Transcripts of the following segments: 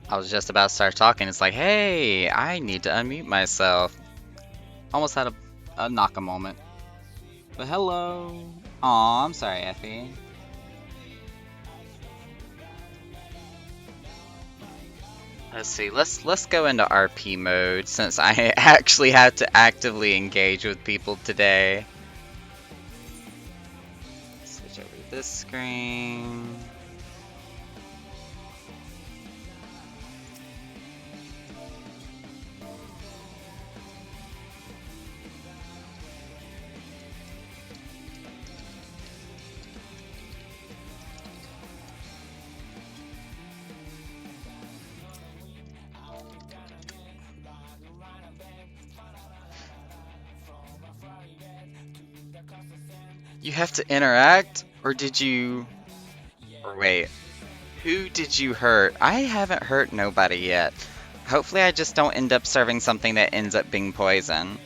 I was just about to start talking. It's like, hey, I need to unmute myself. Almost had a Naka moment. But hello. Aw, I'm sorry, Effie. Let's see. Let's go into RP mode since I actually have to actively engage with people today. Switch over to this screen. You have to interact, or did you? Or wait, who did you hurt? I haven't hurt nobody yet. Hopefully, I just don't end up serving something that ends up being poison.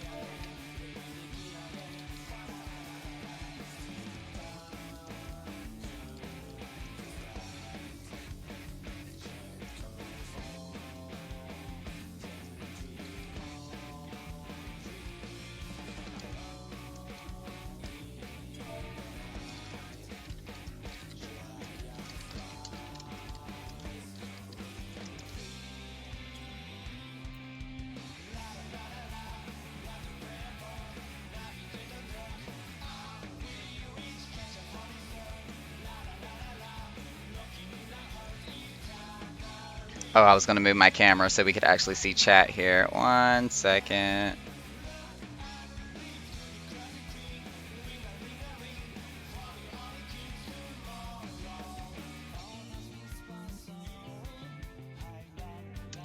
Oh, I was gonna move my camera so we could actually see chat here. 1 second.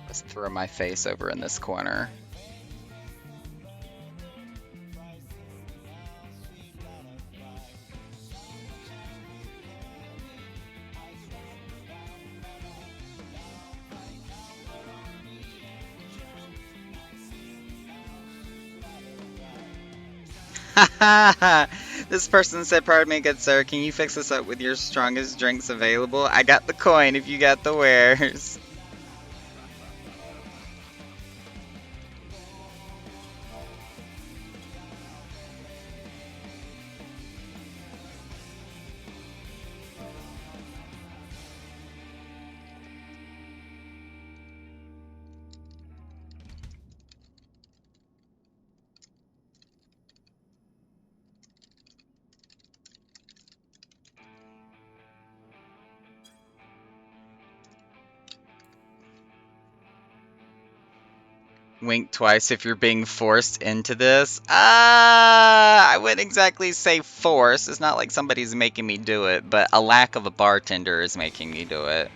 Let's throw my face over in this corner. This person said, "Pardon me, good sir, can you fix this up with your strongest drinks available? I got the coin if you got the wares." Wink twice if you're being forced into this. I wouldn't exactly say force. It's not like somebody's making me do it, but a lack of a bartender is making me do it.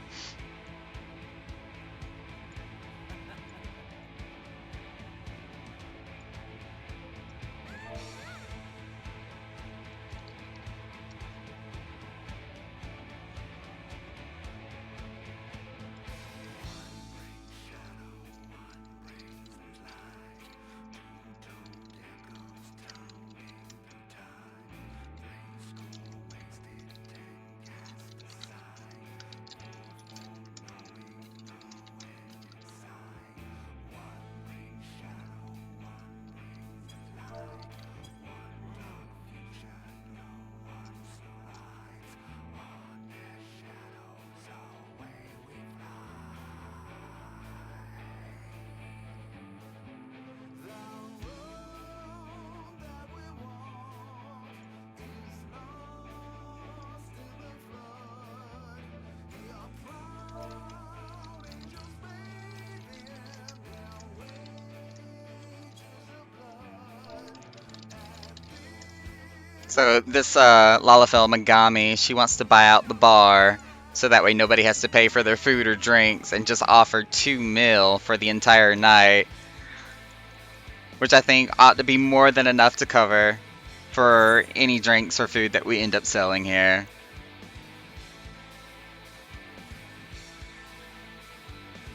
So this Lalafell Megami, she wants to buy out the bar so that way nobody has to pay for their food or drinks and just offer 2 mil for the entire night, which I think ought to be more than enough to cover for any drinks or food that we end up selling here.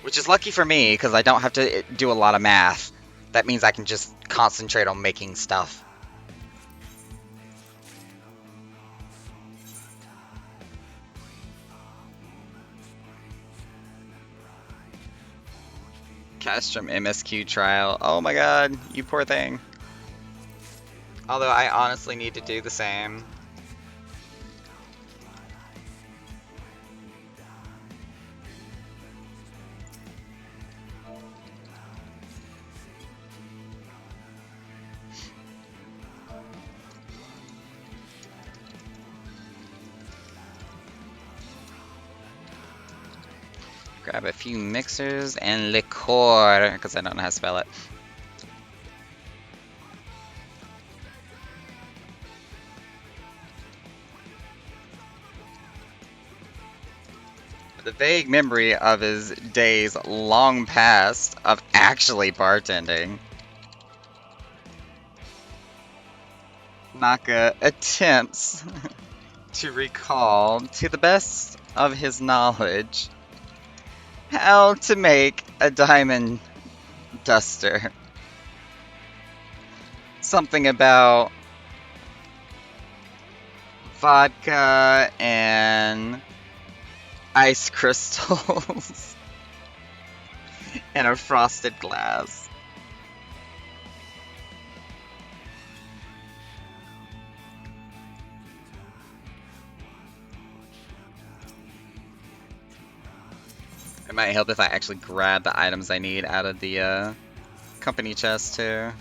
Which is lucky for me because I don't have to do a lot of math. That means I can just concentrate on making stuff. Castrum MSQ trial. Oh my god, you poor thing. Although I honestly need to do the same. Grab a few mixers and liqueur, because I don't know how to spell it. The vague memory of his days long past of actually bartending. Naka attempts to recall, to the best of his knowledge, how to make a diamond duster. Something about vodka and ice crystals and a frosted glass. It might help if I actually grab the items I need out of the company chest too.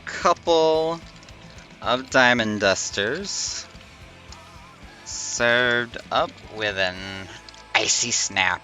Couple of diamond dusters served up with an icy snap.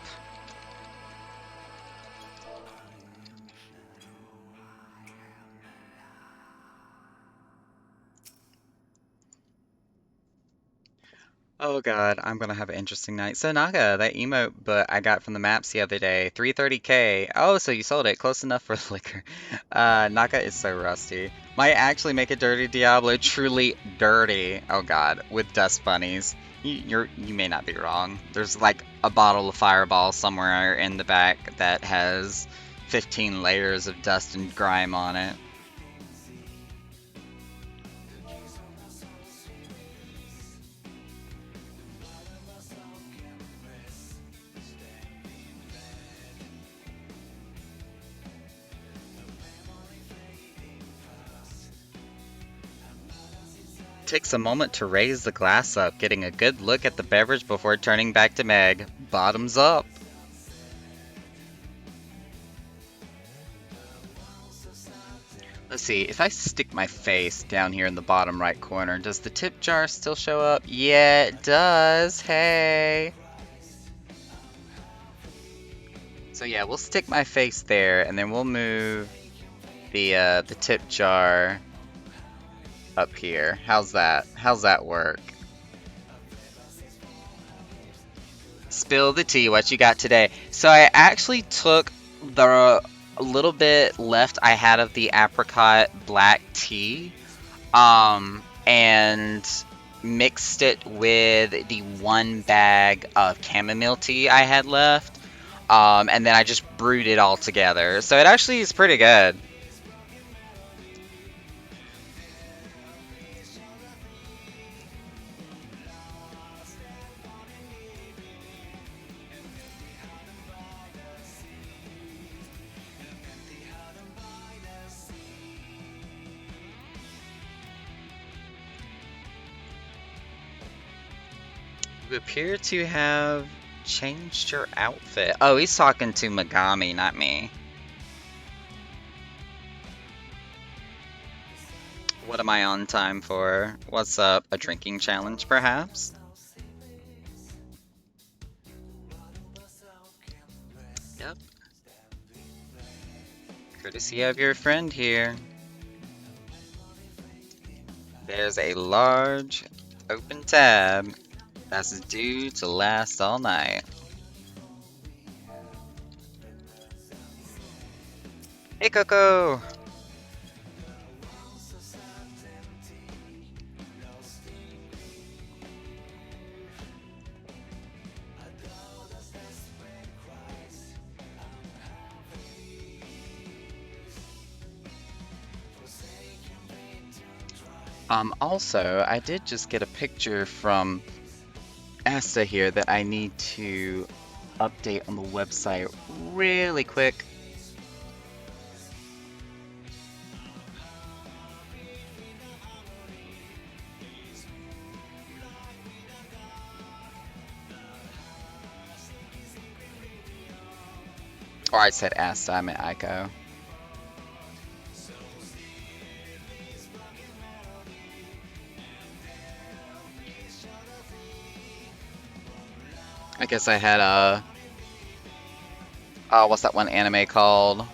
Oh god, I'm gonna have an interesting night. So Naga, that emote but I got from the maps the other day, 330k. Oh, so you sold it. Close enough for the liquor. Naga is so rusty. Might actually make a dirty Diablo truly dirty. Oh god, with dust bunnies. You may not be wrong. There's like a bottle of Fireball somewhere in the back that has 15 layers of dust and grime on it. takes a moment to raise the glass up, getting a good look at the beverage before turning back to Meg. Bottoms up. Let's see, if I stick my face down here in the bottom right corner, does the tip jar still show up? Yeah, it does. Hey. So yeah, we'll stick my face there, and then we'll move the tip jar up here. How's that? How's that work? Spill the tea, what you got today? So I actually took the little bit left I had of the apricot black tea, and mixed it with the one bag of chamomile tea I had left, and then I just brewed it all together. So it actually is pretty good. You appear to have changed your outfit. Oh, he's talking to Megami, not me. What am I on time for? What's up? A drinking challenge, perhaps? Yep. Courtesy of your friend here. There's a large open tab that's due to last all night. Hey, Coco! Also, I did just get a picture from Asta here that I need to update on the website really quick. Or I said Asta, I meant Aiko. I guess I had a... what's that one anime called?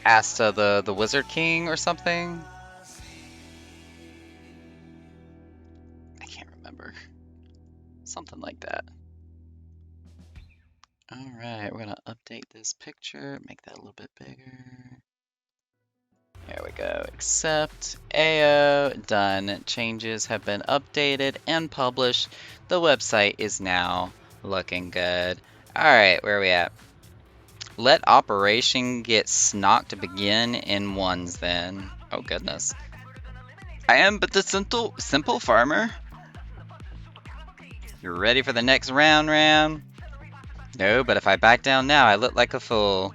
Asta the Wizard King or something? I can't remember. Something like that. Alright, we're gonna update this picture, make that a little bit bigger. There we go. Accept. AO. Done. Changes have been updated and published. The website is now looking good. Alright, where are we at? Let operation get snocked to begin in ones then. Oh goodness. I am but the simple farmer. You're ready for the next round? No, but if I back down now, I look like a fool.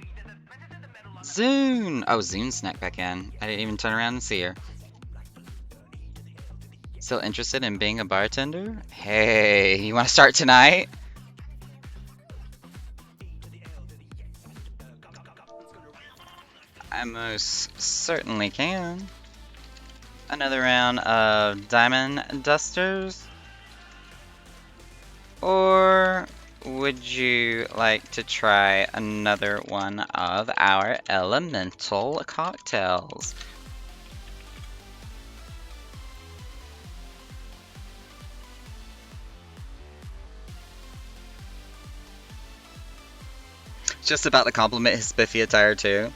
Zune! Oh, Zune snuck back in. I didn't even turn around and see her. Still interested in being a bartender? Hey, you want to start tonight? I most certainly can. Another round of Diamond Dusters? Or would you like to try another one of our elemental cocktails? Just about to compliment his spiffy attire too.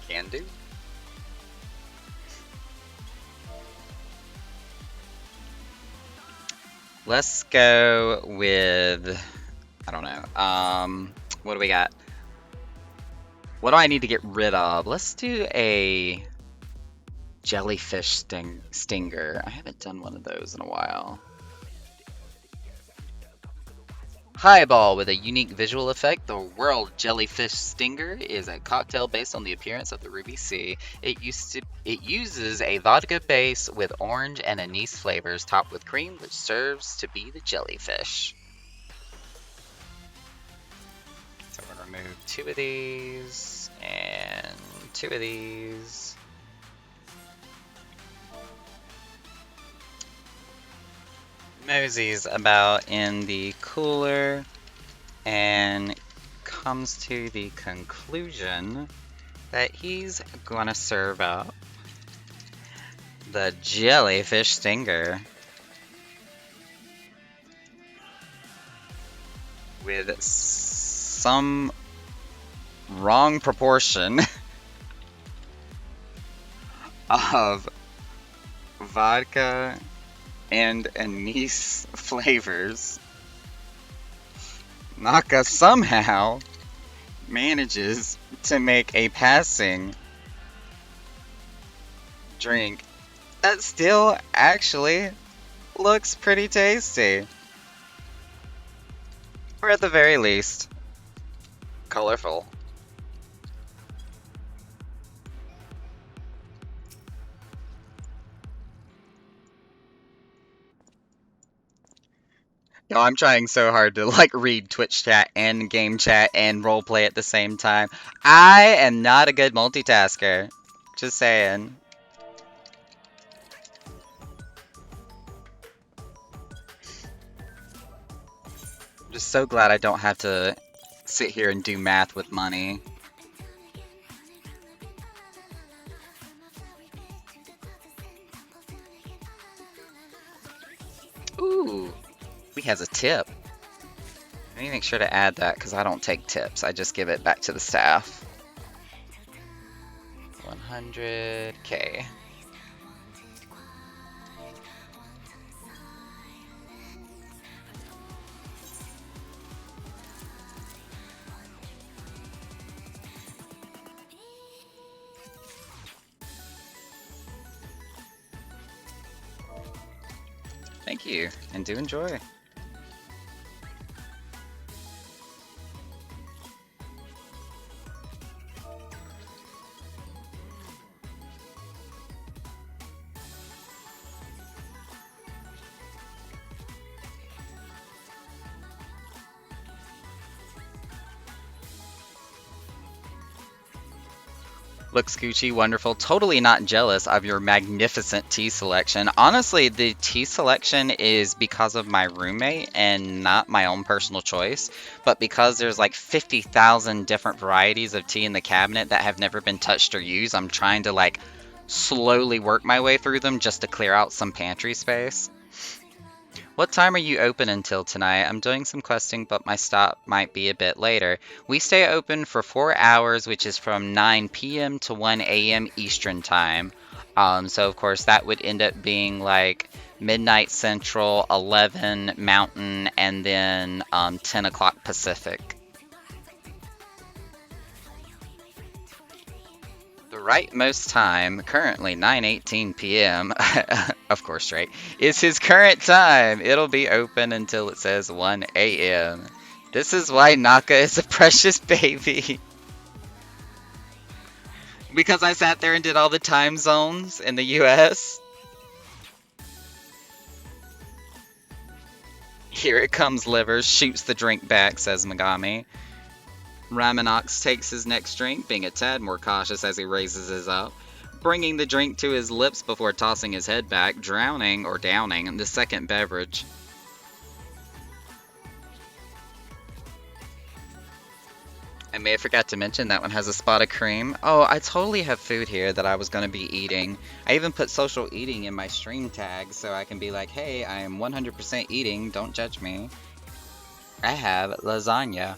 Can do. Let's go with, I don't know, what do we got? What do I need to get rid of? Let's do a jellyfish stinger. I haven't done one of those in a while. Highball with a unique visual effect, the World Jellyfish Stinger is a cocktail based on the appearance of the Ruby Sea. It uses a vodka base with orange and anise flavors topped with cream, which serves to be the jellyfish. So we're gonna remove 2 of these and 2 of these. Mosey's about in the cooler and comes to the conclusion that he's gonna serve up the jellyfish stinger with some wrong proportion of vodka and anise flavors. Naka somehow manages to make a passing drink that still actually looks pretty tasty. Or at the very least, colorful. Yo, I'm trying so hard to like read Twitch chat and game chat and roleplay at the same time. I am not a good multitasker. Just saying. I'm just so glad I don't have to sit here and do math with money. Ooh, he has a tip. I need to make sure to add that because I don't take tips. I just give it back to the staff. 100K. Thank you, and do enjoy. Looks Gucci, wonderful. Totally not jealous of your magnificent tea selection. Honestly, the tea selection is because of my roommate and not my own personal choice. But because there's like 50,000 different varieties of tea in the cabinet that have never been touched or used, I'm trying to like slowly work my way through them just to clear out some pantry space. What time are you open until tonight? I'm doing some questing, but my stop might be a bit later. We stay open for 4 hours, which is from 9 p.m. to 1 a.m. Eastern Time. So, of course, that would end up being like midnight Central, 11 Mountain, and then 10 o'clock Pacific. The rightmost time, currently 9:18 p.m., of course, right, is his current time. It'll be open until it says 1 a.m. This is why Naka is a precious baby. Because I sat there and did all the time zones in the US. Here it comes, Livers. Shoots the drink back, says Megami. Raminox takes his next drink, being a tad more cautious as he raises his up, bringing the drink to his lips before tossing his head back, drowning or downing the second beverage. I may have forgot to mention that one has a spot of cream. Oh, I totally have food here that I was going to be eating. I even put social eating in my stream tag so I can be like, hey, I am 100% eating, don't judge me. I have lasagna.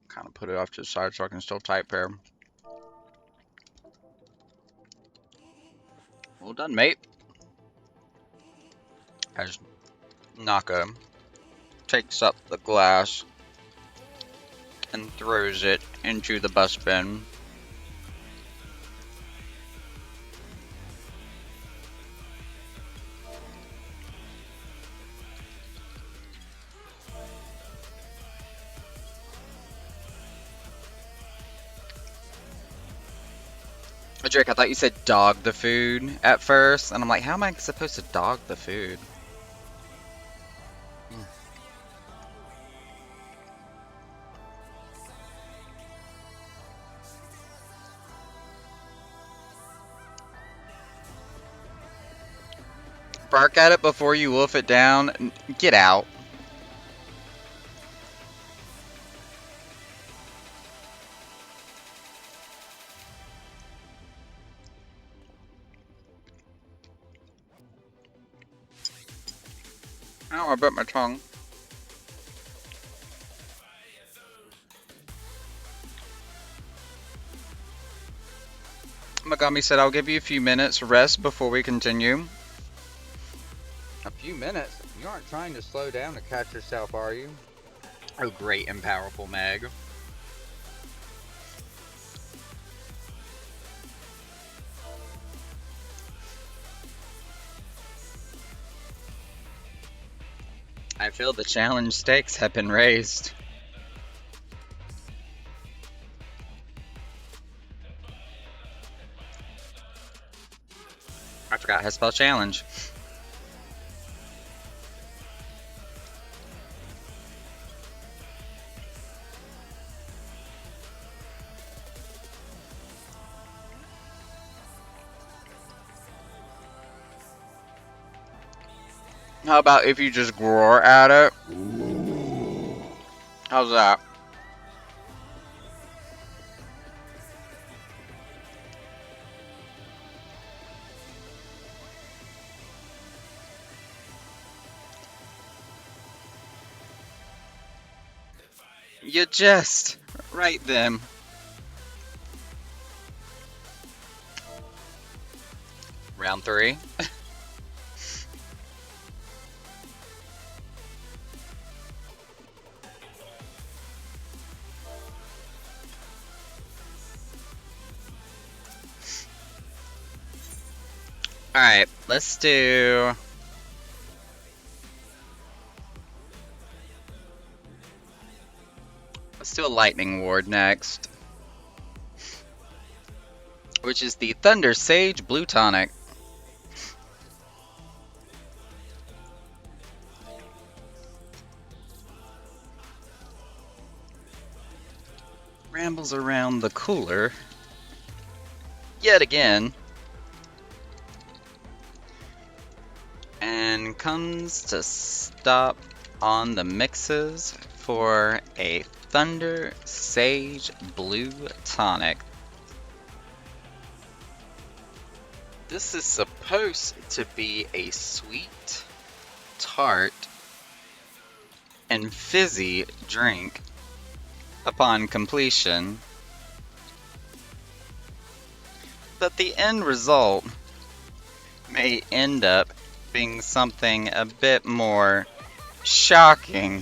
Kind of put it off to the side so I can still type here. Well done, mate. as Naka takes up the glass and throws it into the bus bin. Drake, I thought you said dog the food at first, and I'm like, how am I supposed to dog the food? Bark at it before you wolf it down. Get out. Ow, I bit my tongue. Megami said, I'll give you a few minutes rest before we continue. A few minutes? You aren't trying to slow down to catch yourself, are you? Oh, great and powerful Meg. I feel the challenge stakes have been raised. I forgot how to spell challenge. How about if you just roar at it? How's that? You just right then. Round 3. Alright, let's do... Let's do a lightning ward next. Which is the Thunder Sage Blue Tonic. Rambles around the cooler. Yet again. And comes to stop on the mixes for a Thunder Sage Blue Tonic. This is supposed to be a sweet, tart, and fizzy drink upon completion. But the end result may end up being something a bit more shocking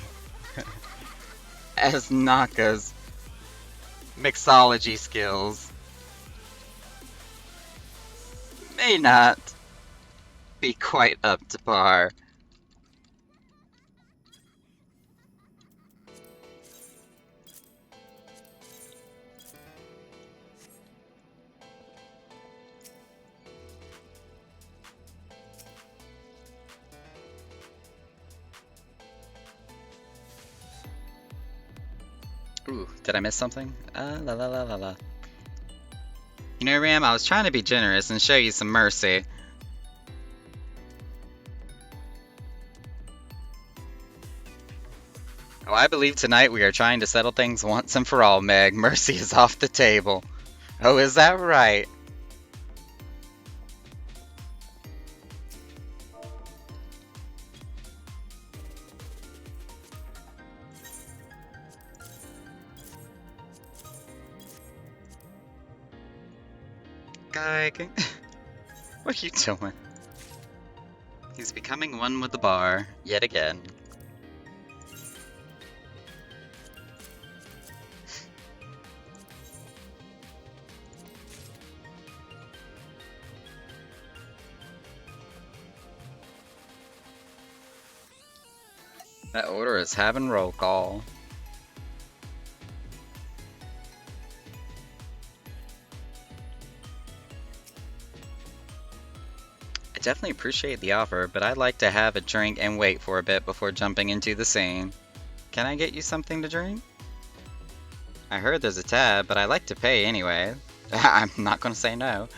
as Naka's mixology skills may not be quite up to par. Ooh, did I miss something? La la la la la. You know, Ram, I was trying to be generous and show you some mercy. Oh, I believe tonight we are trying to settle things once and for all, Meg. Mercy is off the table. Oh, is that right? Guy, what are you doing? He's becoming one with the bar, yet again. That order is having roll call. I definitely appreciate the offer, but I'd like to have a drink and wait for a bit before jumping into the scene. Can I get you something to drink? I heard there's a tab, but I like to pay anyway. I'm not gonna say no.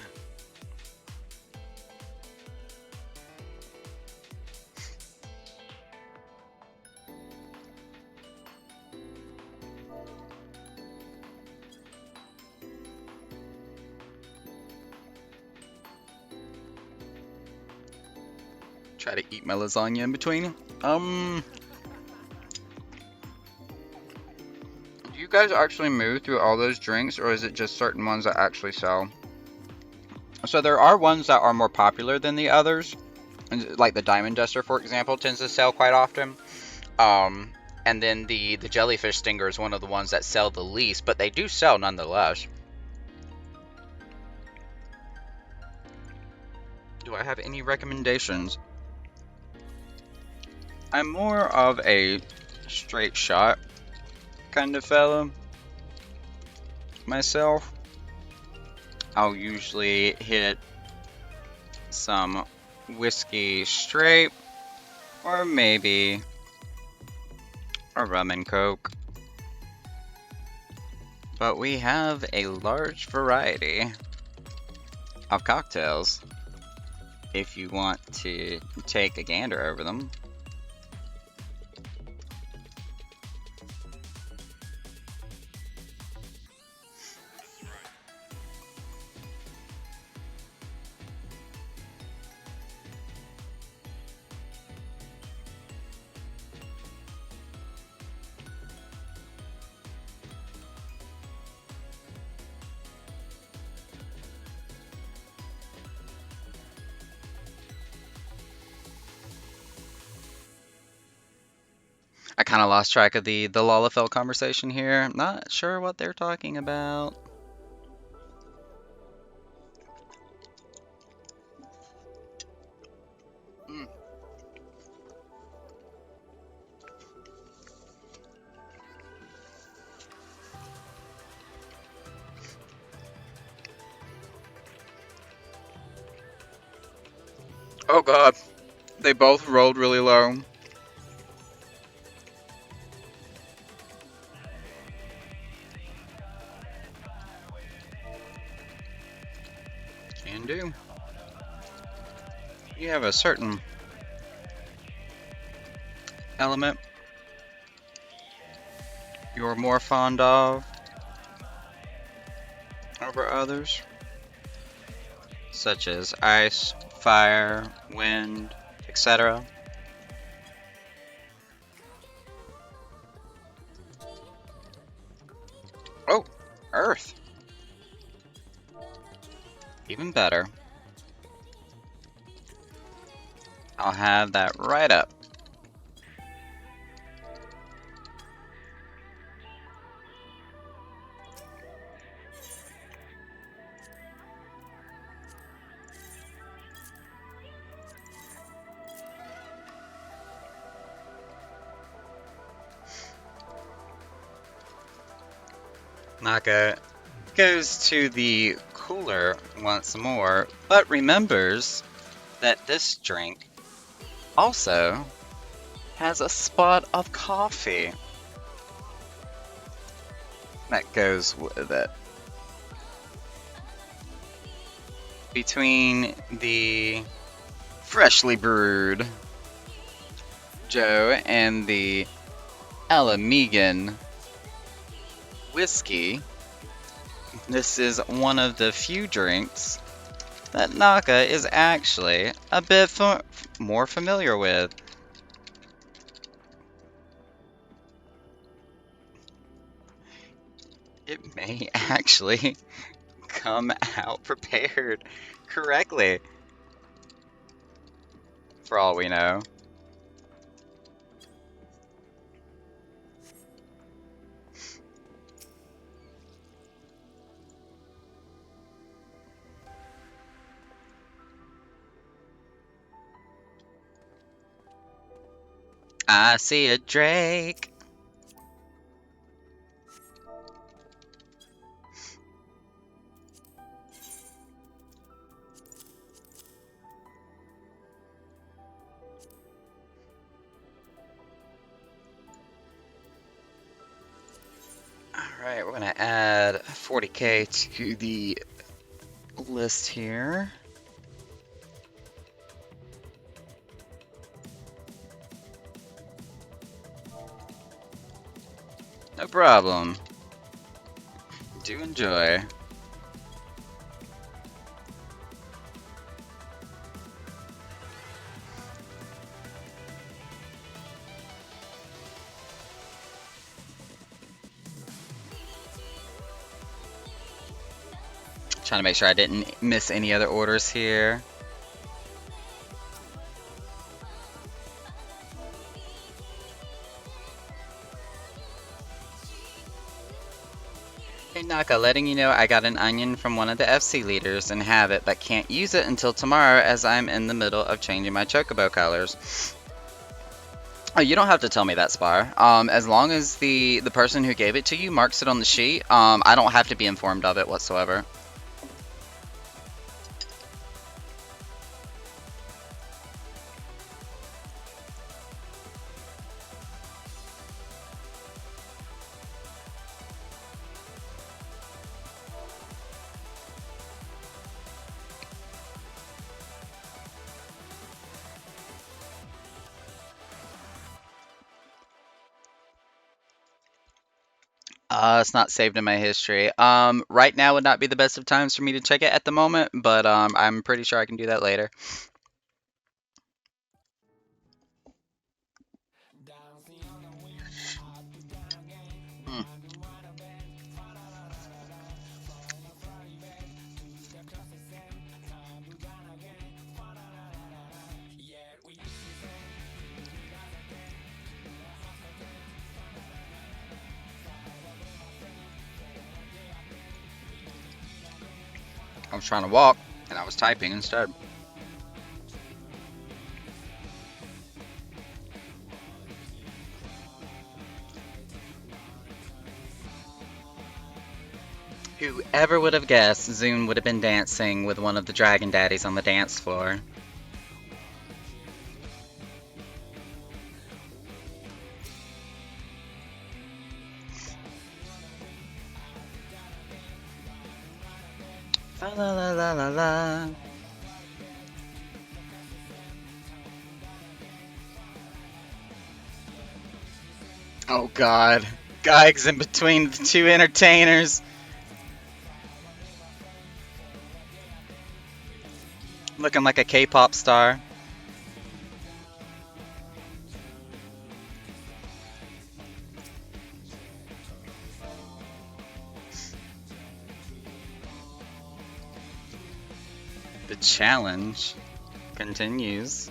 Try to eat my lasagna in between. Do you guys actually move through all those drinks, or is it just certain ones that actually sell? So there are ones that are more popular than the others. Like the Diamond Duster, for example, tends to sell quite often. And then the Jellyfish Stinger is one of the ones that sell the least, but they do sell nonetheless. Do I have any recommendations? I'm more of a straight shot kind of fella myself. I'll usually hit some whiskey straight, or maybe a rum and coke. But we have a large variety of cocktails if you want to take a gander over them. I kind of lost track of the Lalafell conversation here. I'm not sure what they're talking about. Mm. Oh god, they both rolled really low. Can do. You have a certain element you're more fond of over others, such as ice, fire, wind, etc. Oh, earth. Even better. I'll have that right up. Naka goes to the cooler once more, but remembers that this drink also has a spot of coffee that goes with it. Between the freshly brewed Joe and the Alamegan whiskey, this is one of the few drinks that Naka is actually a bit more familiar with. It may actually come out prepared correctly. For all we know. I see a Drake. Alright, we're gonna add 40k to the list here. No problem. Do enjoy. Trying to make sure I didn't miss any other orders here. Hey Naka, letting you know I got an onion from one of the FC leaders and have it, but can't use it until tomorrow as I'm in the middle of changing my chocobo colors. Oh, you don't have to tell me that, Spar. As long as the person who gave it to you marks it on the sheet, I don't have to be informed of it whatsoever. It's not saved in my history. Right now would not be the best of times for me to check it at the moment, but I'm pretty sure I can do that later. Hmm. I was trying to walk, and I was typing instead. Whoever would have guessed Zune would have been dancing with one of the Dragon Daddies on the dance floor? La la la la la la. Oh god. Geigs in between the two entertainers. Looking like a K-pop star. The challenge continues.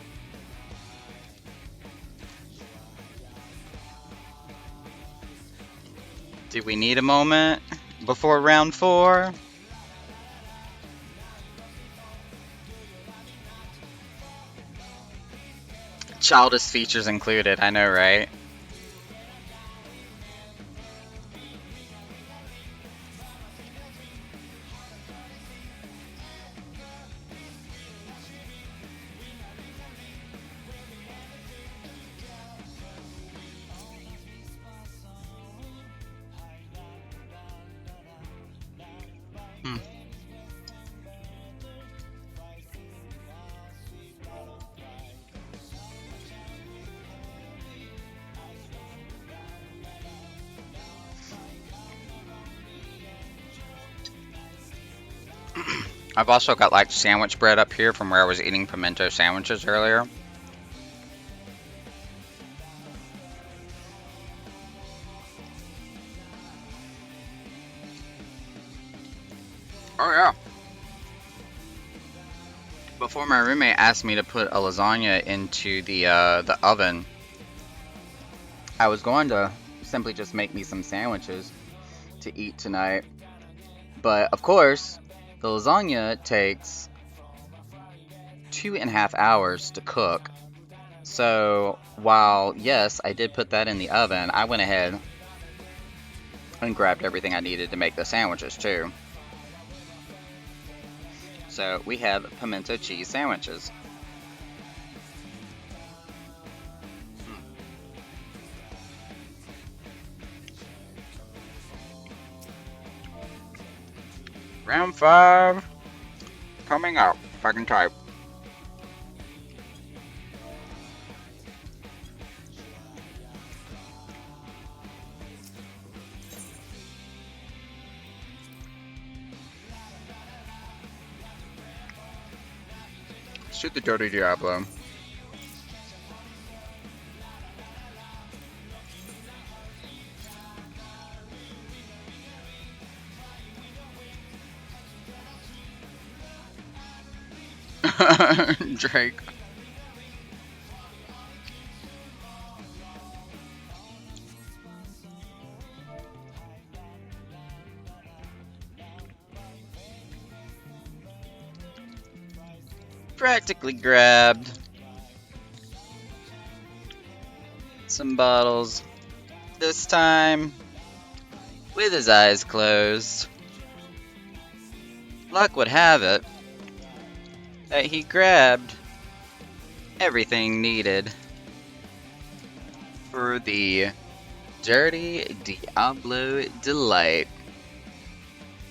Do we need a moment before round 4? Childish features included, I know, right? Hmm. I've also got like sandwich bread up here from where I was eating pimento sandwiches earlier. Oh yeah. before my roommate asked me to put a lasagna into the oven, I was going to simply just make me some sandwiches to eat tonight. But of course, the lasagna takes 2.5 hours to cook. So while, yes, I did put that in the oven, I went ahead and grabbed everything I needed to make the sandwiches too. So we have pimento cheese sandwiches. Round 5 coming up, if I can type. Shoot the Dirty Diablo. Drake. Practically grabbed some bottles, this time with his eyes closed. Luck would have it that he grabbed everything needed for the Dirty Diablo Delight,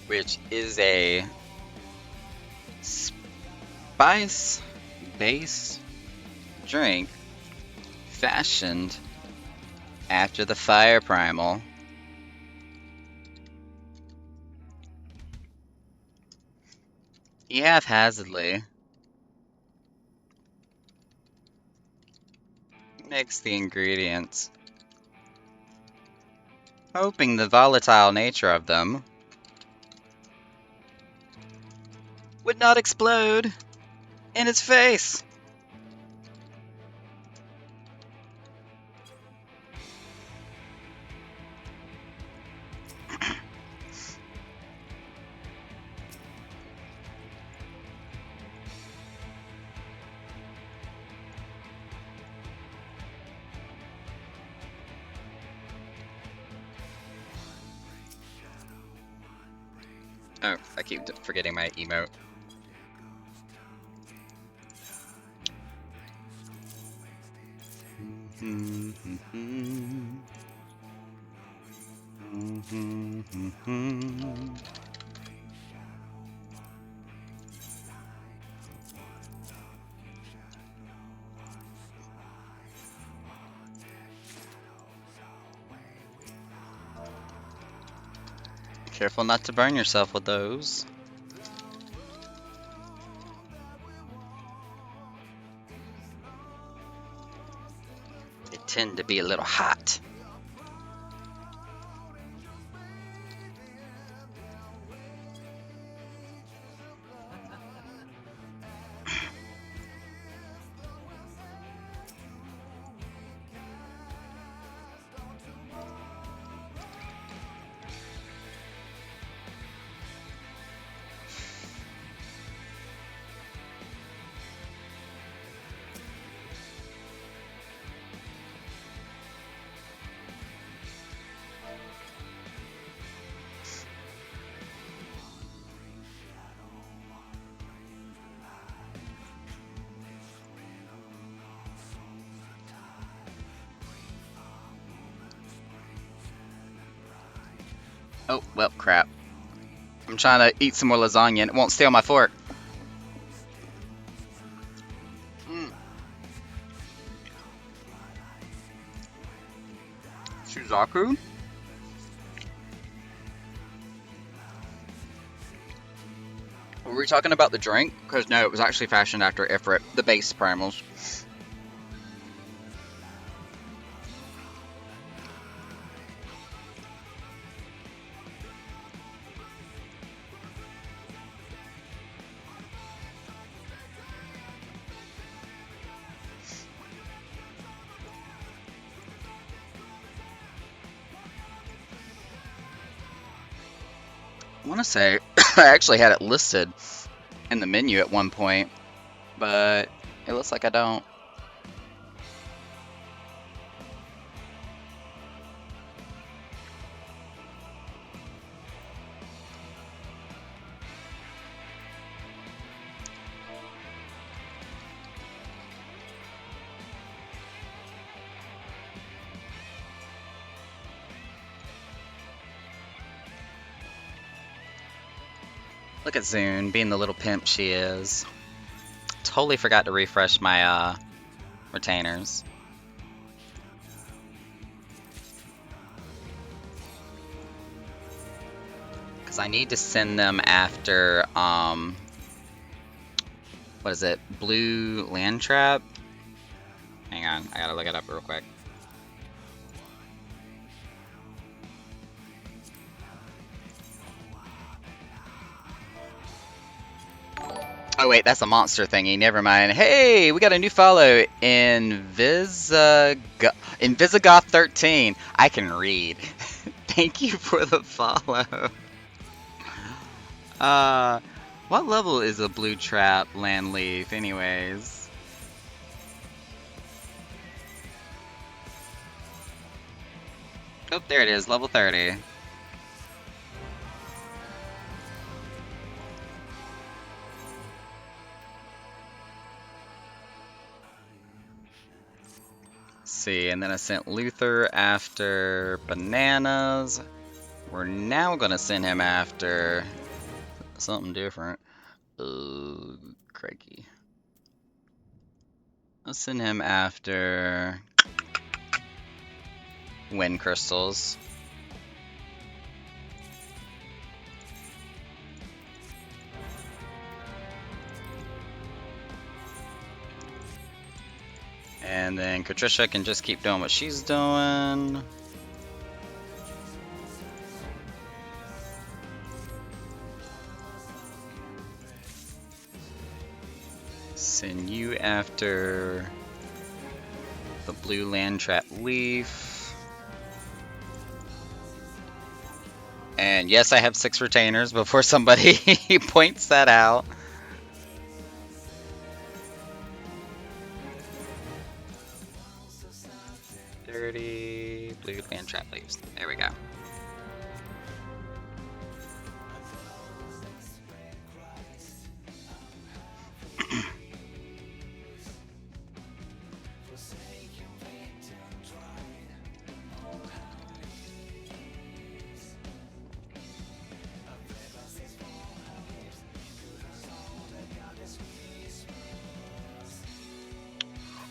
which is a spice-based drink fashioned after the Fire Primal. He haphazardly mixed the ingredients, hoping the volatile nature of them would not explode in his face. Oh, I keep forgetting my emote. Careful not to burn yourself with those. They tend to be a little hot. Oh, well, crap. I'm trying to eat some more lasagna and it won't stay on my fork. Shuzaku? Were we talking about the drink? Because no, it was actually fashioned after Ifrit, the base primals. want to say I actually had it listed in the menu at one point, but it looks like I don't. Look at Zune being the little pimp she is. Totally forgot to refresh my retainers. Because I need to send them after, what is it? Blue Land Trap? Hang on, I gotta look it up real quick. Oh wait, that's a monster thingy, never mind. Hey, we got a new follow, Invisigoth 13. I can read. Thank you for the follow. What level is a blue trap land leaf anyways? Oh, there it is, level 30. See, and then I sent Luther after bananas. We're now gonna send him after something different. Crikey. Let's send him after wind crystals. And then Katricia can just keep doing what she's doing. Send you after the blue land trap leaf. And yes, I have 6 retainers before somebody points that out. Dirty blue land trap leaves. There we go.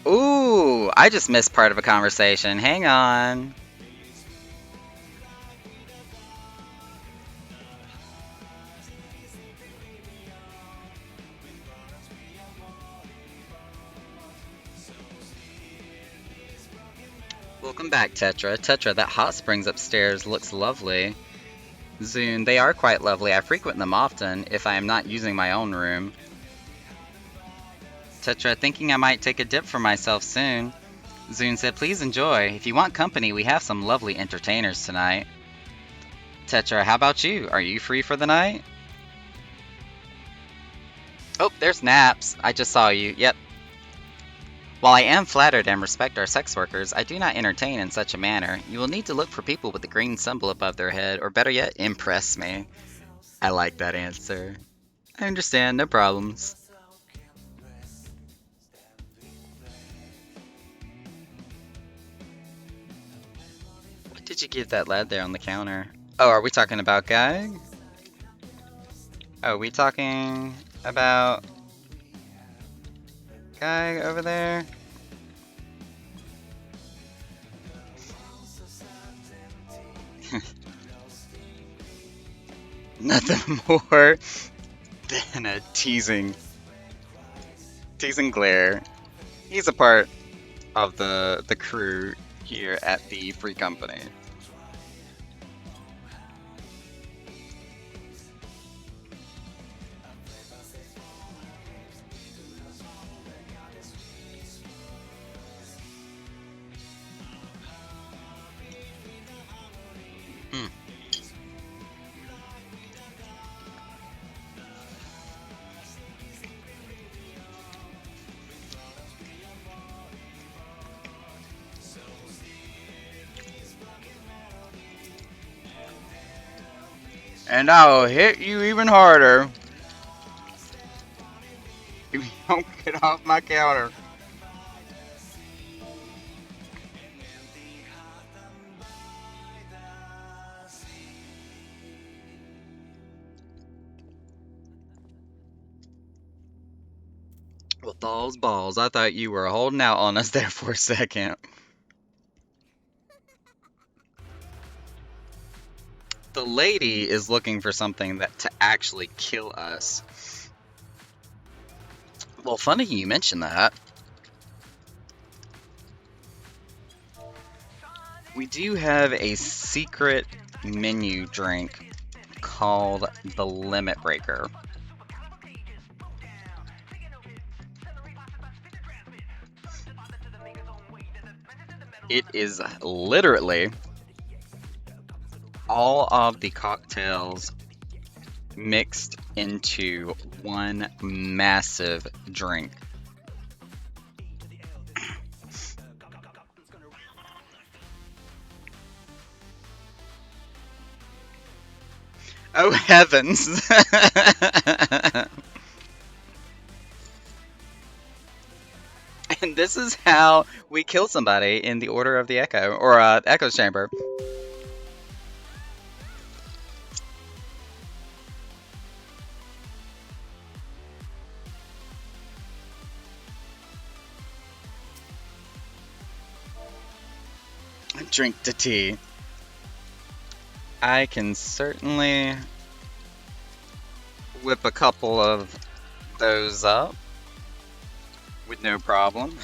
Ooh, I just missed part of a conversation. Hang on. Welcome back, Tetra. Tetra, that hot springs upstairs looks lovely. Zune, they are quite lovely. I frequent them often, if I am not using my own room. Tetra, thinking I might take a dip for myself soon. Zune said, please enjoy. If you want company, we have some lovely entertainers tonight. Tetra, how about you? Are you free for the night? Oh, there's Naps. I just saw you. Yep. While I am flattered and respect our sex workers, I do not entertain in such a manner. You will need to look for people with the green symbol above their head, or better yet, impress me. I like that answer. I understand, no problems. What did you give that lad there on the counter? Oh, are we talking about Guy? Oh, are we talking about Guy over there? Nothing more than a teasing glare. He's a part of the crew here at the Free Company. And I'll hit you even harder if you don't get off my counter. Well, those balls. I thought you were holding out on us there for a second. The lady is looking for something that to actually kill us. Well, funny you mention that. We do have a secret menu drink called the Limit Breaker. It is literally all of the cocktails mixed into one massive drink. Oh heavens! And this is how we kill somebody in the Order of the Echo, or Echo's Chamber. Drink the tea. I can certainly whip a couple of those up with no problem.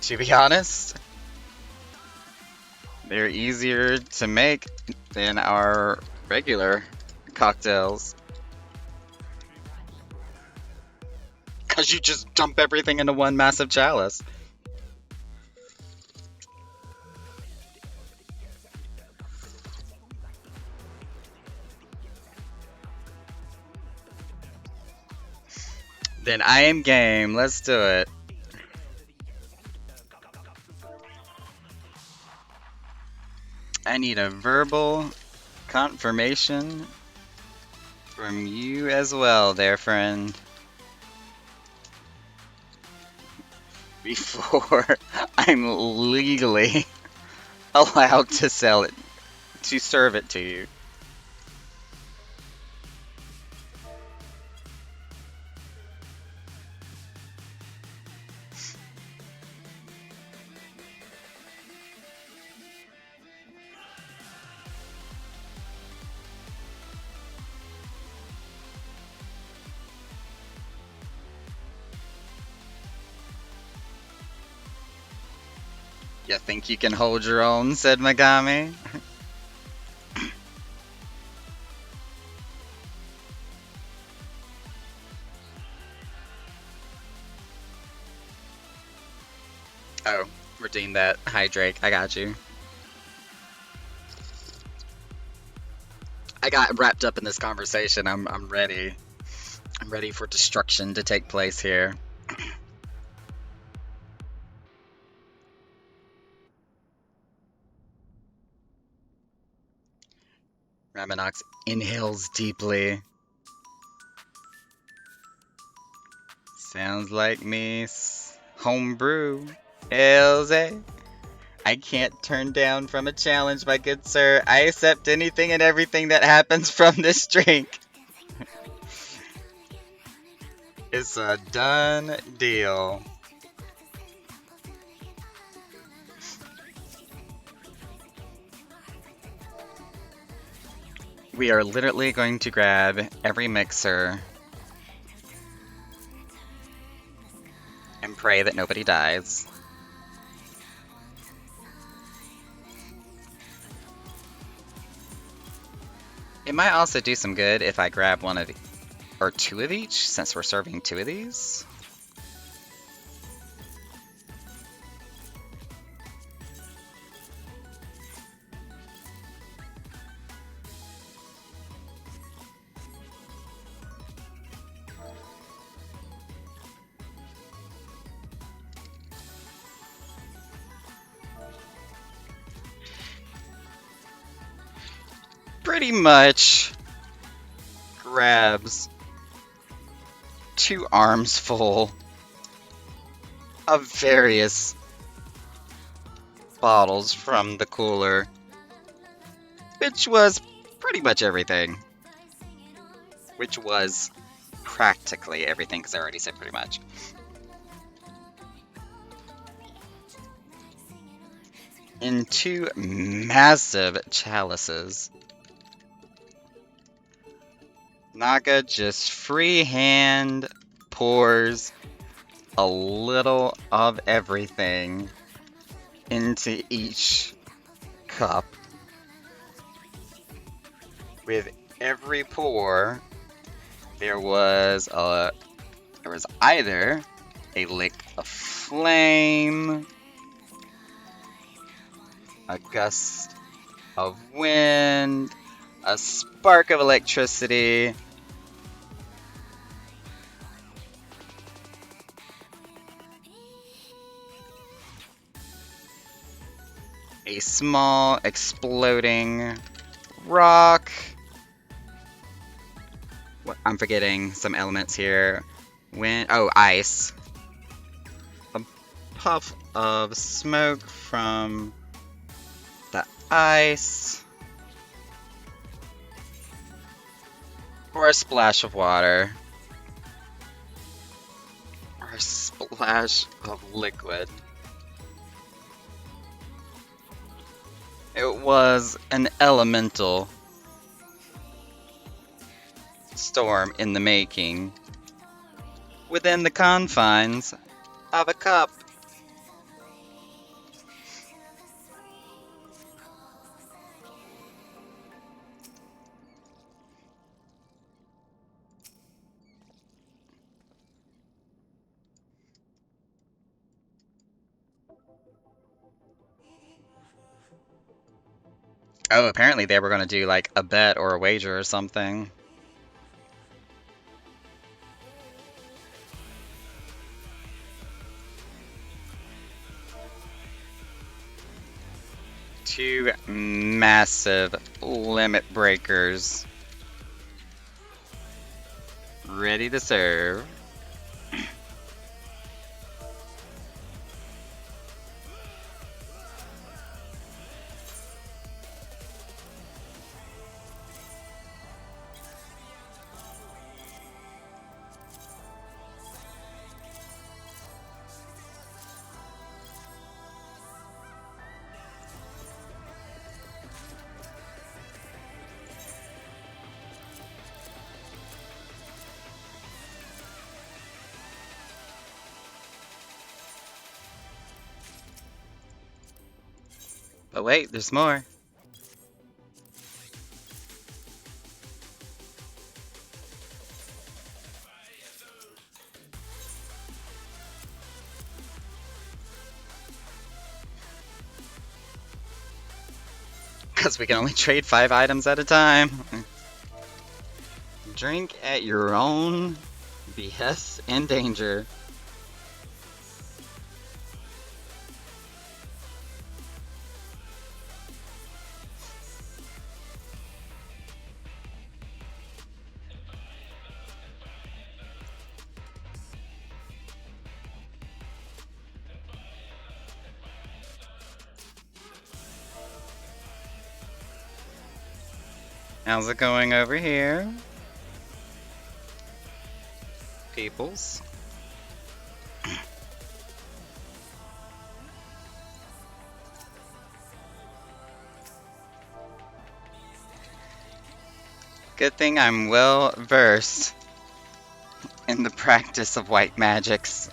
To be honest, they're easier to make than our regular cocktails. Because you just dump everything into one massive chalice. Then I am game. Let's do it. I need a verbal confirmation from you as well, there, friend. Before I'm legally allowed to sell it, to serve it to you. You think you can hold your own, said Megami. Oh, redeem that. Hi, Drake. I got you. I got wrapped up in this conversation. I'm ready. I'm ready for destruction to take place here. Raminox inhales deeply. Sounds like me. Homebrew. Hells eh? I can't turn down from a challenge, my good sir. I accept anything and everything that happens from this drink. It's a done deal. We are literally going to grab every mixer and pray that nobody dies. It might also do some good if I grab one of, or two of each, since we're serving two of these. Pretty much. 2 arms full of various bottles from the cooler, which was pretty much everything. Which was practically everything, because I already said pretty much. In 2 massive chalices. Naga just freehand pours a little of everything into each cup. With every pour, there was either a lick of flame, a gust of wind, a spark of electricity, a small exploding rock. I'm forgetting some elements here. Wind, oh, ice. A puff of smoke from the ice. Or a splash of water. Or a splash of liquid. It was an elemental storm in the making, within the confines of a cup. Oh, apparently they were going to do like a bet or a wager or something. Two massive limit breakers ready to serve. But wait, there's more. Because we can only trade 5 items at a time. Drink at your own behest and danger. How's it going over here? Peoples. Good thing I'm well versed in the practice of white magics.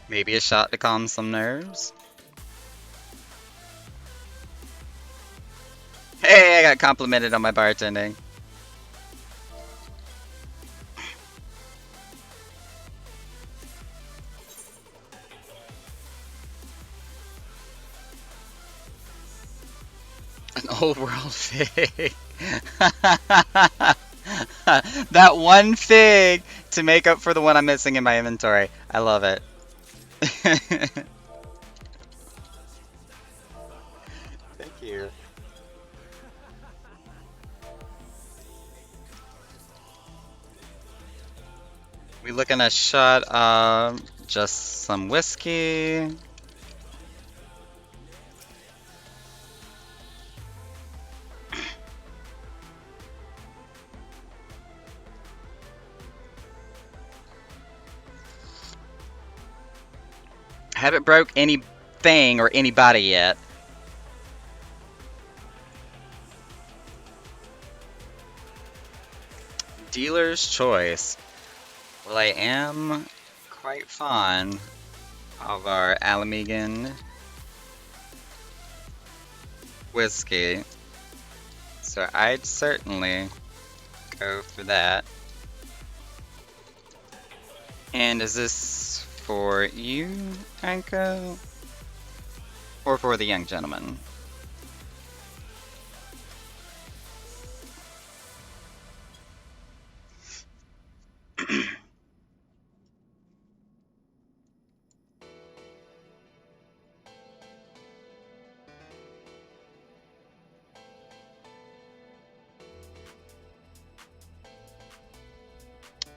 Maybe a shot to calm some nerves. Hey, I got complimented on my bartending. An old world fig. That one fig to make up for the one I'm missing in my inventory. I love it. We looking at shot of just some whiskey. Haven't broke anything or anybody yet. Dealer's choice. Well, I am quite fond of our Alamegan whiskey, so I'd certainly go for that. And is this for you, Anko, or for the young gentleman?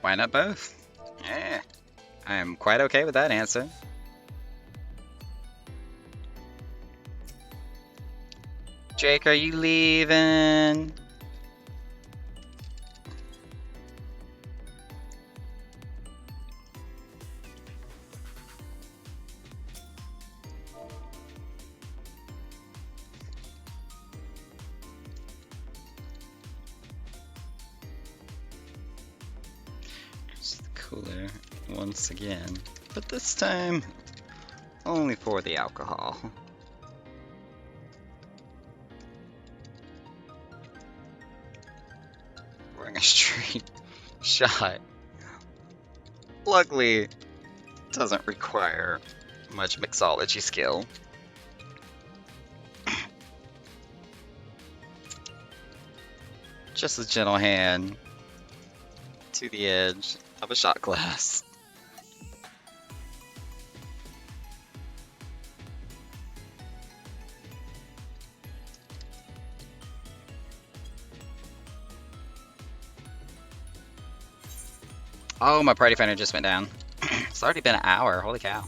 Why not both? Yeah, I'm quite okay with that answer. Jake, are you leaving? Here's the cooler once again, but this time only for the alcohol. Pouring a straight shot. Luckily, doesn't require much mixology skill. Just a gentle hand to the edge of a shot glass. Oh, my party finder just went down. It's already been an hour, holy cow.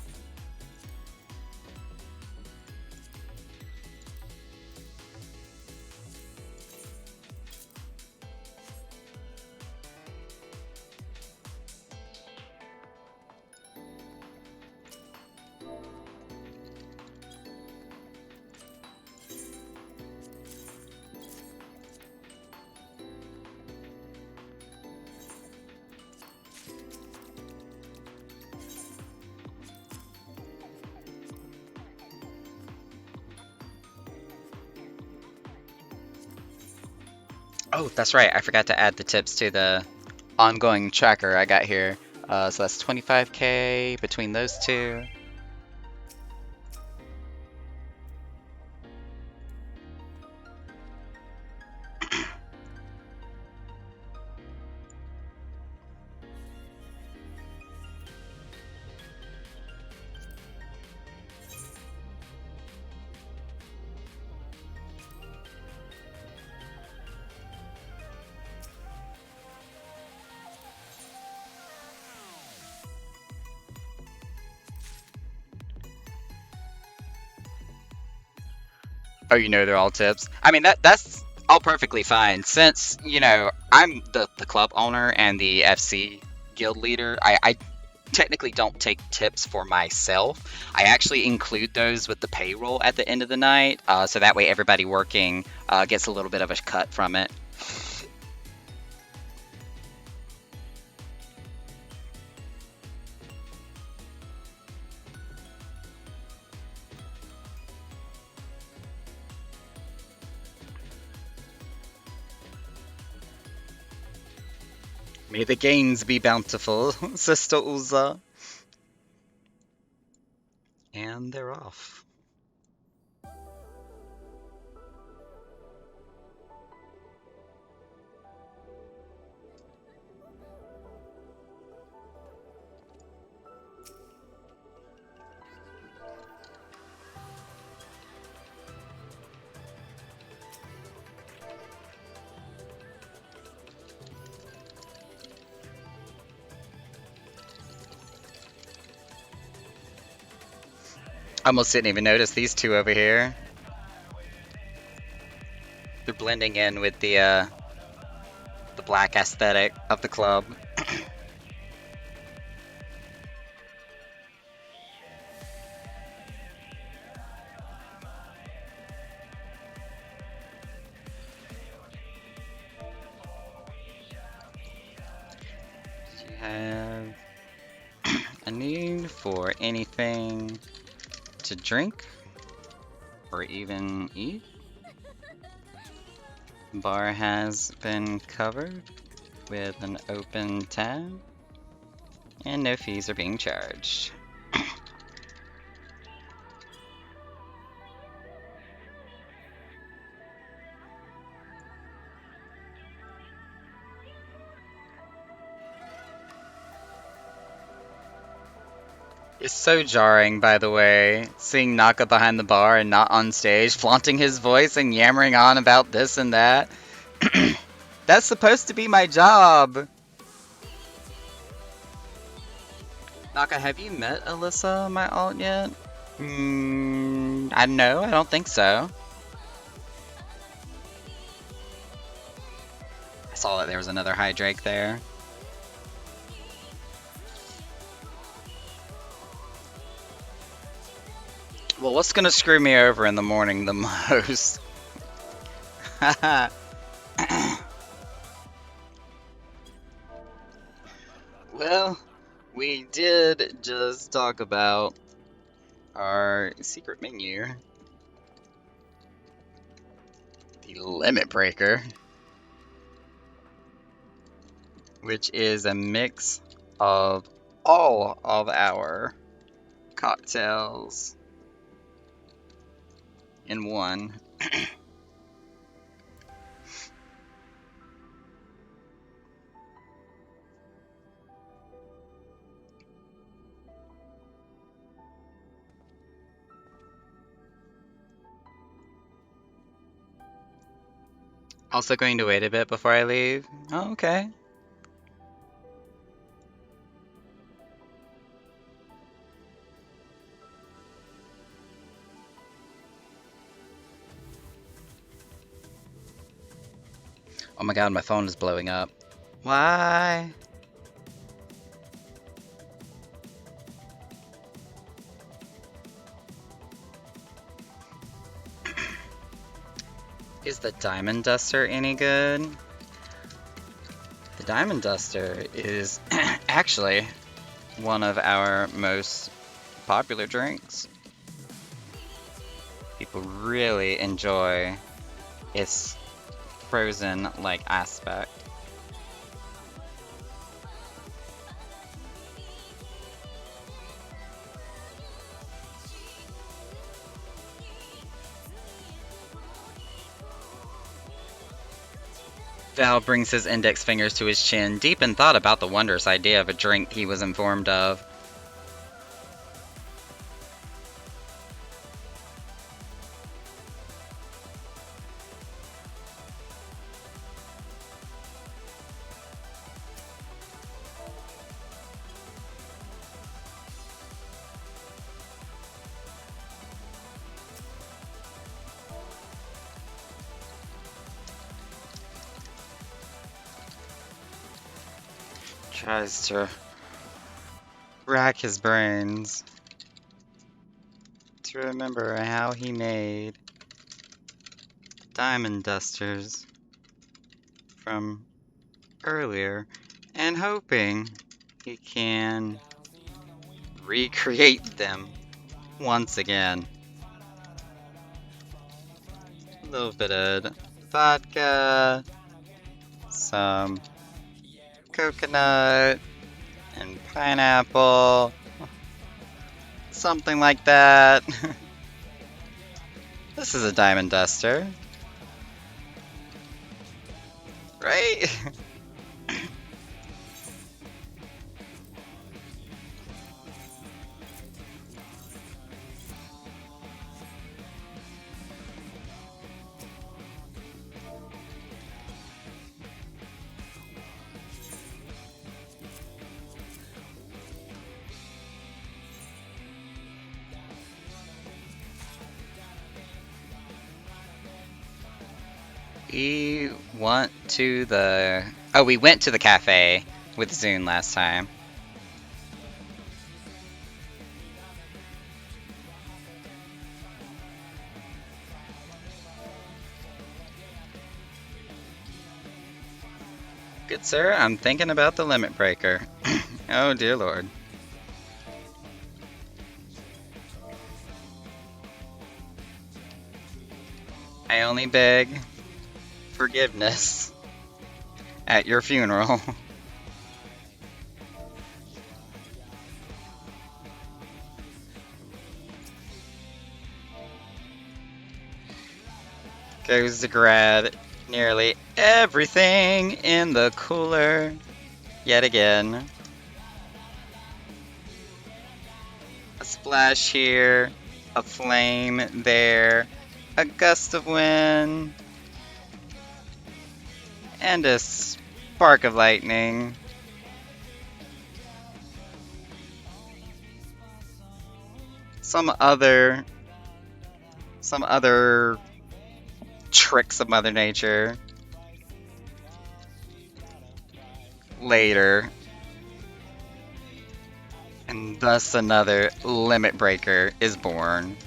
Oh, that's right. I forgot to add the tips to the ongoing tracker I got here. So that's 25k between those two. Oh, you know they're all tips. I mean that's all perfectly fine since I'm the club owner and the FC guild leader. I technically don't take tips for myself. I actually include those with the payroll at the end of the night, so that way everybody working gets a little bit of a cut from it. May the gains be bountiful, Sister Uza. And they're off. Almost didn't even notice these two over here. They're blending in with the black aesthetic of the club. Do you have a need for anything to drink or even eat? Bar has been covered with an open tab, and no fees are being charged. It's so jarring, by the way, seeing Naka behind the bar and not on stage, flaunting his voice and yammering on about this and that. That's supposed to be my job! Naka, have you met Alyssa, my alt, yet? I know, I don't think so. I saw that there was another Hydrake there. Well, what's gonna screw me over in the morning the most? Well, we did just talk about our secret menu. The Limit Breaker. Which is a mix of all of our cocktails in one. Also going to wait a bit before I leave. Oh, okay. Oh my god, my phone is blowing up. Why? Is the Diamond Duster any good? The Diamond Duster is actually one of our most popular drinks. People really enjoy its frozen-like aspect. Val brings his index fingers to his chin, deep in thought about the wondrous idea of a drink he was informed of. Tries to rack his brains to remember how he made diamond dusters from earlier, and hoping he can recreate them once again. A little bit of vodka, some coconut, and pineapple, something like that. This is a diamond duster, right? We want to the... Oh, we went to the cafe with Zune last time. Good sir, I'm thinking about the limit breaker. Oh dear lord. I only beg forgiveness at your funeral. Goes to grab nearly everything in the cooler yet again. A splash here, a flame there, a gust of wind, and a spark of lightning. Some other tricks of Mother Nature later. And thus another limit breaker is born.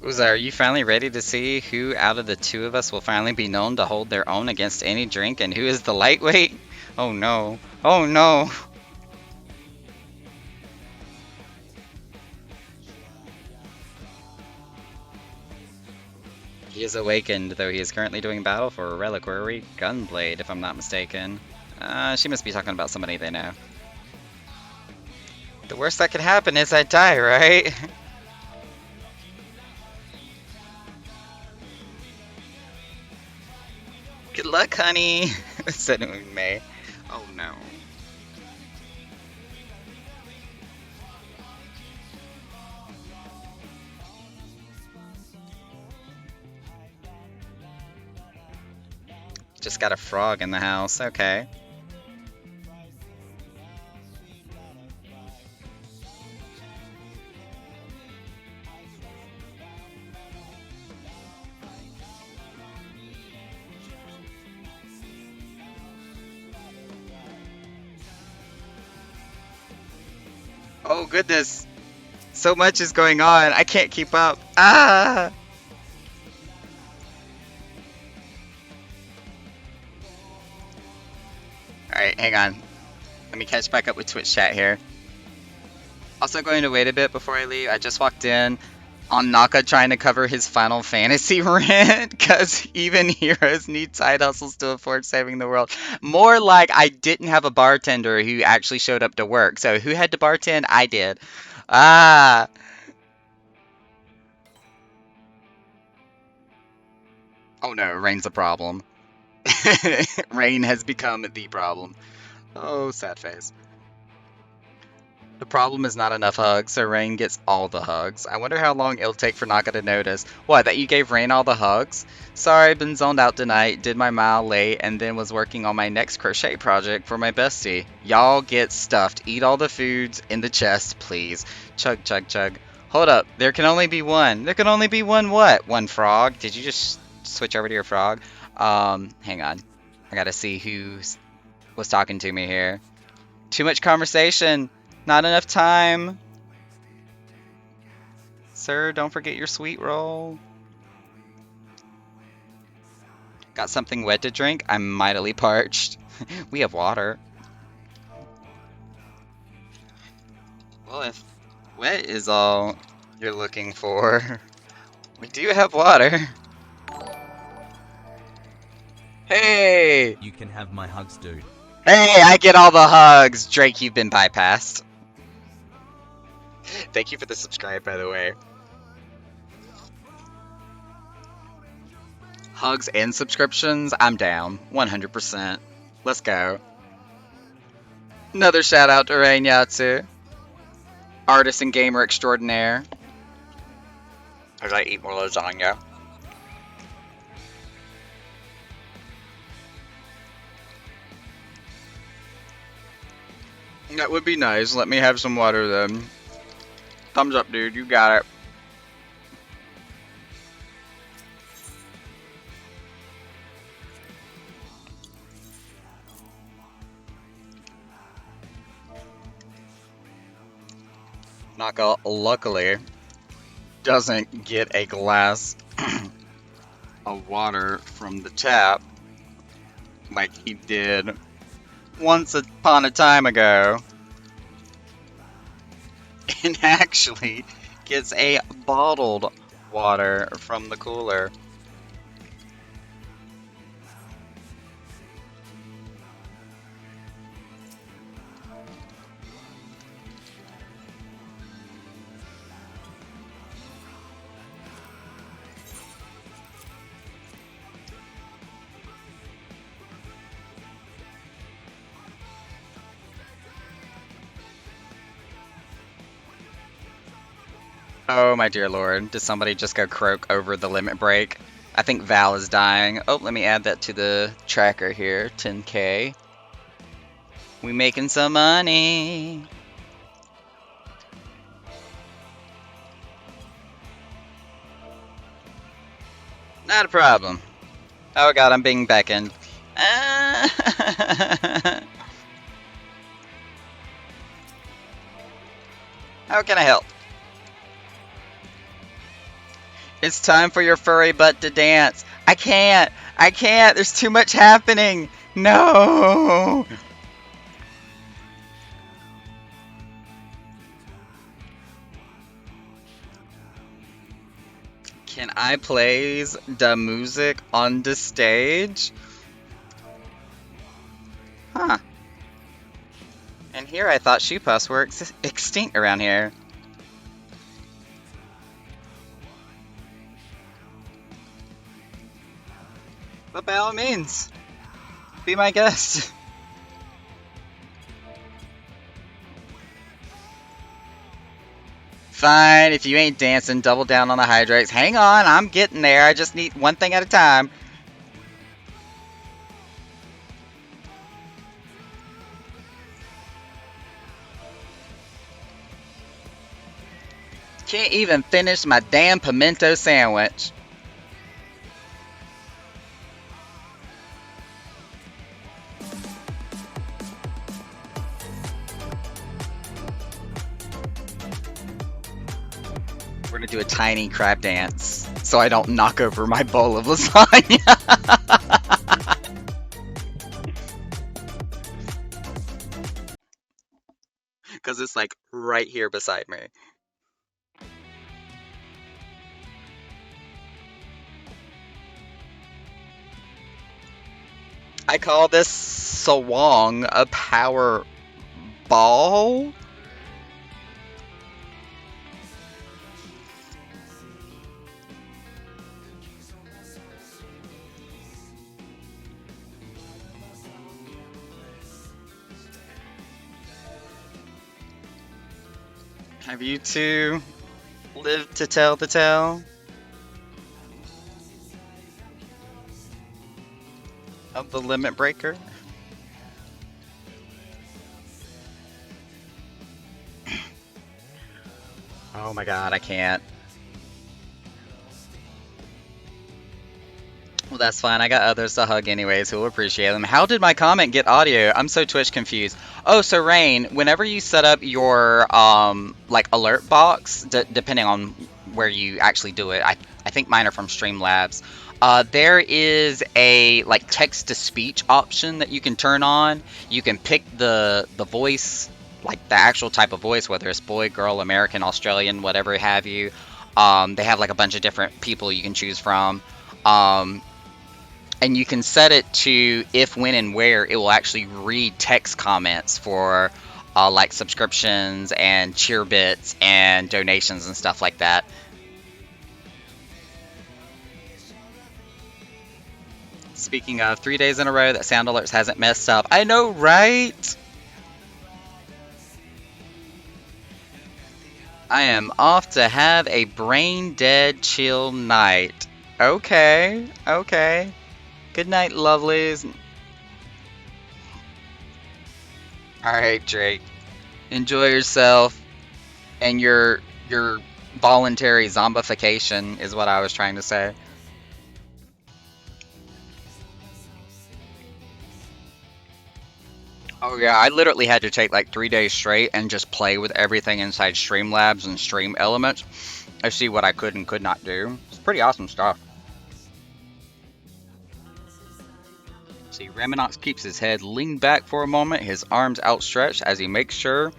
Uza, are you finally ready to see who out of the two of us will finally be known to hold their own against any drink and who is the lightweight? Oh no. Oh no. He is awakened, though he is currently doing battle for a reliquary gunblade, if I'm not mistaken. She must be talking about somebody they know. The worst that could happen is I die, right? Good luck, honey, said May. Oh no. Just got a frog in the house, okay. Oh goodness, so much is going on, I can't keep up. Ah! Alright, hang on. Let me catch back up with Twitch chat here. Also going to wait a bit before I leave. I just walked in on Naka trying to cover his Final Fantasy rant because even heroes need side hustles to afford saving the world. More like I didn't have a bartender who actually showed up to work. So who had to bartend? I did. Ah. Oh no, Rain's a problem. Rain has become the problem. Oh, sad face. The problem is not enough hugs, so Rain gets all the hugs. I wonder how long it'll take for Naka to notice. What, that you gave Rain all the hugs? Sorry, been zoned out tonight, did my mile late, and then was working on my next crochet project for my bestie. Y'all get stuffed. Eat all the foods in the chest, please. Chug, chug, chug. Hold up, there can only be one. There can only be one what? One frog? Did you just switch over to your frog? Hang on. I gotta see who was talking to me here. Too much conversation. Not enough time. Sir, don't forget your sweet roll. Got something wet to drink? I'm mightily parched. We have water. Well, if wet is all you're looking for, we do have water. Hey! You can have my hugs, dude. Hey, I get all the hugs! Drake, you've been bypassed. Thank you for the subscribe, by the way. Hugs and subscriptions, I'm down. 100%. Let's go. Another shout out to Rain Yatsu. Artist and gamer extraordinaire. As I eat more lasagna. That would be nice. Let me have some water then. Thumbs up, dude. You got it. Naka, luckily, doesn't get a glass of water from the tap like he did once upon a time ago, and actually gets a bottled water from the cooler. Oh my dear lord, did somebody just go croak over the limit break? I think Val is dying. Oh, let me add that to the tracker here, 10k. We making some money. Not a problem. Oh god, I'm being beckoned. How can I help? It's time for your furry butt to dance. I can't. I can't. There's too much happening. No. Can I plays the music on the stage? Huh. And here I thought Shoepuffs were extinct around here. But by all means, be my guest. Fine, if you ain't dancing, double down on the hydrates. Hang on, I'm getting there. I just need one thing at a time. Can't even finish my damn pimento sandwich. We're gonna do a tiny crab dance so I don't knock over my bowl of lasagna. Because it's like right here beside me. I call this Sawong a power ball. Have you two lived to tell the tale of the limit breaker? Oh my god, I can't. Well, that's fine. I got others to hug anyways who will appreciate them. How did my comment get audio? I'm so Twitch confused. Oh, so Rain, whenever you set up your like alert box, depending on where you actually do it, I think mine are from Streamlabs. There is a like text to speech option that you can turn on. You can pick the voice, like the actual type of voice, whether it's boy, girl, American, Australian, whatever have you. They have like a bunch of different people you can choose from. Um, and you can set it to if, when, and where it will actually read text comments for like subscriptions and cheer bits and donations and stuff like that. Speaking of 3 days in a row that Sound Alerts hasn't messed up. I know, right? I am off to have a brain dead chill night. Okay, okay. Good night, lovelies. Alright, Drake. Enjoy yourself and your voluntary zombification is what I was trying to say. Oh yeah, I literally had to take like 3 days straight and just play with everything inside Streamlabs and Stream Elements. I see what I could and could not do. It's pretty awesome stuff. See, Raminox keeps his head leaned back for a moment, his arms outstretched as he makes sure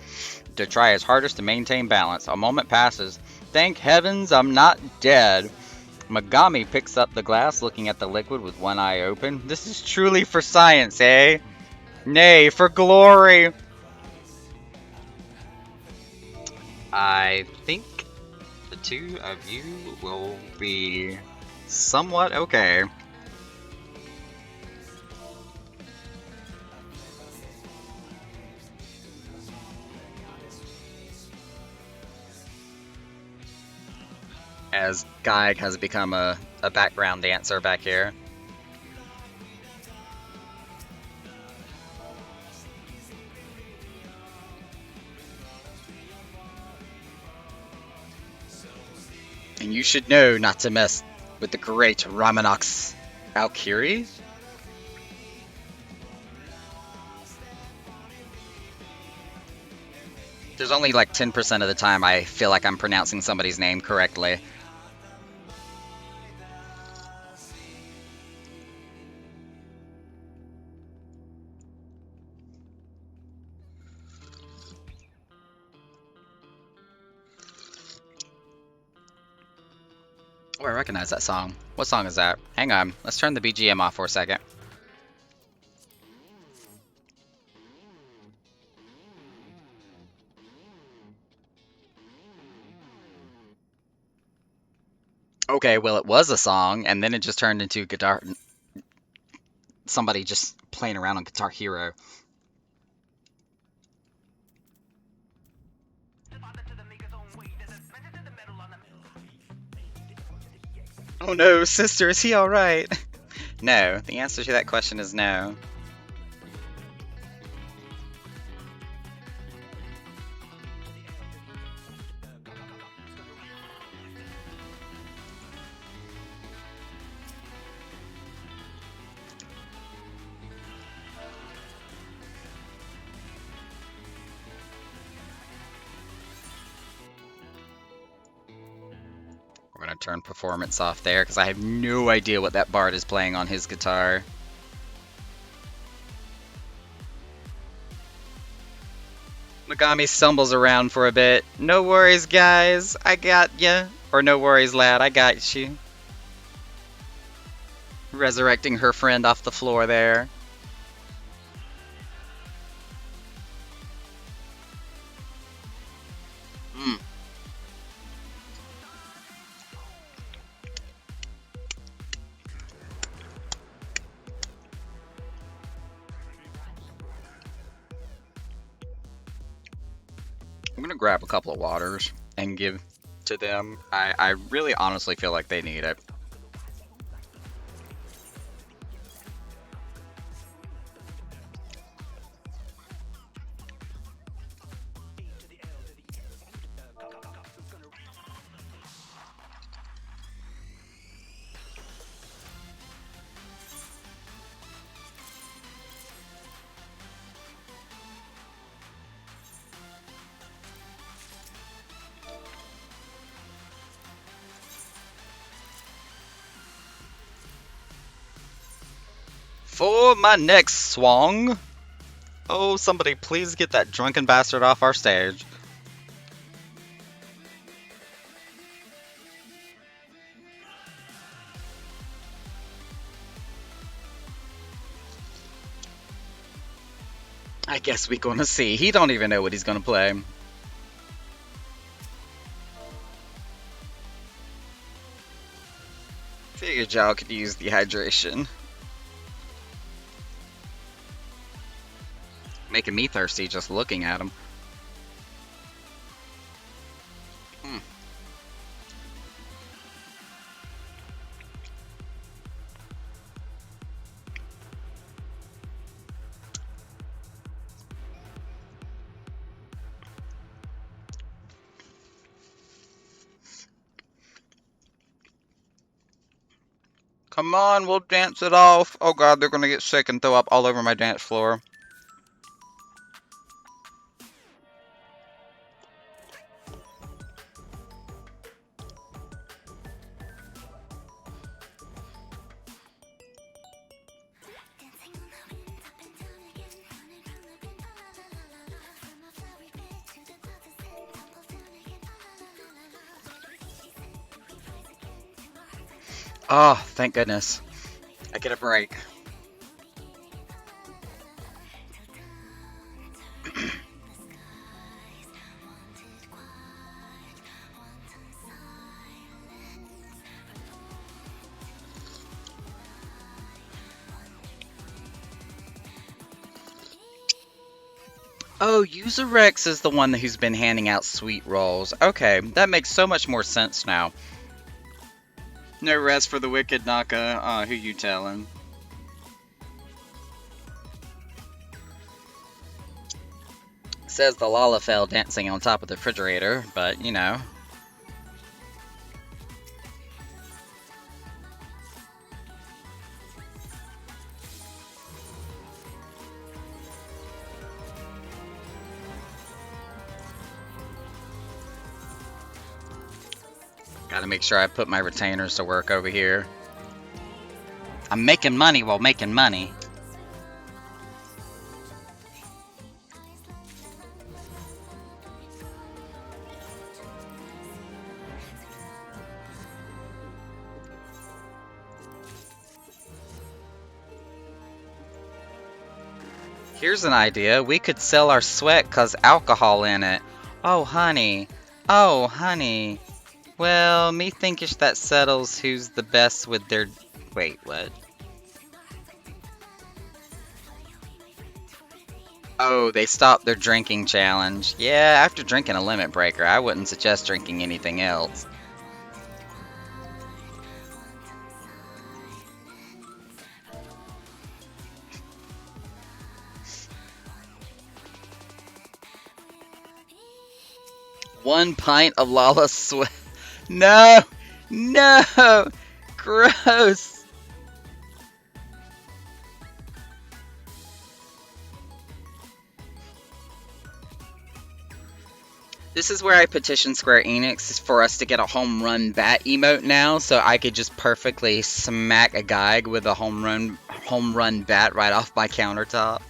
to try his hardest to maintain balance. A moment passes. Thank heavens I'm not dead. Megami picks up the glass, looking at the liquid with one eye open. This is truly for science, eh? Nay, for glory! I think the two of you will be somewhat okay. As Geig has become a background dancer back here. And you should know not to mess with the great Raminox Valkyrie. There's only like 10% of the time I feel like I'm pronouncing somebody's name correctly. Oh, I recognize that song. What song is that? Hang on, let's turn the BGM off for a second. Okay, well it was a song, and then it just turned into guitar. Somebody just playing around on Guitar Hero. Oh no, sister, is he alright? No, the answer to that question is no. We're gonna turn performance off there because I have no idea what that bard is playing on his guitar. Megami stumbles around for a bit. No worries, guys. I got ya. Or no worries, lad. I got you. Resurrecting her friend off the floor there. Mm. I'm gonna grab a couple of waters and give to them. I really honestly feel like they need it. For my next song. Oh, somebody please get that drunken bastard off our stage. I guess we gonna see. He don't even know what he's gonna play. Figured y'all could use the hydration. Making me thirsty just looking at him. Hmm. Come on, we'll dance it off. Oh god, they're gonna get sick and throw up all over my dance floor. Oh, thank goodness. I get a break. Oh, User Rex is the one who's been handing out sweet rolls. Okay, that makes so much more sense now. No rest for the wicked, Naka. Who you telling? Says the Lalafell dancing on top of the refrigerator, but you know. Gotta make sure I put my retainers to work over here. I'm making money while making money. Here's an idea. We could sell our sweat 'cause alcohol in it. Oh, honey. Oh, honey. Well, me thinkish that settles who's the best with their... Wait, what? Oh, they stopped their drinking challenge. Yeah, after drinking a limit breaker, I wouldn't suggest drinking anything else. One pint of Lala sweat. No! No! Gross! This is where I petition Square Enix for us to get a home run bat emote now, so I could just perfectly smack a guy with a home run bat right off my countertop.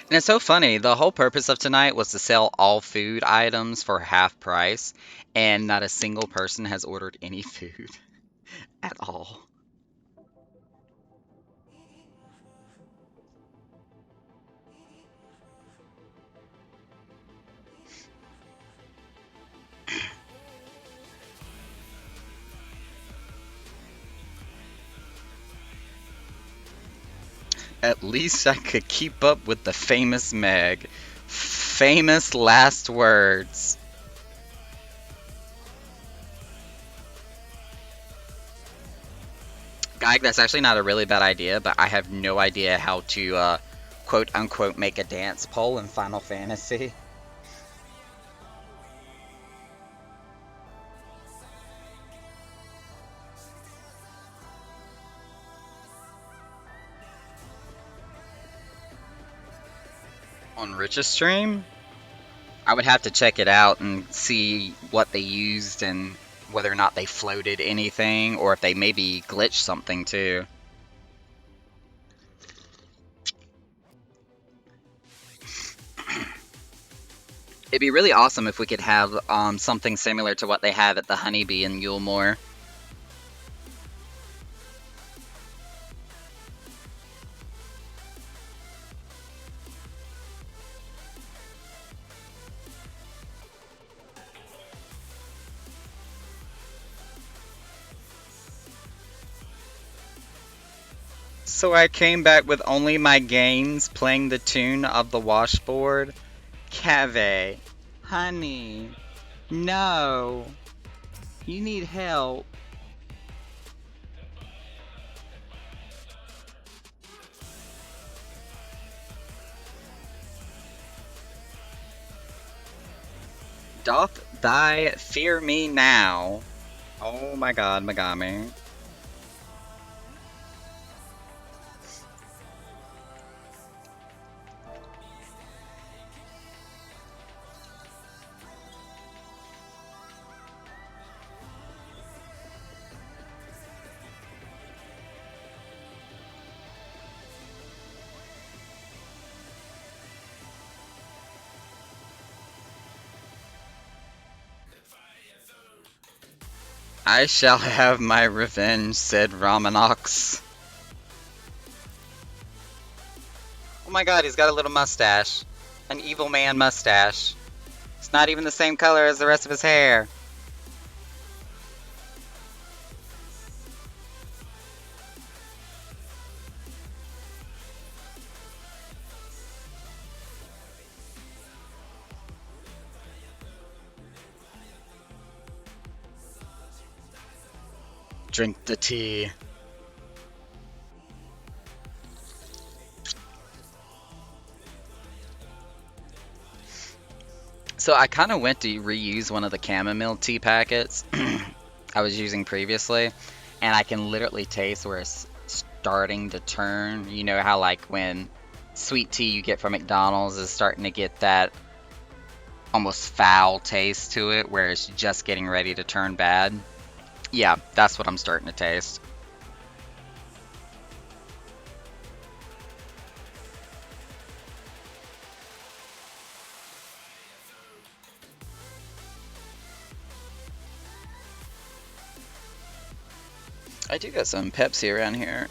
And it's so funny, the whole purpose of tonight was to sell all food items for half price, and not a single person has ordered any food at all. At least I could keep up with the famous Meg. Famous last words. Guy, that's actually not a really bad idea, but I have no idea how to quote unquote make a dance pole in Final Fantasy. On Rich's stream, I would have to check it out and see what they used and whether or not they floated anything or if they maybe glitched something too. It'd be really awesome if we could have something similar to what they have at the Honeybee in Yulemoor. So I came back with only my gains playing the tune of the washboard. Cave, honey, no, you need help. Doth thy fear me now? Oh my god, Megami. I shall have my revenge, said Romanox. Oh my god, he's got a little mustache. An evil man mustache. It's not even the same color as the rest of his hair. Drink the tea. So I kind of went to reuse one of the chamomile tea packets I was using previously, and I can literally taste where it's starting to turn. You know how like when sweet tea you get from McDonald's is starting to get that almost foul taste to it, where it's just getting ready to turn bad? Yeah, that's what I'm starting to taste. I do got some Pepsi around here.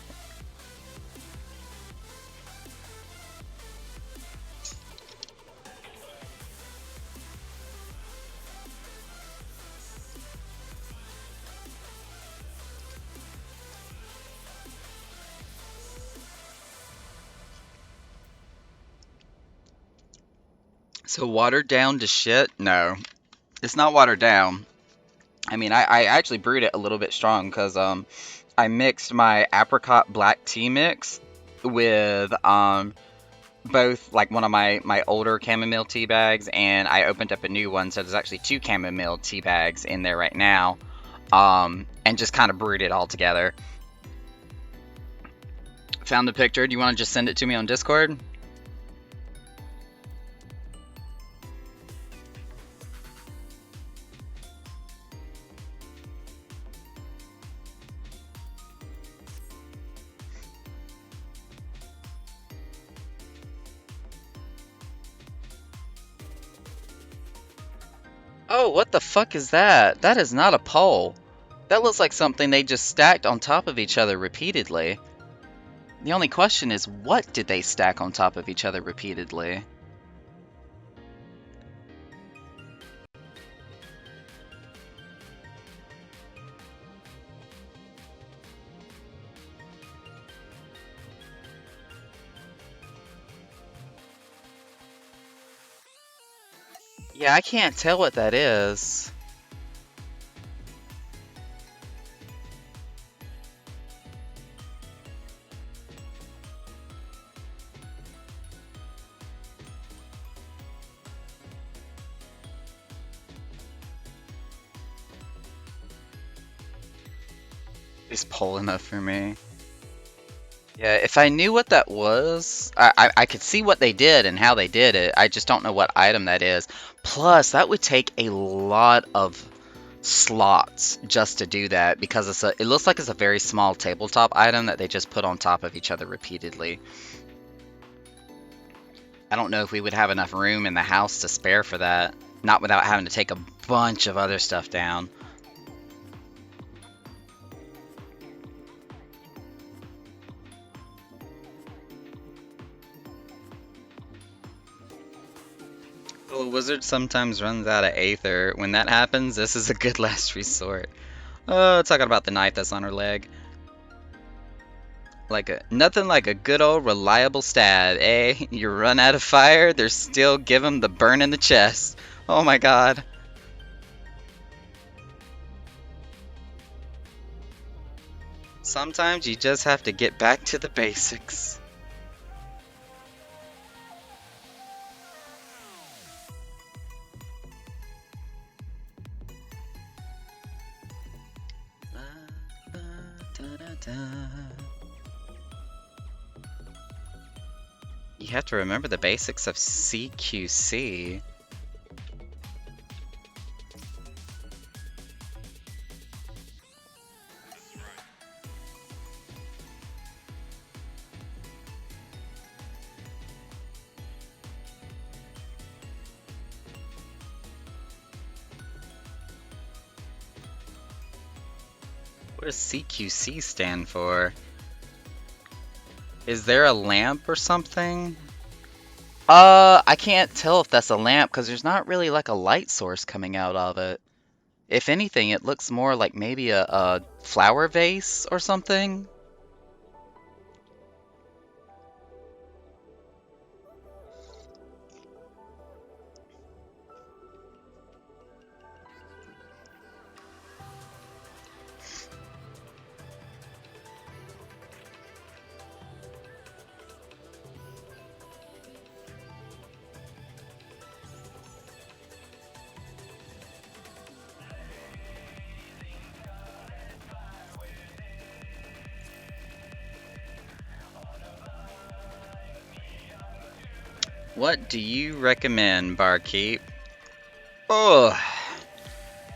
So watered down to shit? No, it's not watered down. I mean, I actually brewed it a little bit strong because I mixed my apricot black tea mix with both like one of my older chamomile tea bags, and I opened up a new one, so there's actually two chamomile tea bags in there right now, and just kind of brewed it all together. Found the picture. Do you want to just send it to me on Discord? Oh, what the fuck is that? That is not a pole. That looks like something they just stacked on top of each other repeatedly. The only question is, what did they stack on top of each other repeatedly? Yeah, I can't tell what that is. Is pole enough for me? Yeah, if I knew what that was, I could see what they did and how they did it. I just don't know what item that is. Plus, that would take a lot of slots just to do that because it looks like it's a very small tabletop item that they just put on top of each other repeatedly. I don't know if we would have enough room in the house to spare for that, not without having to take a bunch of other stuff down. Well, a wizard sometimes runs out of Aether. When that happens, this is a good last resort. Oh, talking about the knife that's on her leg. Nothing like a good old reliable stab, eh? You run out of fire, there's still give 'em the burn in the chest. Oh my god. Sometimes you just have to get back to the basics. You have to remember the basics of CQC. What does CQC stand for? Is there a lamp or something? I can't tell if that's a lamp because there's not really like a light source coming out of it. If anything, it looks more like maybe a flower vase or something. What do you recommend, barkeep? Oh,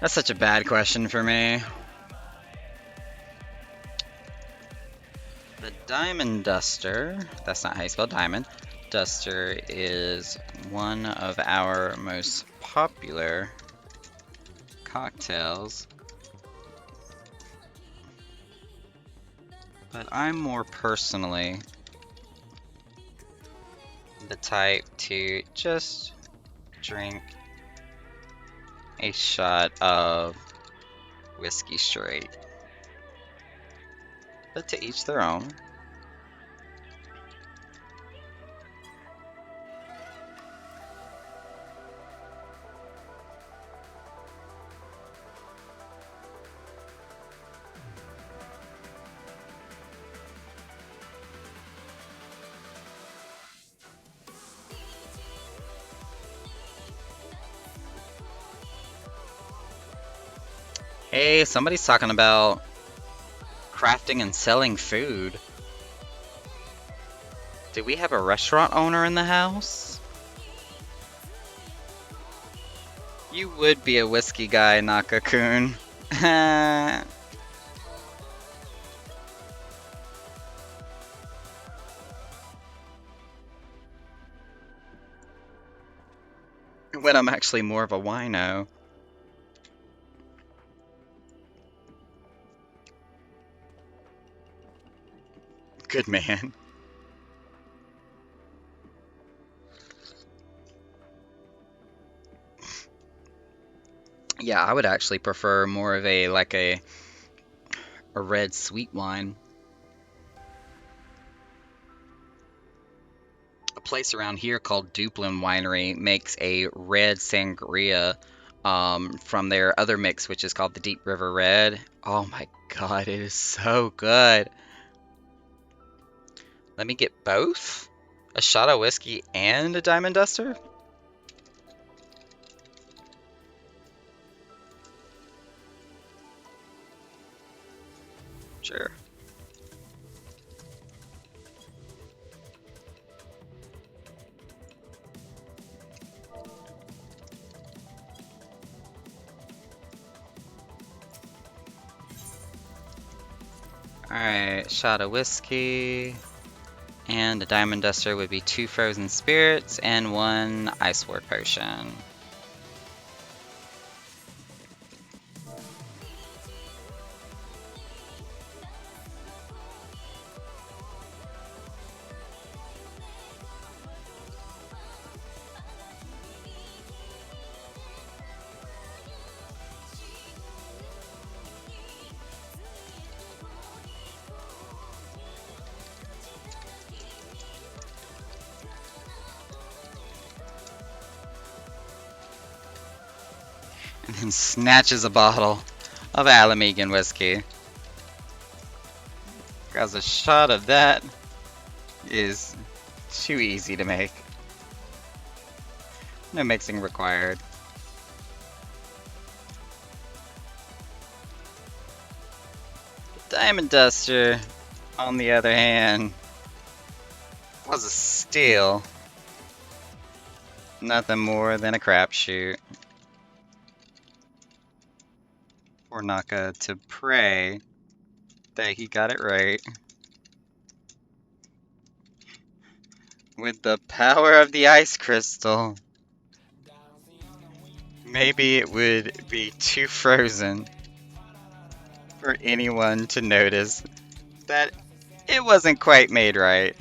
that's such a bad question for me. The Diamond Duster, that's not how you spell diamond. Duster is one of our most popular cocktails. But I'm more personally the type to just drink a shot of whiskey straight. But to each their own. Hey, somebody's talking about crafting and selling food. Do we have a restaurant owner in the house? You would be a whiskey guy, Naka-kun. When I'm actually more of a wino. Good man. Yeah, I would actually prefer more of a red sweet wine. A place around here called Duplin Winery makes a red sangria from their other mix, which is called the Deep River Red. Oh my god, it is so good. Let me get both? A shot of whiskey and a Diamond Duster? Sure. Alright, shot of whiskey. And a diamond duster would be 2 frozen spirits and 1 ice ward potion. And then snatches a bottle of Alamegan whiskey. Because a shot of that is too easy to make. No mixing required. Diamond Duster, on the other hand, was a steal. Nothing more than a crapshoot. For Naka to pray that he got it right. With the power of the ice crystal, maybe it would be too frozen for anyone to notice that it wasn't quite made right.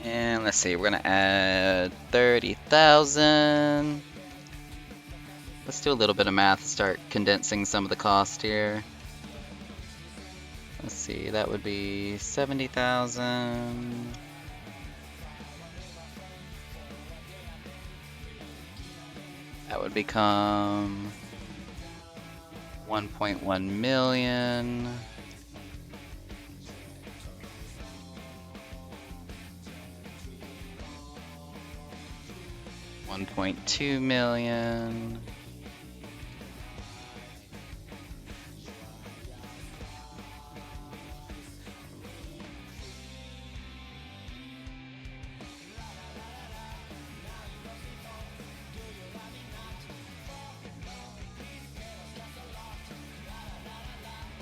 And let's see, we're gonna add 30,000. Let's do a little bit of math, start condensing some of the cost here. Let's see, that would be 70,000. That would become 1.1 million. $1.2 million.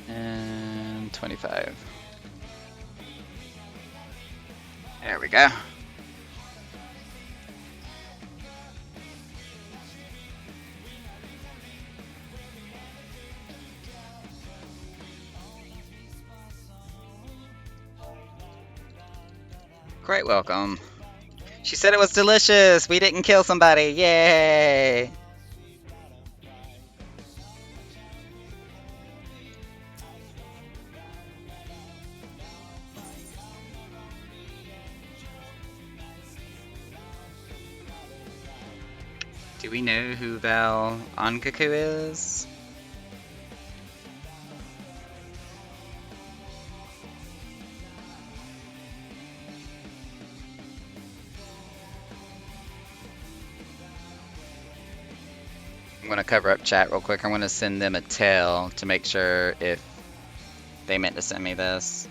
And 25. There we go. Quite welcome. She said it was delicious. We didn't kill somebody. Yay! Do we know who Val Ankaku is? I'm gonna cover up chat real quick. I'm gonna send them a tail to make sure if they meant to send me this.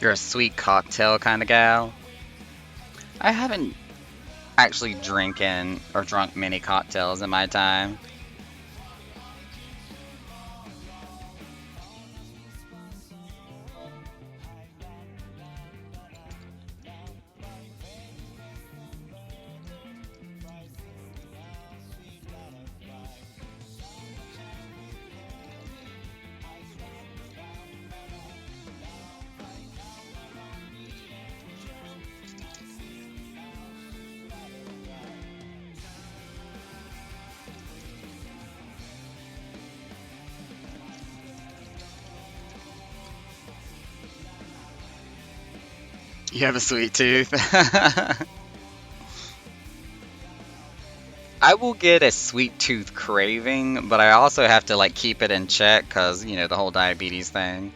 You're a sweet cocktail kind of gal. I haven't actually drinking or drunk many cocktails in my time. You have a sweet tooth. I will get a sweet tooth craving, but I also have to like keep it in check because, you know, the whole diabetes thing.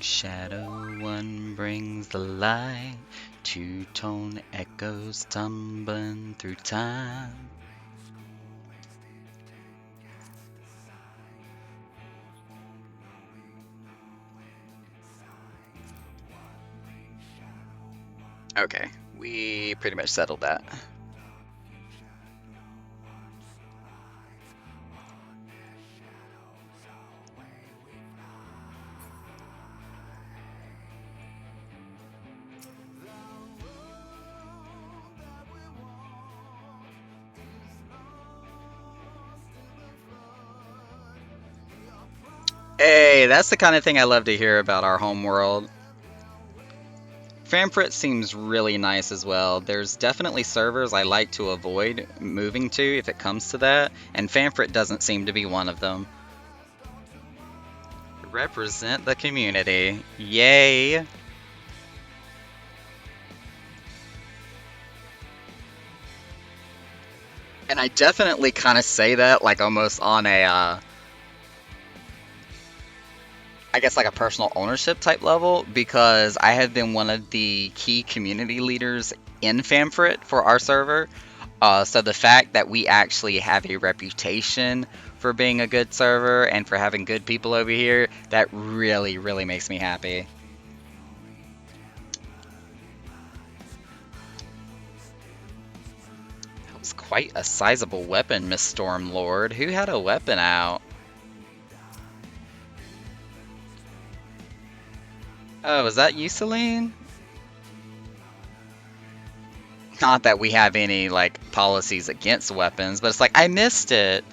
Shadow one brings the light, two-tone echoes tumbling through time. Okay, we pretty much settled that. Hey, that's the kind of thing I love to hear about our home world. Famfrit seems really nice as well. There's definitely servers I like to avoid moving to if it comes to that, and Famfrit doesn't seem to be one of them. Represent the community. Yay! And I definitely kind of say that like almost on a, I guess like a personal ownership type level because I have been one of the key community leaders in Famfrit for our server. So the fact that we actually have a reputation for being a good server and for having good people over here, that really, really makes me happy. That was quite a sizable weapon, Miss Stormlord. Who had a weapon out? Oh, was that you, Celine? Not that we have any, like, policies against weapons, but it's like, I missed it.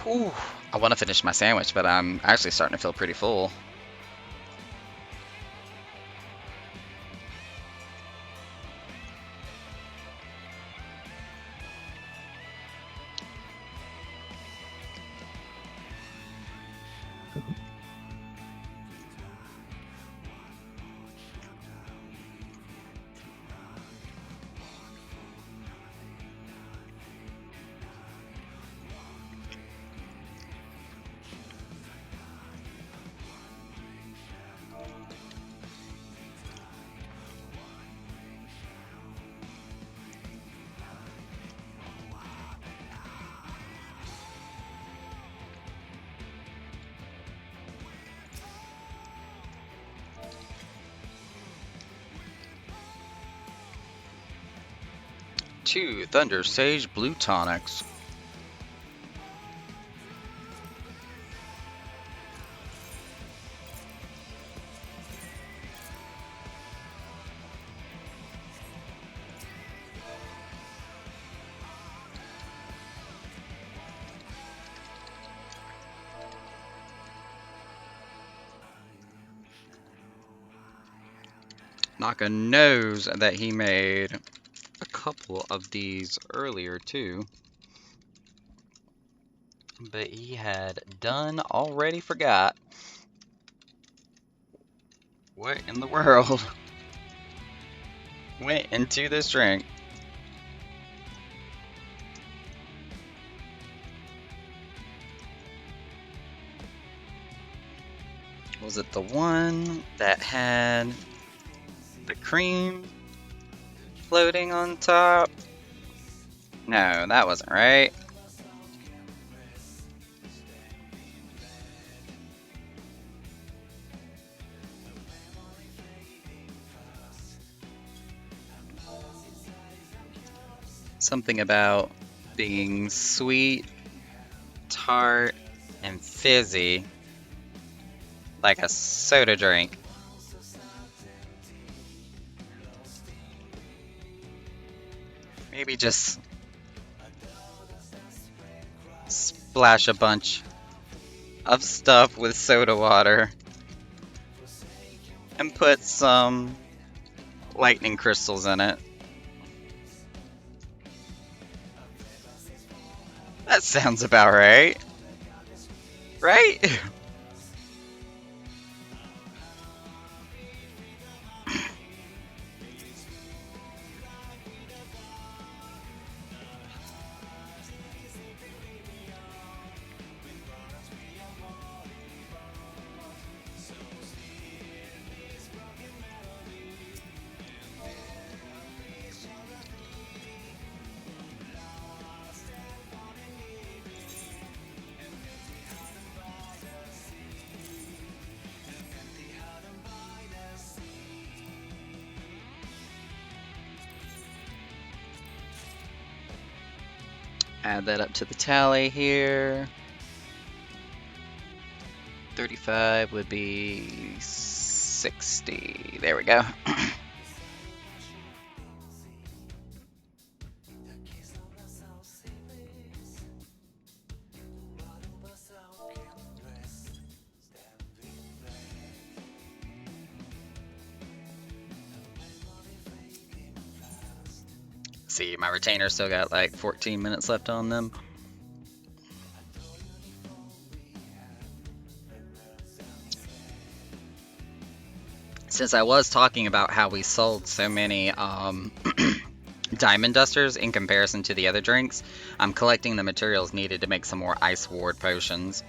Whew. I want to finish my sandwich, but I'm actually starting to feel pretty full. 2 Thunder Sage Blue Tonics. Naka knows that he made a couple of these earlier too, but he had already forgot what in the world went into this drink. Was it the one that had the cream floating on top? No, that wasn't right. Something about being sweet, tart, and fizzy, like a soda drink. Maybe just splash a bunch of stuff with soda water and put some lightning crystals in it. That sounds about right. Right? Add that up to the tally here. 35 would be 60. There we go. See, my retainer still got like 14 minutes left on them. Since I was talking about how we sold so many Diamond Dusters in comparison to the other drinks, I'm collecting the materials needed to make some more Ice Ward potions.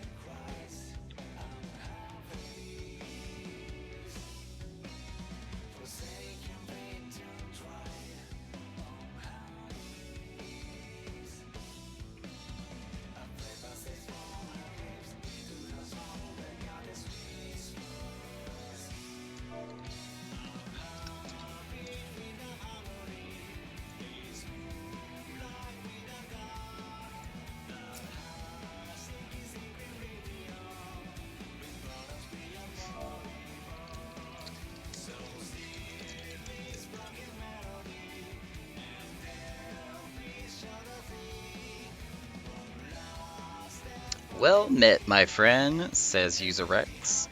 Well met, my friend, says User Rex.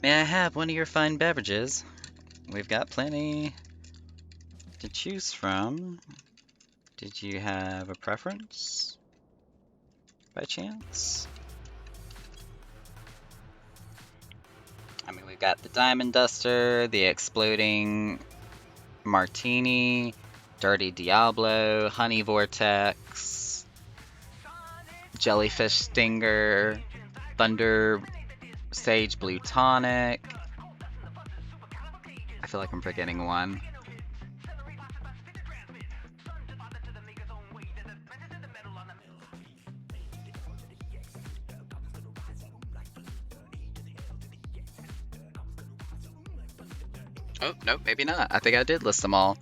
May I have one of your fine beverages? We've got plenty to choose from. Did you have a preference, by chance? I mean, we've got the Diamond Duster, the Exploding Martini, Dirty Diablo, Honey Vortex, Jellyfish Stinger, Thunder Sage Blue Tonic. I feel like I'm forgetting one. Oh, no, maybe not. I think I did list them all.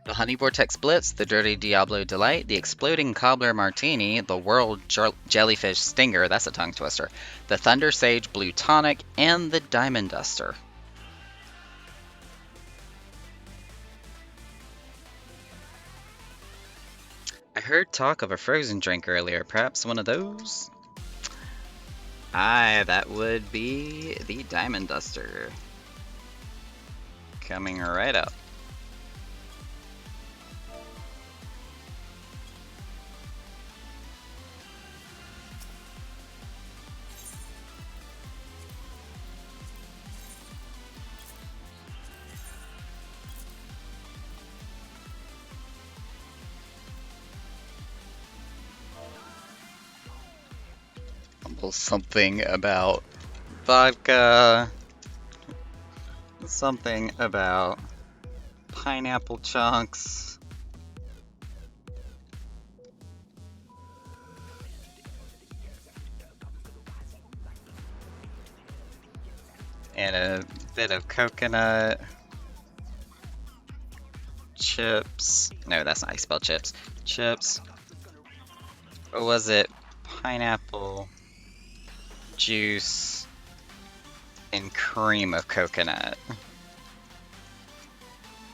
The Honey Vortex Blitz, the Dirty Diablo Delight, the Exploding Cobbler Martini, the Whirl Jellyfish Stinger, that's a tongue twister, the Thunder Sage Blue Tonic, and the Diamond Duster. I heard talk of a frozen drink earlier, perhaps one of those? Aye, that would be the Diamond Duster. Coming right up. Something about vodka. Something about pineapple chunks. And a bit of coconut. Chips. No, that's not how you spell chips. Chips. Or was it pineapple juice and cream of coconut?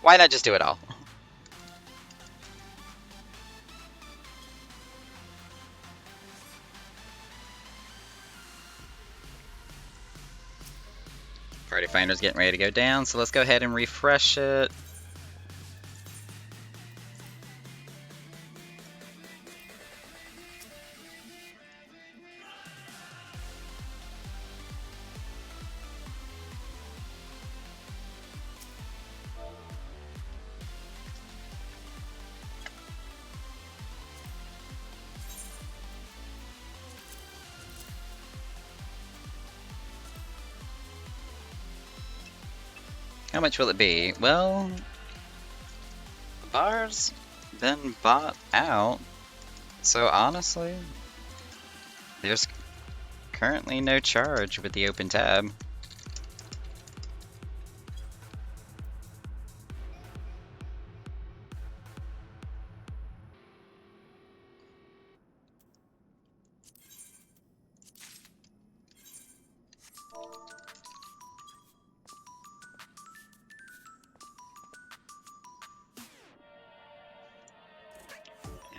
Why not just do it all? Party Finder's getting ready to go down, so let's go ahead and refresh it. How much will it be? Well, the bar's been bought out, so honestly, there's currently no charge with the open tab.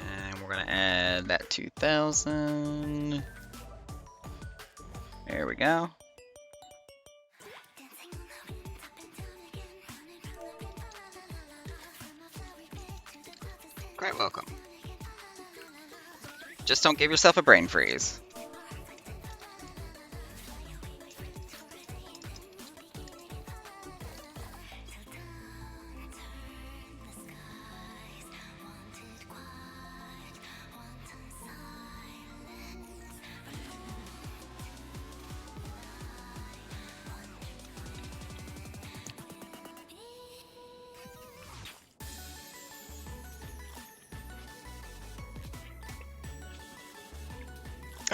And we're gonna add that 2,000. There we go. Quite welcome. Just don't give yourself a brain freeze.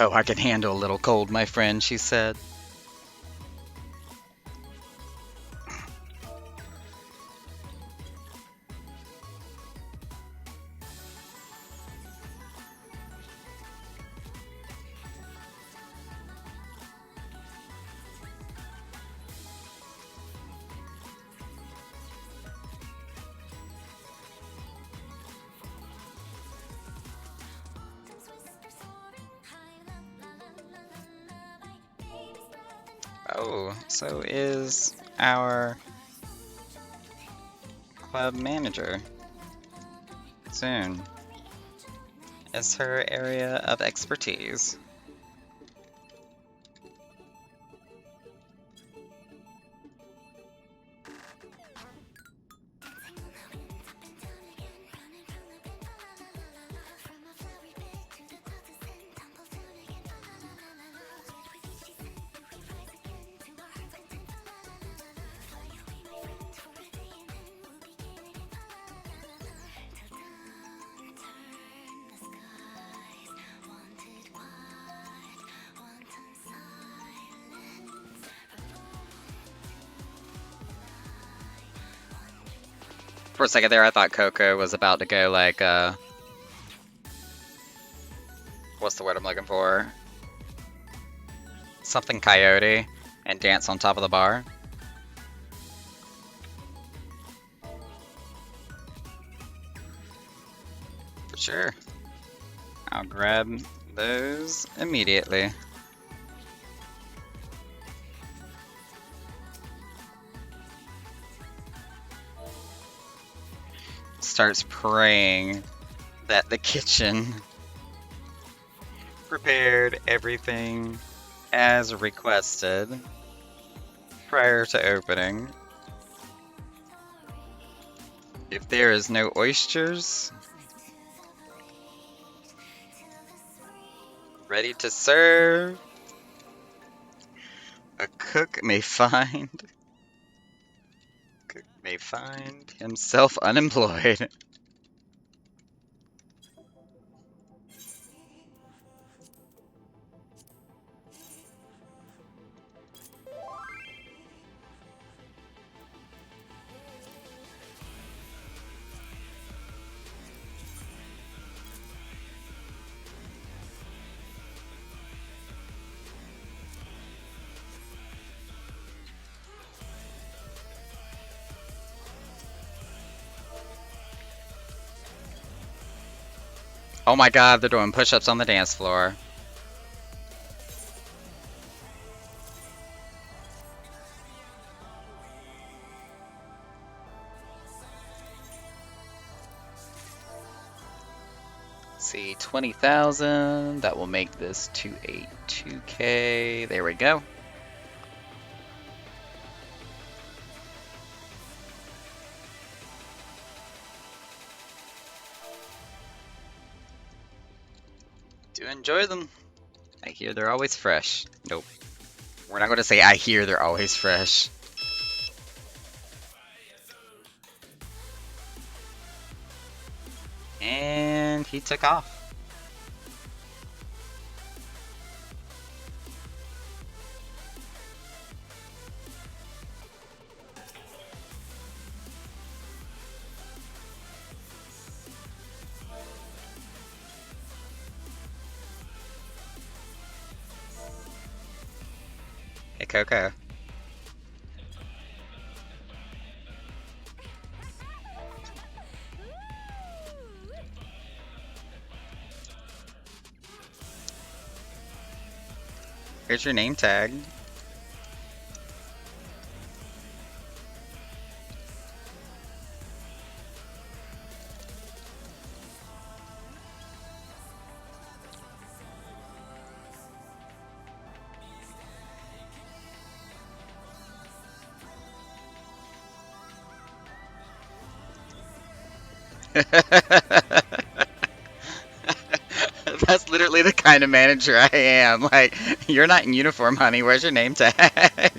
Oh, I can handle a little cold, my friend, she said. Oh, so is our club manager. Soon is her area of expertise. For a second there, I thought Coco was about to go like, what's the word I'm looking for? Something coyote and dance on top of the bar. For sure. I'll grab those immediately. Starts praying that the kitchen prepared everything as requested prior to opening. If there is no oysters, ready to serve, a cook may find himself unemployed. Oh my god, they're doing push-ups on the dance floor. See, 20,000. That will make this 282K. There we go. Do enjoy them. I hear they're always fresh. Nope. We're not going to say I hear they're always fresh. And he took off. Hey, Coco. Here's your name tag. That's literally the kind of manager I am. Like, you're not in uniform, honey. Where's your name tag?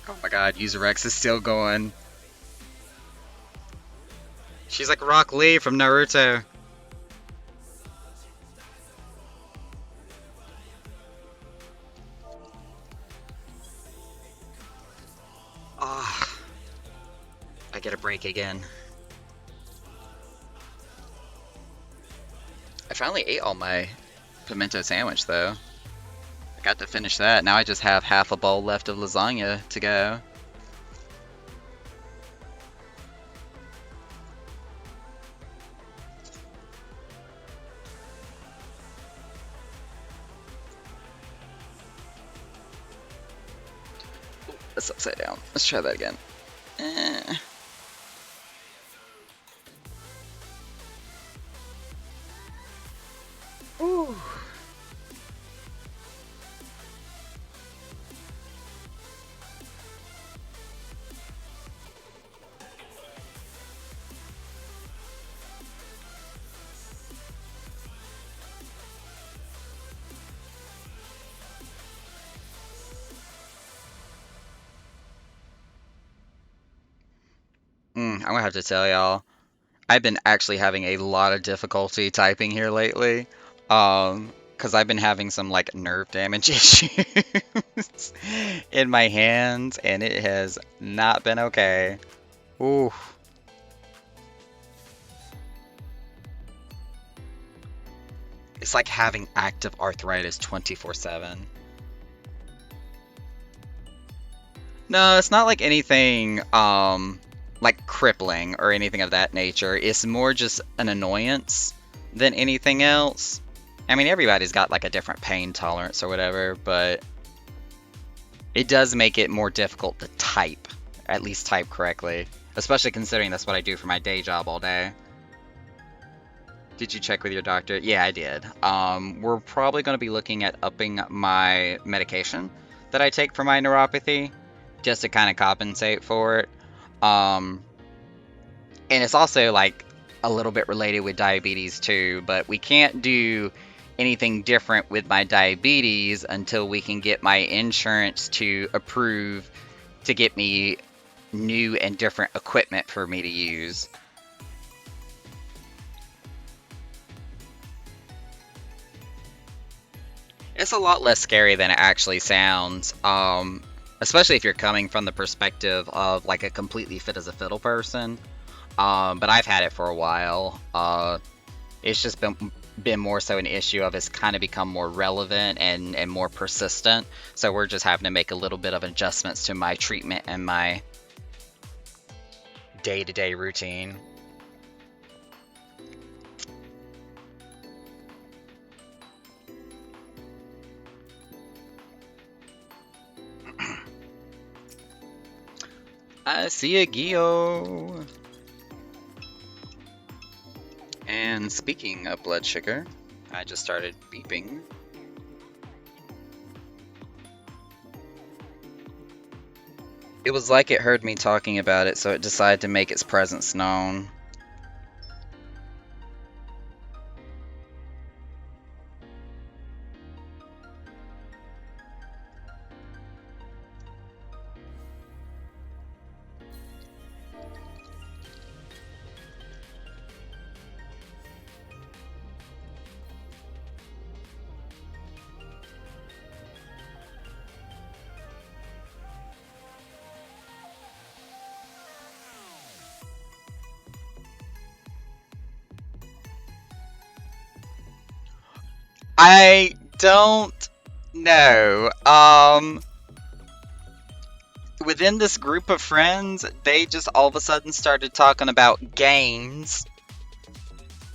Oh my god, User X is still going. She's like Rock Lee from Naruto. Ah, I get a break again. I finally ate all my pimento sandwich though. I got to finish that. Now I just have half a bowl left of lasagna to go. Ooh, that's upside down. Let's try that again. Ooh. I'm gonna have to tell y'all, I've been actually having a lot of difficulty typing here lately. Because I've been having some like nerve damage issues in my hands, and it has not been okay. Ooh. It's like having active arthritis 24/7. No, it's not like anything like crippling or anything of that nature. It's more just an annoyance than anything else. I mean, everybody's got like a different pain tolerance or whatever, but it does make it more difficult to type, at least type correctly, especially considering that's what I do for my day job all day. Did you check with your doctor? Yeah, I did. We're probably going to be looking at upping my medication that I take for my neuropathy, just to kind of compensate for it. And it's also like a little bit related with diabetes too, but we can't do anything different with my diabetes until we can get my insurance to approve to get me new and different equipment for me to use. It's a lot less scary than it actually sounds, especially if you're coming from the perspective of like a completely fit as a fiddle person. But I've had it for a while. It's just been more so an issue of it's kind of become more relevant and more persistent. So we're just having to make a little bit of adjustments to my treatment and my day-to-day routine. I see a Gio. And speaking of blood sugar, I just started beeping. It was like it heard me talking about it, so it decided to make its presence known. I don't know. Within this group of friends, they just all of a sudden started talking about gains,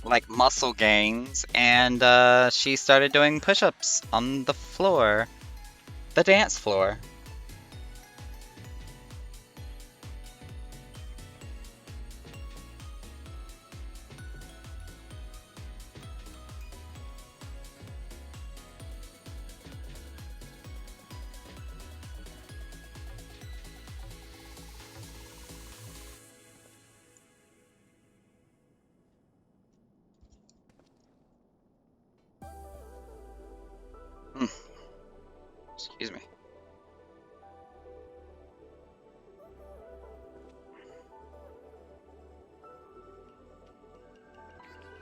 like muscle gains, and she started doing push-ups on the floor, the dance floor. Hmm, excuse me.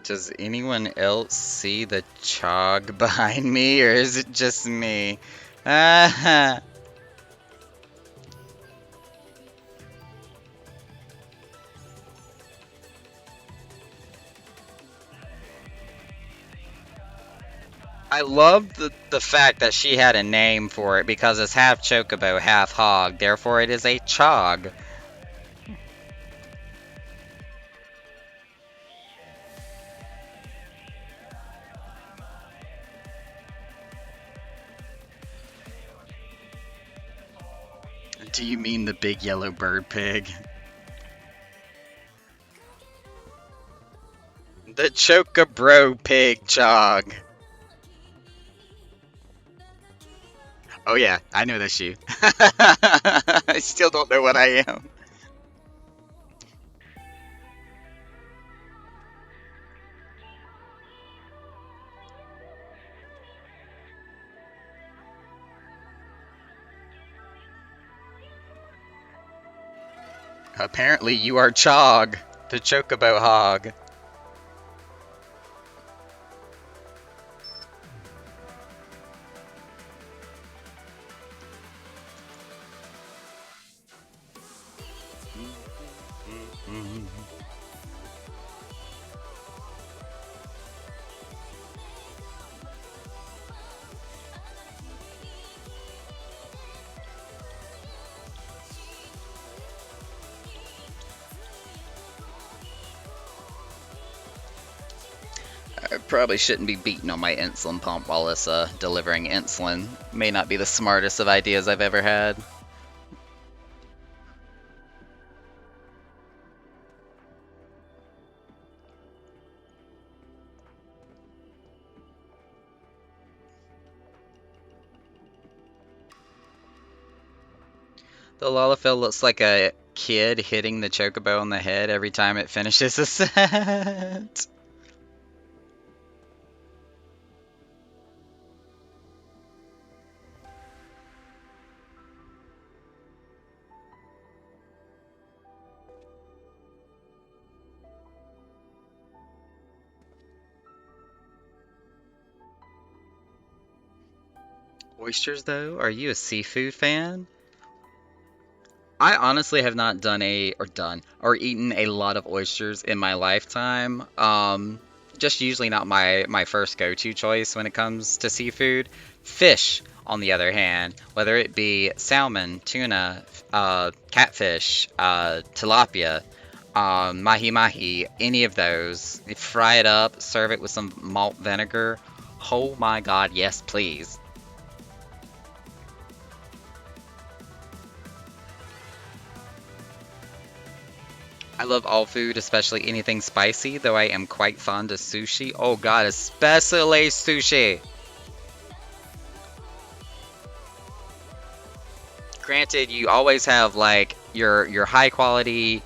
Does anyone else see the chog behind me, or is it just me? Ah, I love the fact that she had a name for it because it's half chocobo, half hog. Therefore, it is a chog. Do you mean the big yellow bird pig? The Chocobro pig chog. Oh yeah, I know that's you. I still don't know what I am. Apparently you are Chog, the Chocobo Hog. I probably shouldn't be beating on my insulin pump while it's delivering insulin. May not be the smartest of ideas I've ever had. The Lalafell looks like a kid hitting the Chocobo on the head every time it finishes a set. Oysters, though? Are you a seafood fan? I honestly have not or eaten a lot of oysters in my lifetime. Just usually not my first go-to choice when it comes to seafood. Fish, on the other hand, whether it be salmon, tuna, catfish, tilapia, mahi mahi, any of those, fry it up, serve it with some malt vinegar. Oh my God, yes, please. I love all food, especially anything spicy, though I am quite fond of sushi. Oh God, especially sushi. Granted, you always have like your high quality,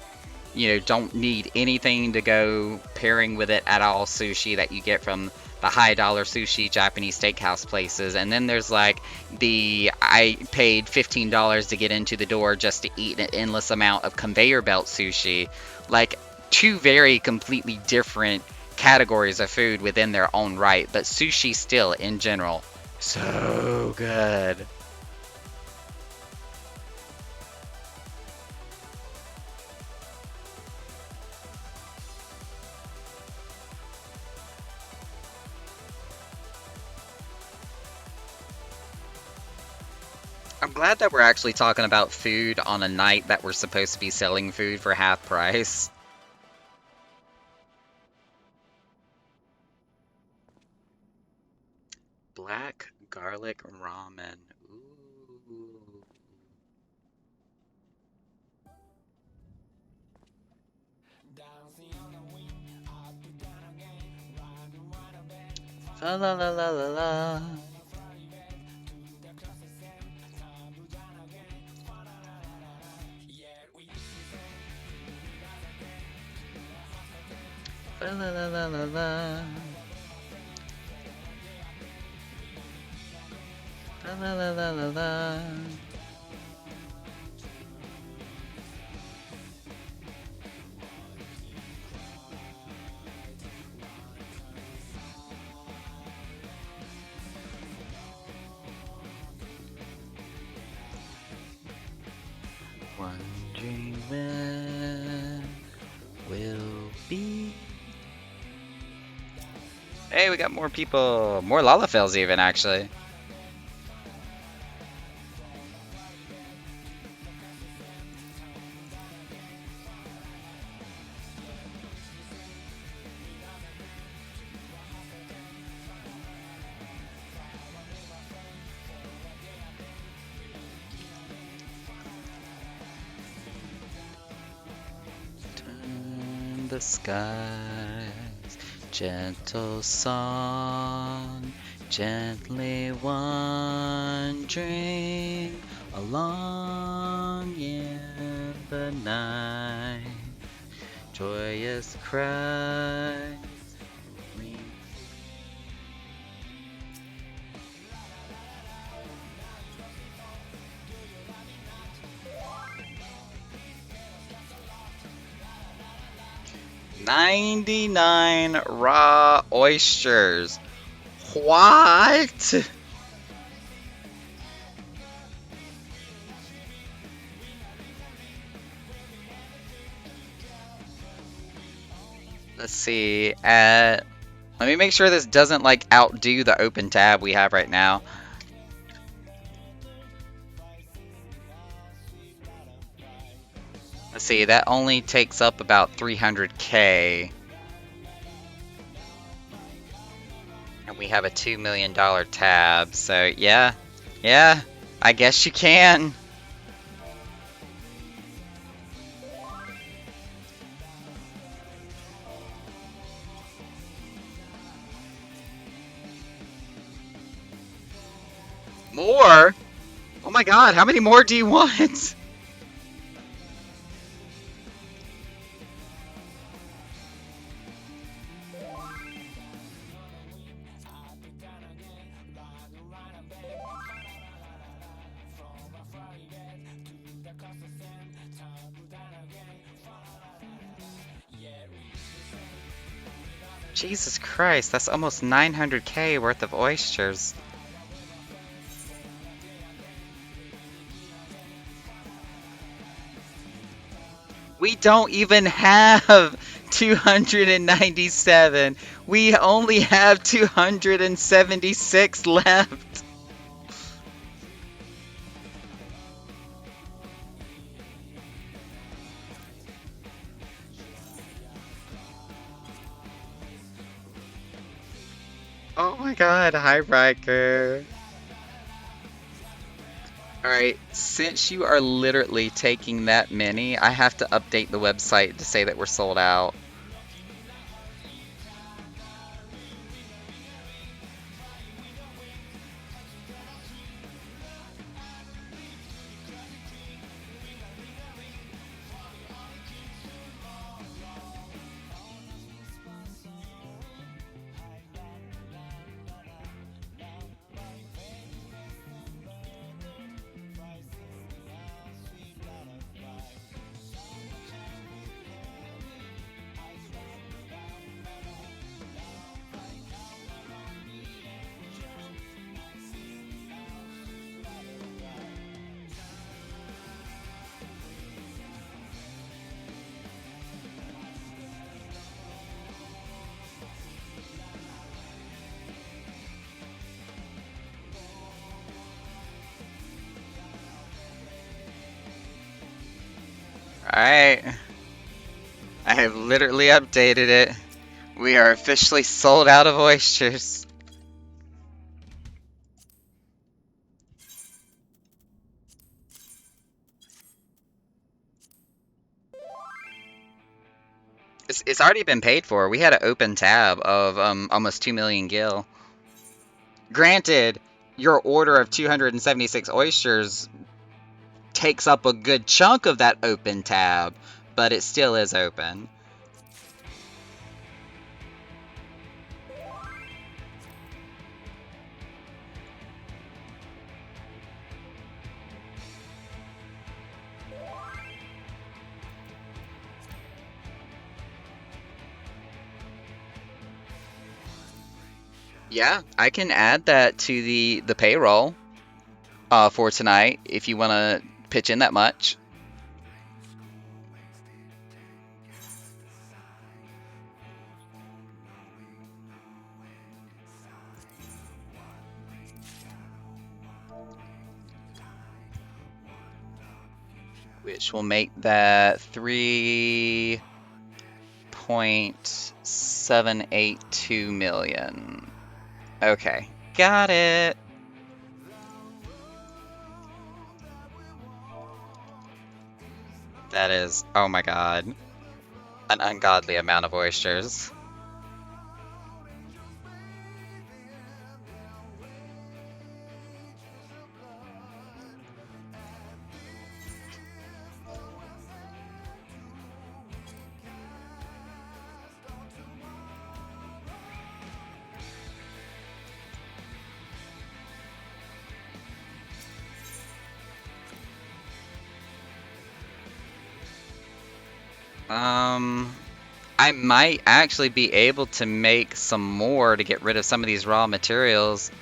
don't need anything to go pairing with it at all sushi that you get from the high dollar sushi Japanese steakhouse places. And then there's like I paid $15 to get into the door just to eat an endless amount of conveyor belt sushi. Like two very completely different categories of food within their own right, but sushi still in general so good. I'm glad that we're actually talking about food on a night that we're supposed to be selling food for half price. Black garlic ramen. Ooh. Fa la la la la la. Fa la la la la la. Fa la la la la la. Wondering when will be. Hey, we got more people, more Lalafells even actually. Turn the skies, gentle song, gently wandering along in the night, joyous cry. 99 raw oysters. What? Let's see. Let me make sure this doesn't like outdo the open tab we have right now. Let's see. That only takes up about 300K. And we have a $2 million tab. So yeah. Yeah. I guess you can. More? Oh my god, how many more do you want? Jesus Christ, that's almost 900K worth of oysters. We don't even have 297. We only have 276 left. Oh my god, hi Riker. Alright, since you are literally taking that many, I have to update the website to say that we're sold out. Alright. I have literally updated it. We are officially sold out of oysters. It's already been paid for. We had an open tab of almost 2 million gil. Granted, your order of 276 oysters takes up a good chunk of that open tab, but it still is open. Yeah, I can add that to the payroll for tonight if you want to pitch in that much. Which will make that 3.782 million. Okay, got it. That is, oh my god, an ungodly amount of oysters. I might actually be able to make some more to get rid of some of these raw materials.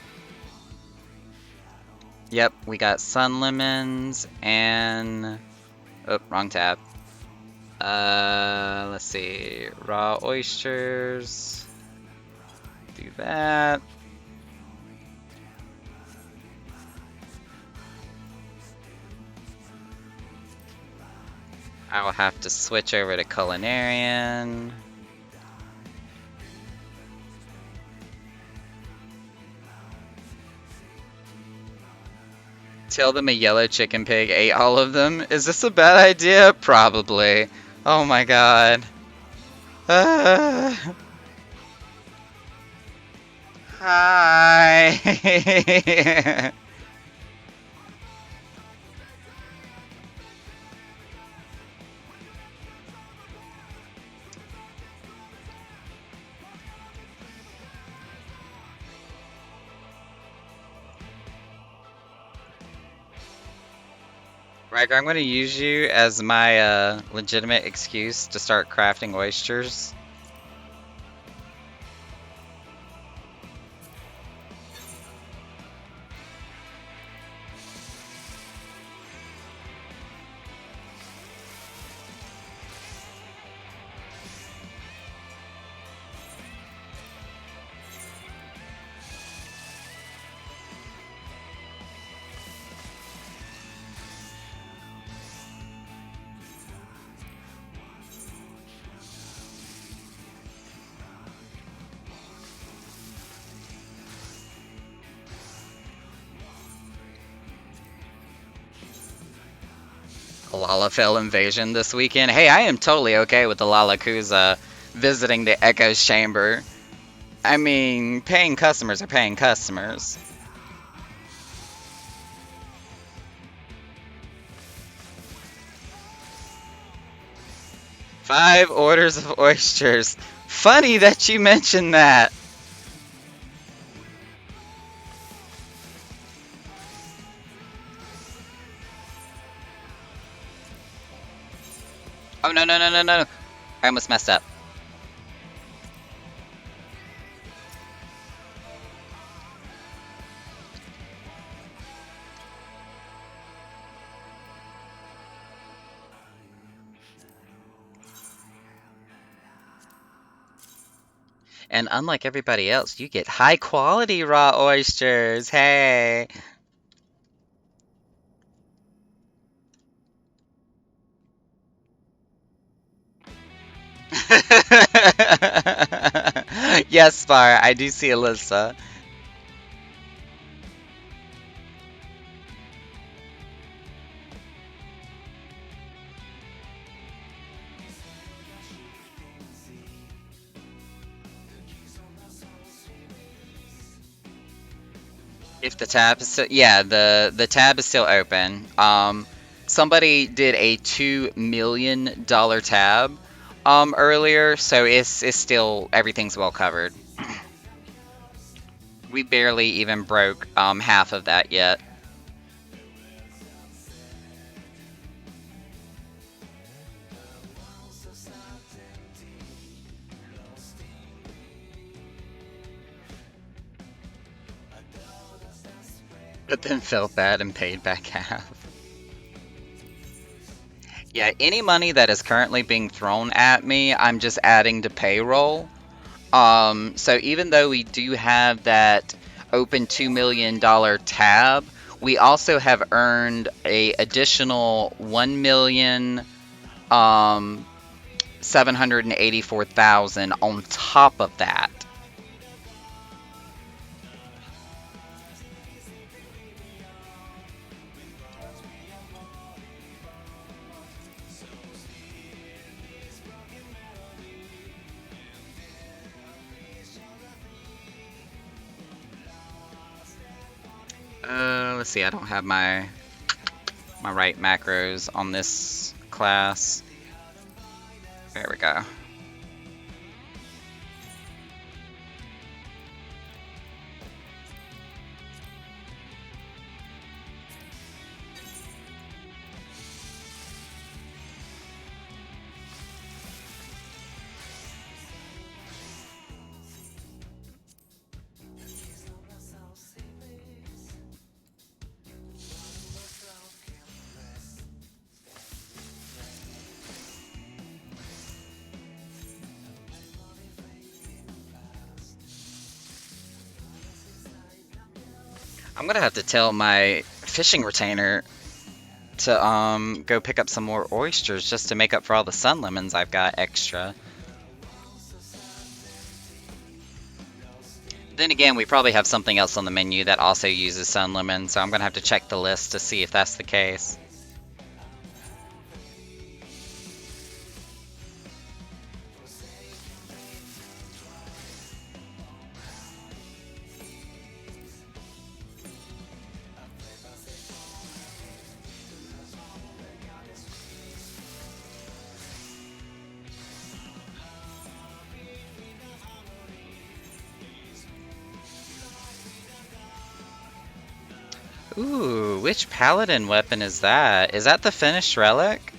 Yep, we got sun lemons and... Oh, wrong tab. Let's see. Raw oysters. Do that. I will have to switch over to Culinarian. Tell them a yellow chicken pig ate all of them. Is this a bad idea? Probably. Oh my god. Ah. Hi. Riker, I'm going to use you as my legitimate excuse to start crafting oysters. Lalafell invasion this weekend. Hey, I am totally okay with the Lalakuza visiting the Echo's Chamber. I mean, paying customers are paying customers. Five orders of oysters. Funny that you mentioned that. Oh, no, no, no, no, no. I almost messed up. And unlike everybody else, you get high quality raw oysters. Hey. Yes, Spar, I do see Alyssa. If the tab is still, yeah, the tab is still open. Somebody did a $2 million tab earlier, so it's still everything's well covered. We barely even broke half of that yet. But then felt bad and paid back half. Yeah, any money that is currently being thrown at me, I'm just adding to payroll. So even though we do have that open $2 million tab, we also have earned a additional 1,784,000 on top of that. Let's see, I don't have my right macros on this class. There we go. I'm gonna have to tell my fishing retainer to go pick up some more oysters just to make up for all the sun lemons I've got extra. Then again, we probably have something else on the menu that also uses sun lemon, so I'm gonna have to check the list to see if that's the case. Ooh, which paladin weapon is that? Is that the finished relic?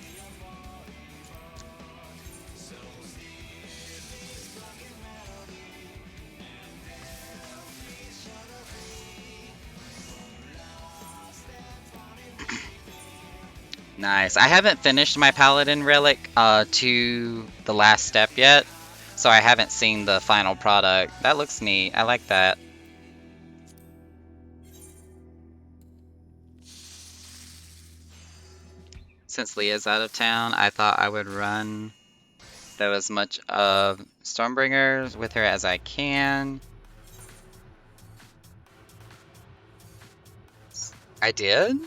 Nice. I haven't finished my paladin relic to the last step yet, so I haven't seen the final product. That looks neat. I like that. Since Leah's out of town, I thought I would run though as much of Stormbringer with her as I can. I did?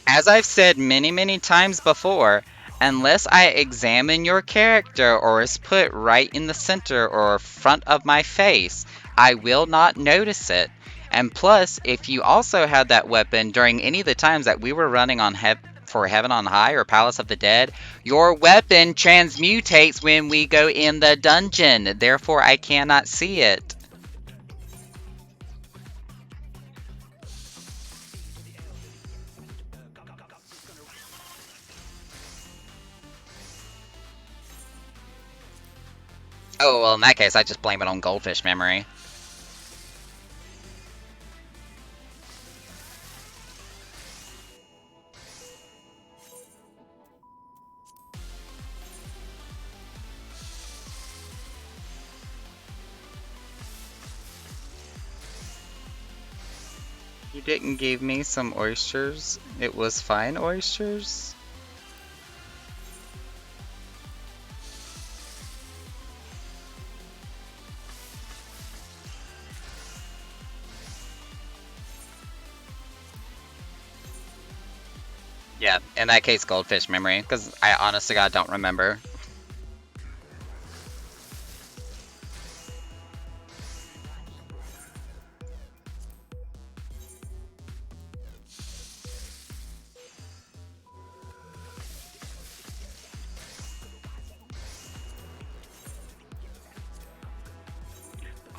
As I've said many, many times before, unless I examine your character or is put right in the center or front of my face, I will not notice it. And plus, if you also had that weapon during any of the times that we were running on for Heaven on High or Palace of the Dead, your weapon transmutates when we go in the dungeon. Therefore, I cannot see it. Oh, well, in that case, I just blame it on goldfish memory. You didn't give me some oysters. It was fine oysters. Yeah, in that case, goldfish memory, because I honest to God don't remember.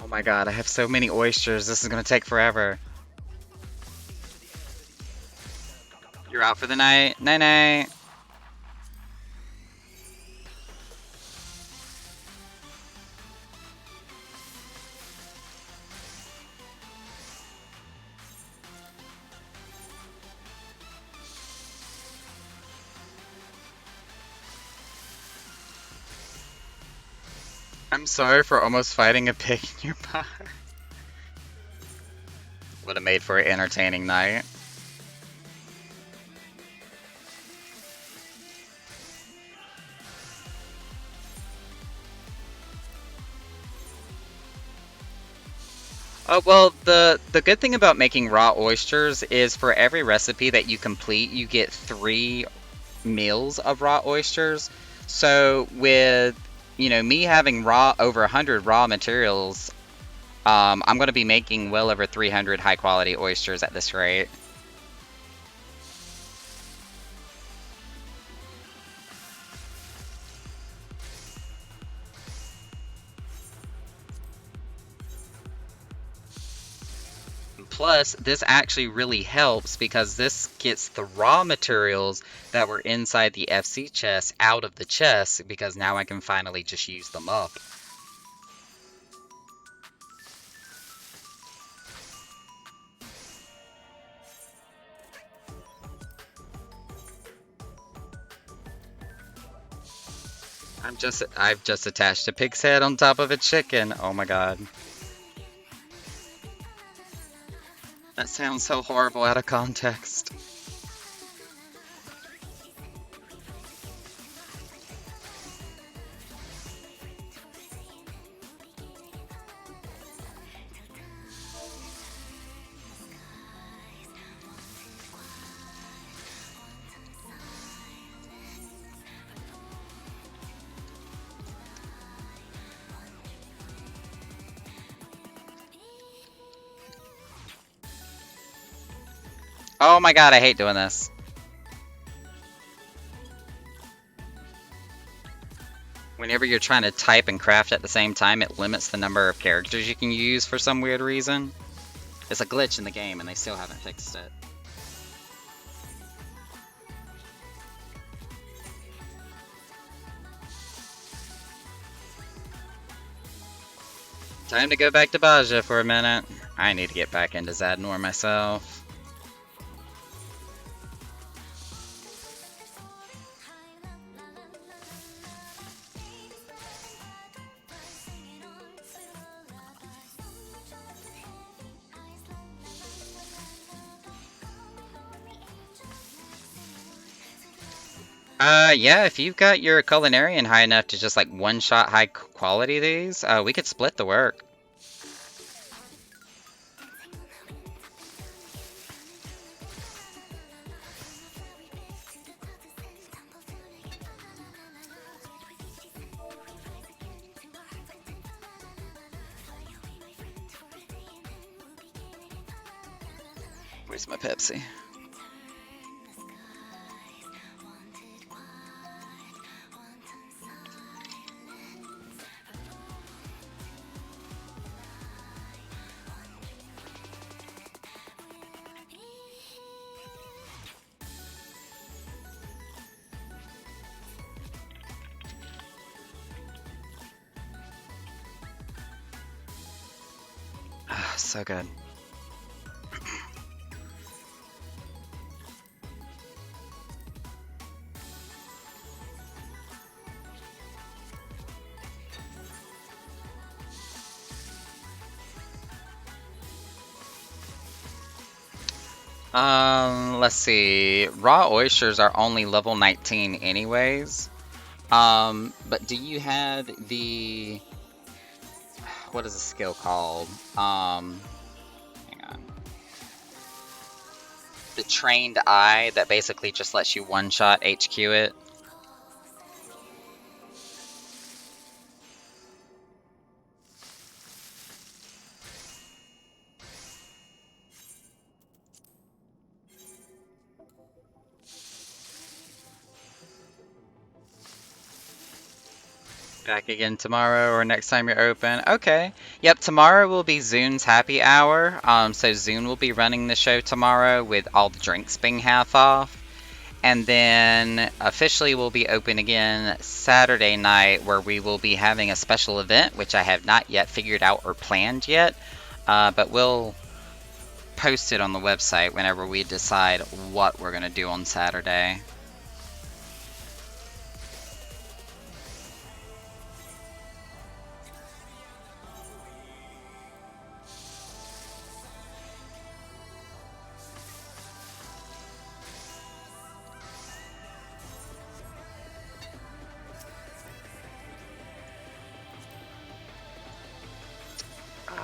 Oh my God, I have so many oysters. This is gonna take forever. You're out for the night. Night night. I'm sorry for almost fighting a pig in your pie. Would have made for an entertaining night. Oh, well, the good thing about making raw oysters is for every recipe that you complete, you get 3 meals of raw oysters. So with, me having over 100 raw materials, I'm going to be making well over 300 high quality oysters at this rate. Plus, this actually really helps because this gets the raw materials that were inside the FC chest out of the chest because now I can finally just use them up. I've just attached a pig's head on top of a chicken. Oh my god. That sounds so horrible out of context. Oh my god, I hate doing this. Whenever you're trying to type and craft at the same time, it limits the number of characters you can use for some weird reason. It's a glitch in the game and they still haven't fixed it. Time to go back to Baja for a minute. I need to get back into Zadnor myself. Yeah, if you've got your culinarian high enough to just like one-shot high quality these, we could split the work. Where's my Pepsi? Ah, so good. Let's see. Raw oysters are only level 19 anyways. But do you have the... What is the skill called? Hang on. The trained eye that basically just lets you one-shot HQ it. Back again tomorrow or next time you're open. Okay. Yep, tomorrow will be Zune's happy hour. So Zune will be running the show tomorrow with all the drinks being half off. And then officially we'll be open again Saturday night where we will be having a special event, which I have not yet figured out or planned yet. But we'll post it on the website whenever we decide what we're going to do on Saturday.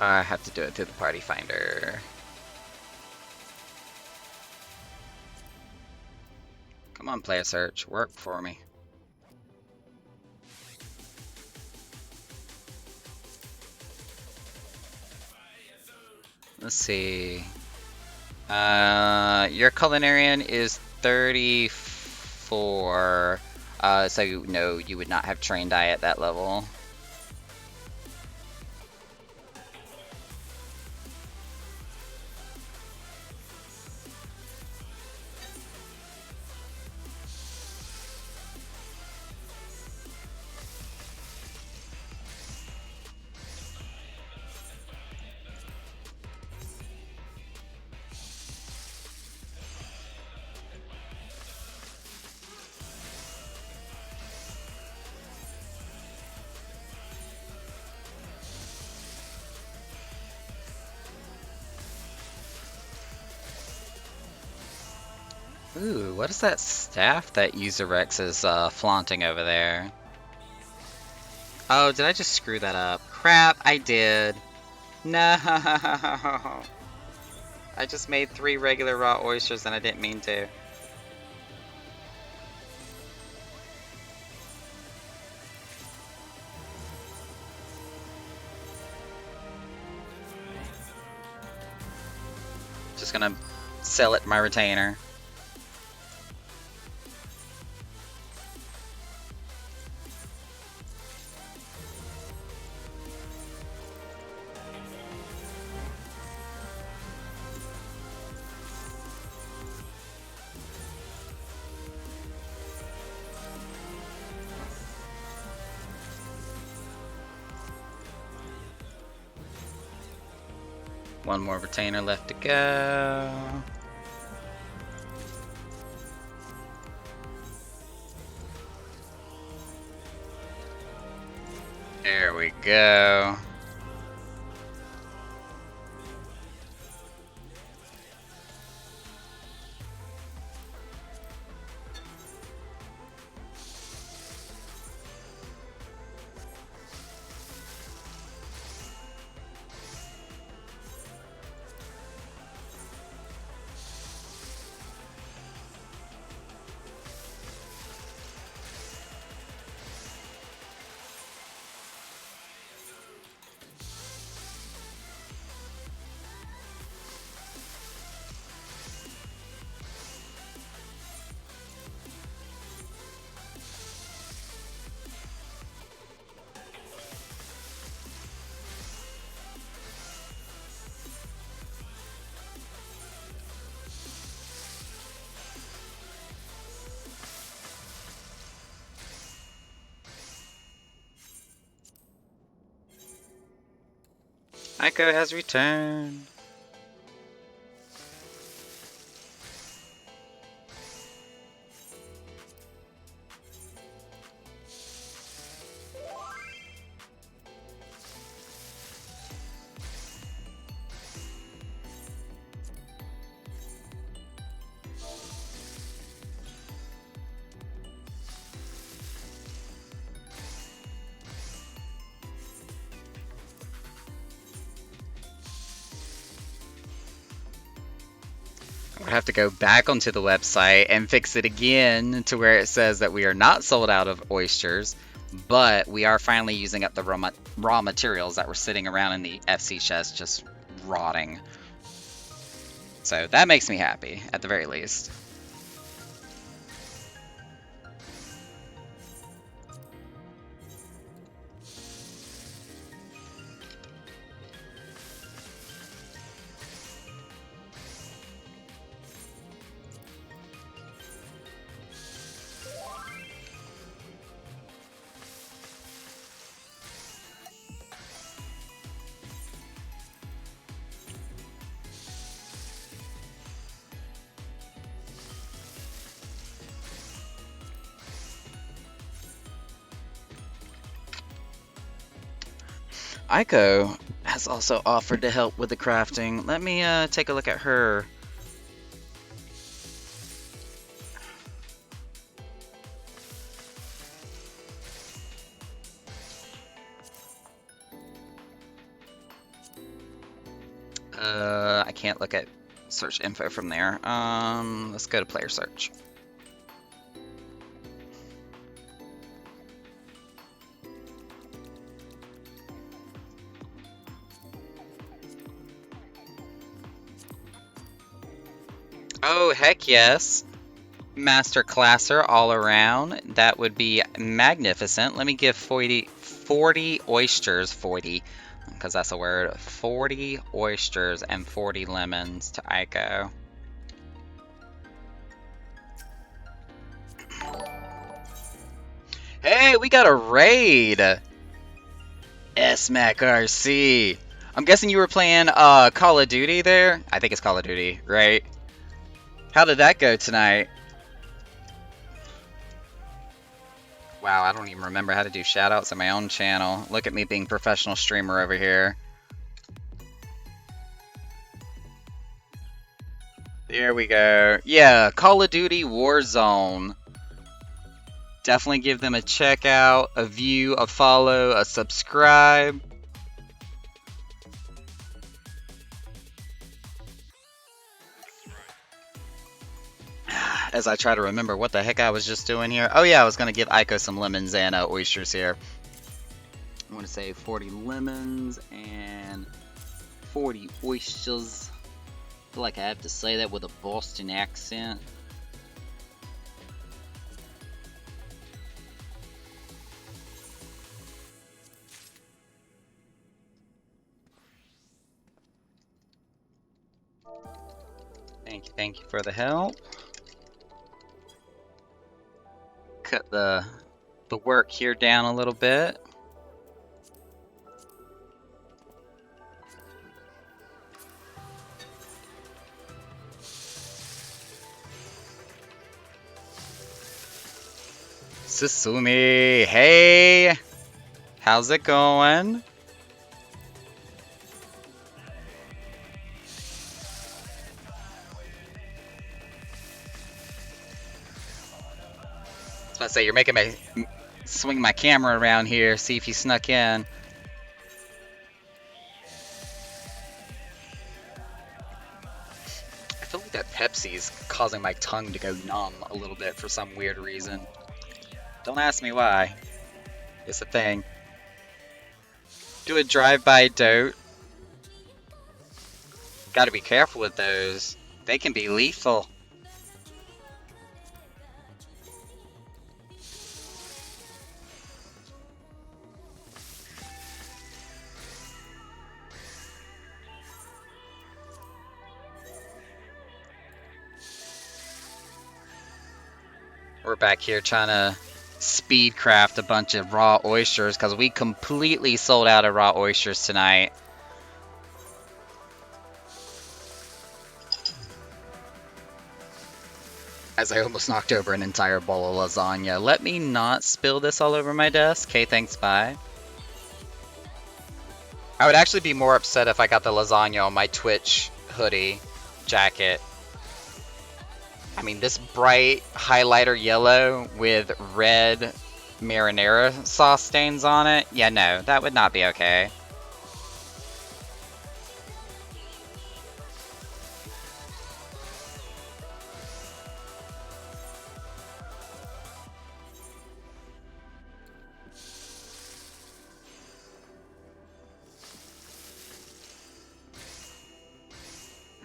I have to do it through the party finder. Come on, player search, work for me. Let's see. Your culinarian is 34. So no, you would not have trained eye at that level. Ooh, what is that staff that Userex is flaunting over there? Oh, did I just screw that up? Crap, I did. No! I just made 3 regular raw oysters and I didn't mean to. Just gonna sell it to my retainer. One more retainer left to go. There we go. Aiko has returned. We'll have to go back onto the website and fix it again to where it says that we are not sold out of oysters, but we are finally using up the raw materials that were sitting around in the FC chest just rotting. So that makes me happy, at the very least. Aiko has also offered to help with the crafting. Let me take a look at her. I can't look at search info from there. Let's go to player search. Oh, heck yes. Master classer all around. That would be magnificent. Let me give 40 oysters, 40, because that's a word. 40 oysters and 40 lemons to Aiko. Hey, we got a raid! SMAC RC. I'm guessing you were playing Call of Duty there? I think it's Call of Duty, right? How did that go tonight? Wow, I don't even remember how to do shoutouts on my own channel. Look at me being professional streamer over here. There we go. Yeah, Call of Duty Warzone. Definitely give them a check out, a view, a follow, a subscribe. As I try to remember what the heck I was just doing here. Oh yeah, I was going to give Aiko some lemons and oysters here. I want to say 40 lemons and 40 oysters. I feel like I have to say that with a Boston accent. Thank you for the help. Cut the work here down a little bit. Susumi, hey! How's it going? I was about to say, you're making me swing my camera around here, see if you snuck in. I feel like that Pepsi's causing my tongue to go numb a little bit for some weird reason. Don't ask me why. It's a thing. Do a drive-by dote. Gotta be careful with those. They can be lethal. We're back here trying to speed craft a bunch of raw oysters because we completely sold out of raw oysters tonight. As I almost knocked over an entire bowl of lasagna. Let me not spill this all over my desk. Okay, thanks, bye. I would actually be more upset if I got the lasagna on my Twitch hoodie jacket. I mean, this bright highlighter yellow with red marinara sauce stains on it. Yeah, no, that would not be okay.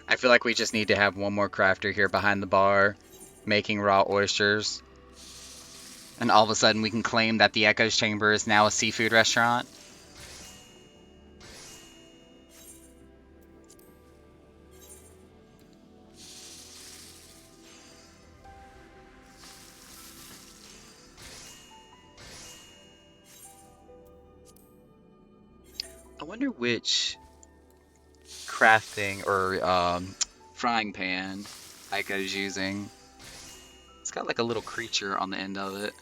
I feel like we just need to have one more crafter here behind the bar making raw oysters. And all of a sudden we can claim that the Echoes Chamber is now a seafood restaurant. I wonder which crafting or frying pan Aiko's using. It's got like a little creature on the end of it.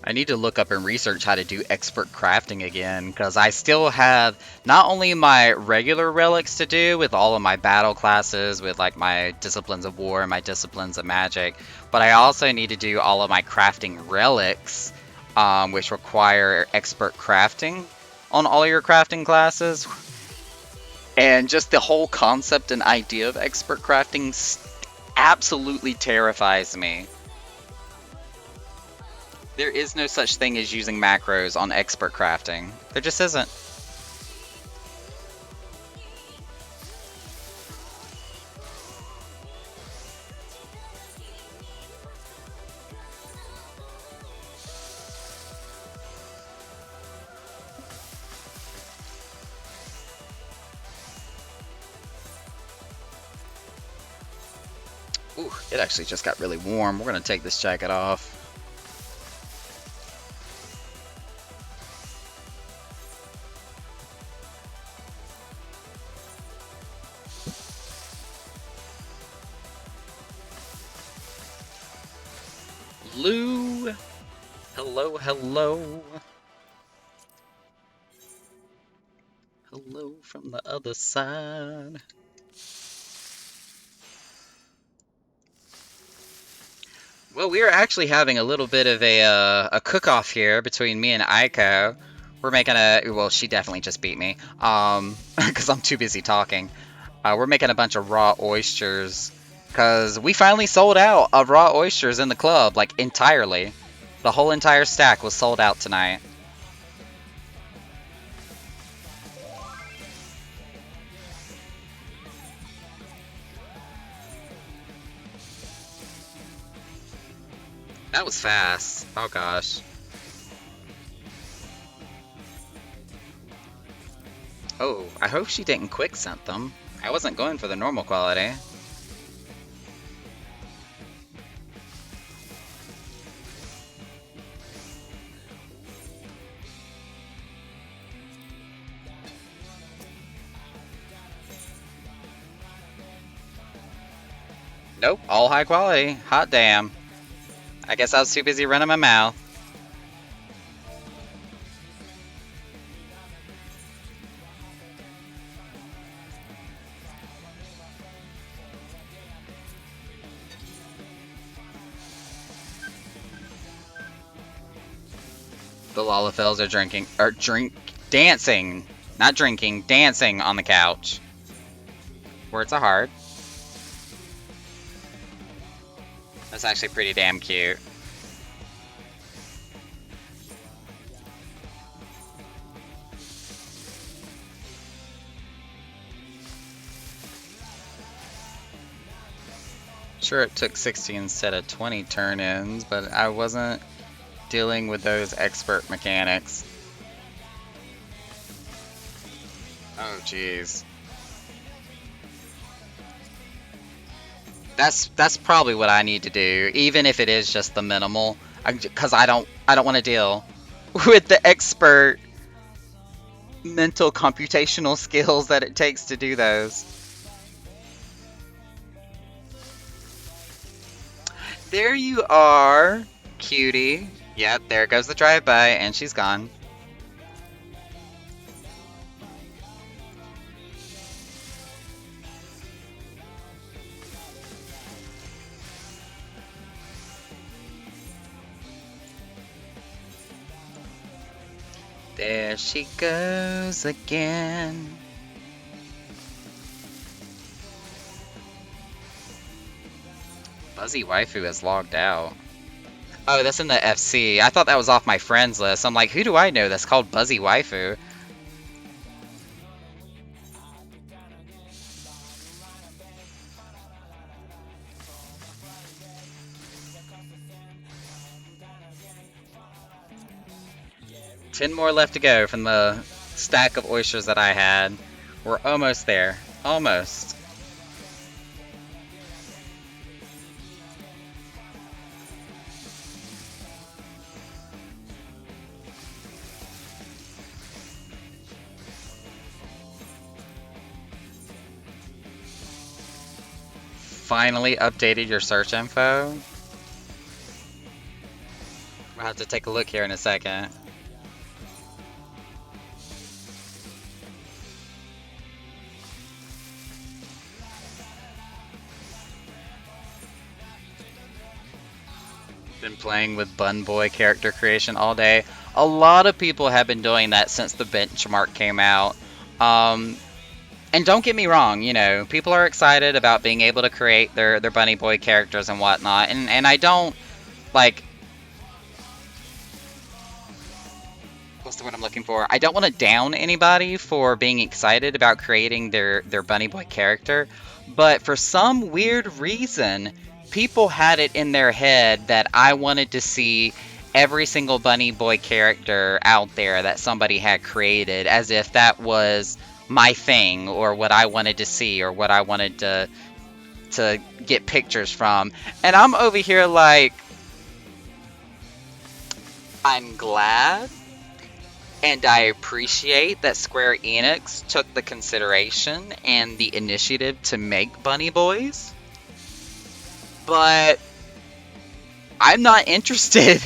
I need to look up and research how to do expert crafting again, because I still have not only my regular relics to do with all of my battle classes, with like my disciplines of war and my disciplines of magic, but I also need to do all of my crafting relics, which require expert crafting on all your crafting classes. And just the whole concept and idea of expert crafting absolutely terrifies me. There is no such thing as using macros on expert crafting. There just isn't. Ooh, it actually just got really warm. We're gonna take this jacket off. Lou! Hello, hello. Hello from the other side. Well, we are actually having a little bit of a cook-off here between me and Aiko. We're making well, she definitely just beat me, because I'm too busy talking. We're making a bunch of raw oysters, because we finally sold out of raw oysters in the club, like, entirely. The whole entire stack was sold out tonight. That was fast. Oh, gosh. Oh, I hope she didn't quick scent them. I wasn't going for the normal quality. Nope, all high quality. Hot damn. I guess I was too busy running my mouth. The Lalafels are dancing, not drinking, dancing on the couch. Words are hard. That's actually pretty damn cute. Sure, it took 60 instead of 20 turn-ins, but I wasn't dealing with those expert mechanics. Oh, jeez. That's probably what I need to do, even if it is just the minimal, because I don't want to deal with the expert mental computational skills that it takes to do those. There you are, cutie. Yep, there goes the drive-by, and she's gone. There she goes again. Buzzy Waifu has logged out. Oh, that's in the FC. I thought that was off my friends list. I'm like, who do I know that's called Buzzy Waifu? Ten more left to go from the stack of oysters that I had. We're almost there. Almost. Finally updated your search info. We'll have to take a look here in a second. Been playing with Bun Boy character creation all day. A lot of people have been doing that since the benchmark came out. And don't get me wrong, you know, people are excited about being able to create their Bunny Boy characters and whatnot. And I don't, like, what's the word I'm looking for? I don't want to down anybody for being excited about creating their Bunny Boy character. But for some weird reason, people had it in their head that I wanted to see every single Bunny Boy character out there that somebody had created, as if that was my thing, or what I wanted to see, or what I wanted to get pictures from. And I'm over here like, I'm glad and I appreciate that Square Enix took the consideration and the initiative to make Bunny Boys. But I'm not interested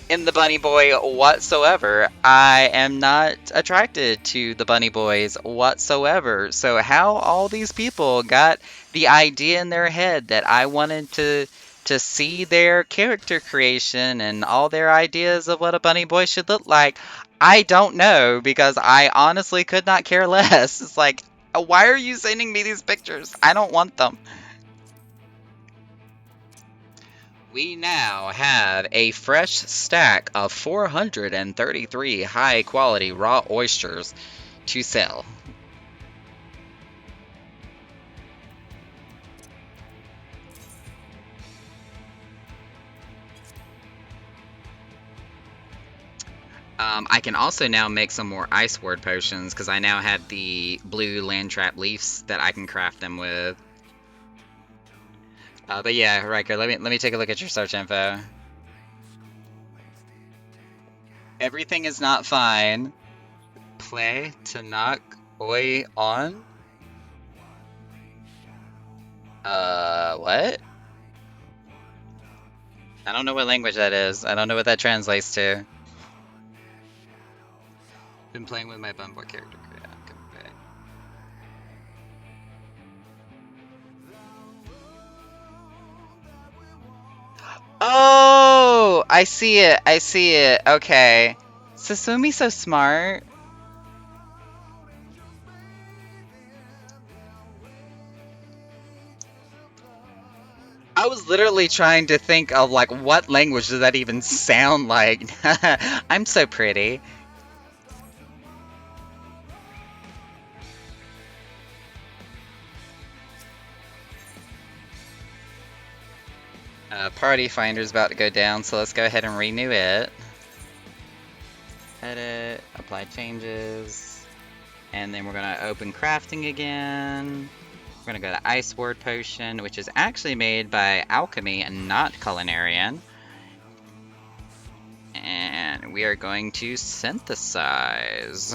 in the bunny boy whatsoever. I am not attracted to the bunny boys whatsoever. So how all these people got the idea in their head that I wanted to see their character creation and all their ideas of what a bunny boy should look like, I don't know because I honestly could not care less. It's like, why are you sending me these pictures? I don't want them. We now have a fresh stack of 433 high quality raw oysters to sell. I can also now make some more ice word potions because I now have the blue land trap leaves that I can craft them with. But yeah, Riker, let me take a look at your search info. Everything is not fine. Play to knock oi on. What? I don't know what language that is. I don't know what that translates to. Been playing with my Bumble character. Yeah, come back. Oh, I see it. I see it. Okay. Sasumi's so smart. I was literally trying to think of like what language does that even sound like? I'm so pretty. Party Finder's about to go down, so let's go ahead and renew it. Edit, apply changes, and then we're gonna open crafting again. We're gonna go to Ice Word Potion, which is actually made by Alchemy and not Culinarian. And we are going to synthesize.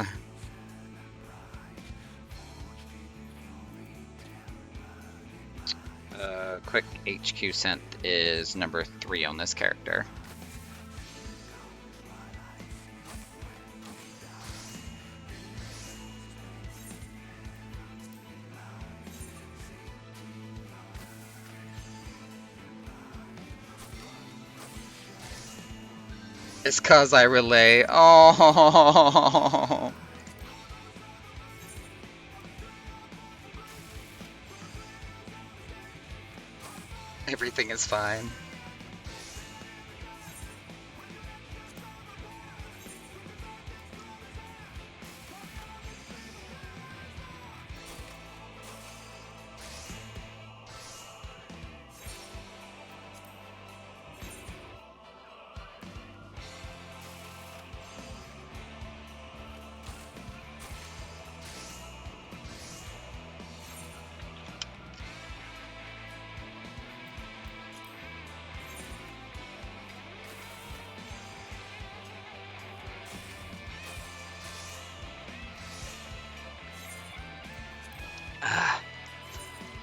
Quick HQ synth is number 3 on this character. It's cause I relay. Oh, everything is fine.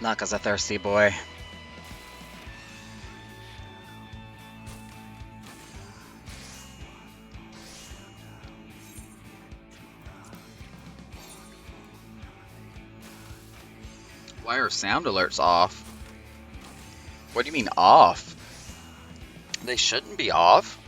Naka's a thirsty boy. Why are sound alerts off? What do you mean off? They shouldn't be off.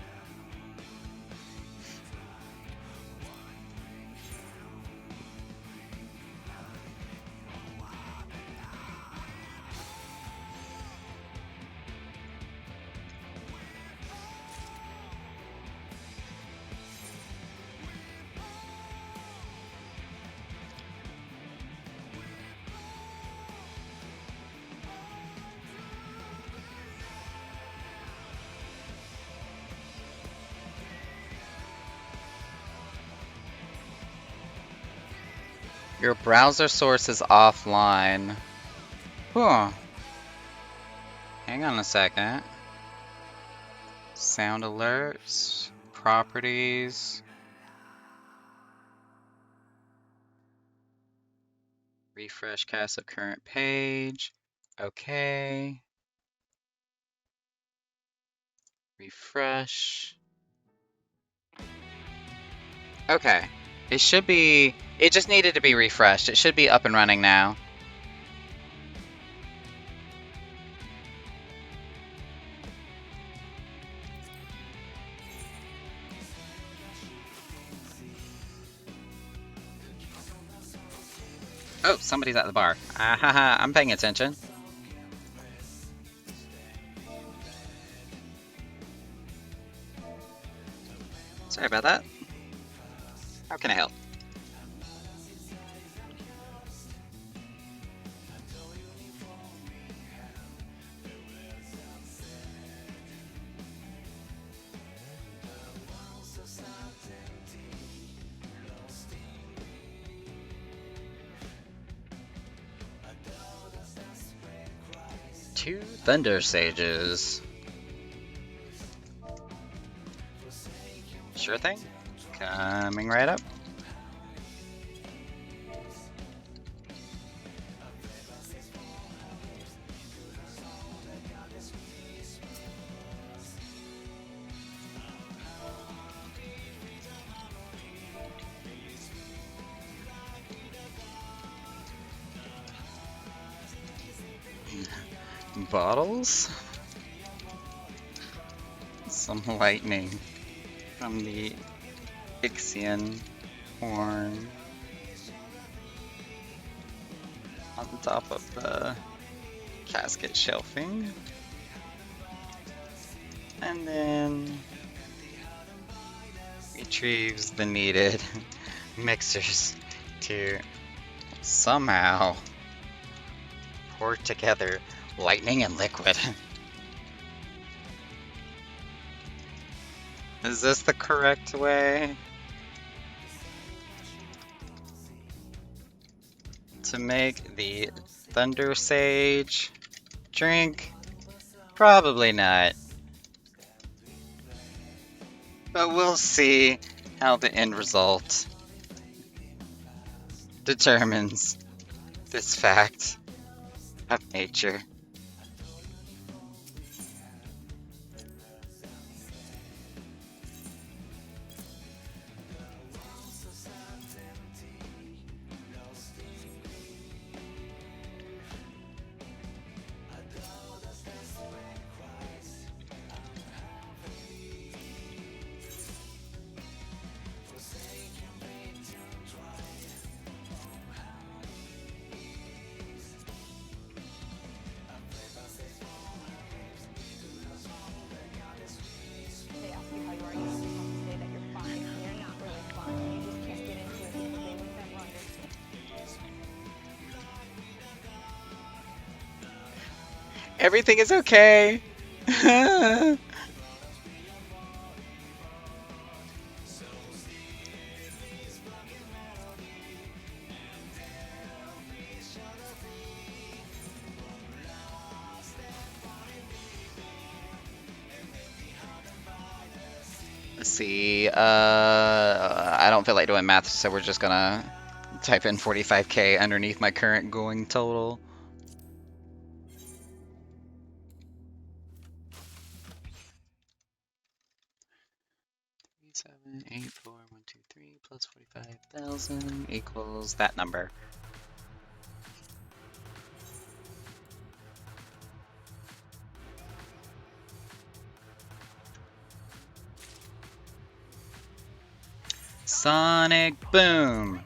Your browser source is offline. Huh. Hang on a second. Sound alerts, properties, refresh cast of current page. Okay. Refresh. Okay. It should be... It just needed to be refreshed. It should be up and running now. Oh, somebody's at the bar. Ahaha, I'm paying attention. Sorry about that. How can I help? Two Thunder Sages. Sure thing. Coming right up. Bottles? Some lightning from the Ixion horn on the top of the casket shelving. And then retrieves the needed mixers to somehow pour together lightning and liquid. Is this the correct way to make the Thunder Sage drink? Probably not. But we'll see how the end result determines this fact of nature. Everything is okay. Let's see. I don't feel like doing math, so we're just gonna type in 45K underneath my current going total. Seven, 8, 4, 1, 2, 3 plus 45,000 equals that number. Sonic Boom!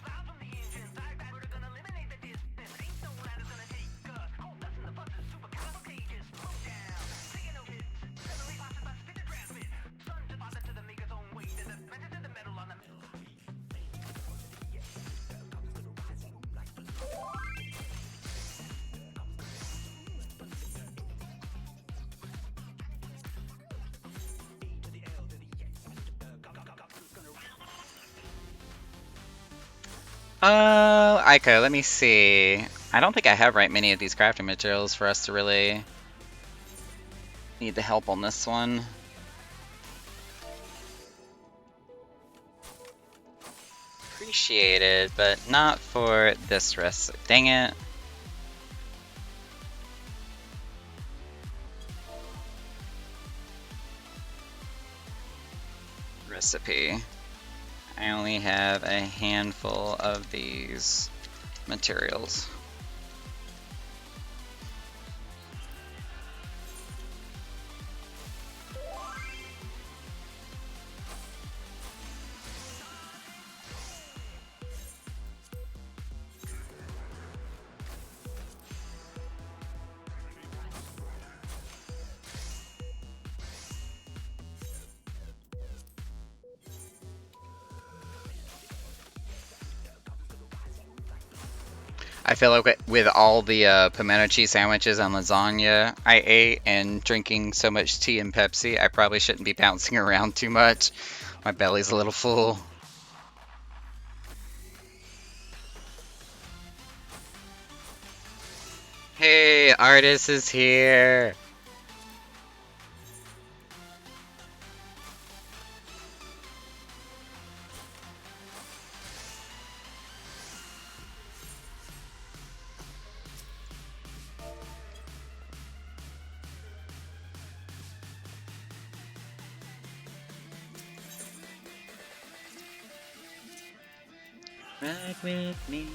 Aiko, let me see. I don't think I have right many of these crafting materials for us to really need the help on this one. Appreciated, but not for this risk. Dang it. recipe. I only have a handful of these materials. I feel like with all the pimento cheese sandwiches and lasagna I ate and drinking so much tea and Pepsi, I probably shouldn't be bouncing around too much. My belly's a little full. Hey, Artis is here! Ride with me.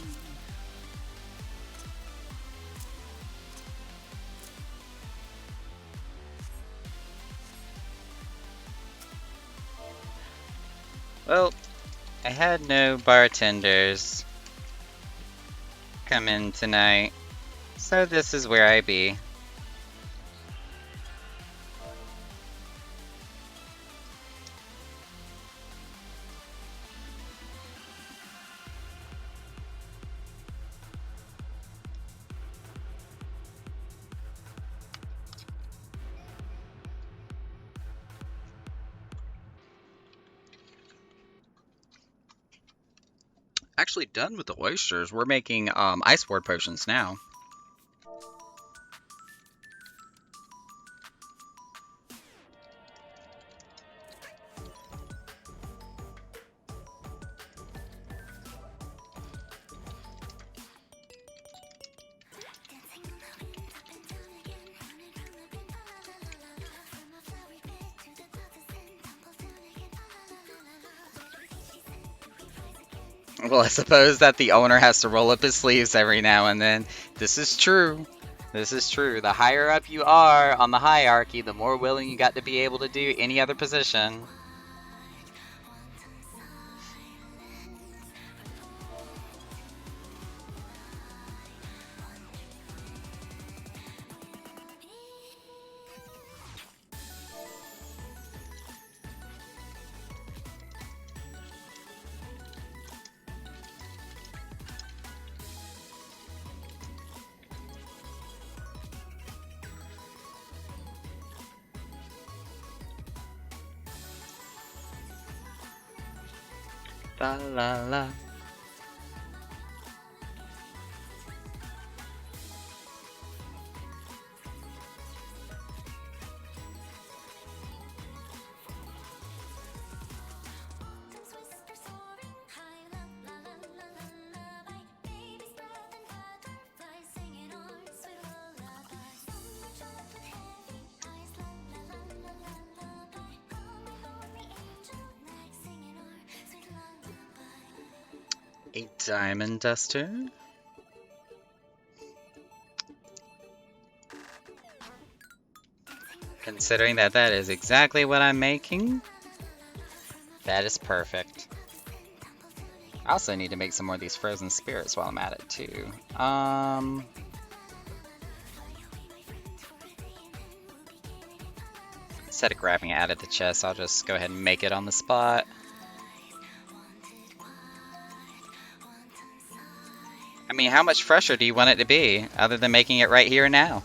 Well, I had no bartenders come in tonight, so this is where I be. Actually done with the oysters. We're making ice ward potions now. Well, I suppose that the owner has to roll up his sleeves every now and then. This is true. This is true. The higher up you are on the hierarchy, the more willing you got to be able to do any other position. La la la. A diamond duster. Considering that that is exactly what I'm making, that is perfect. I also need to make some more of these frozen spirits while I'm at it too. Instead of grabbing it out of the chest, I'll just go ahead and make it on the spot. I mean, how much fresher do you want it to be, other than making it right here and now?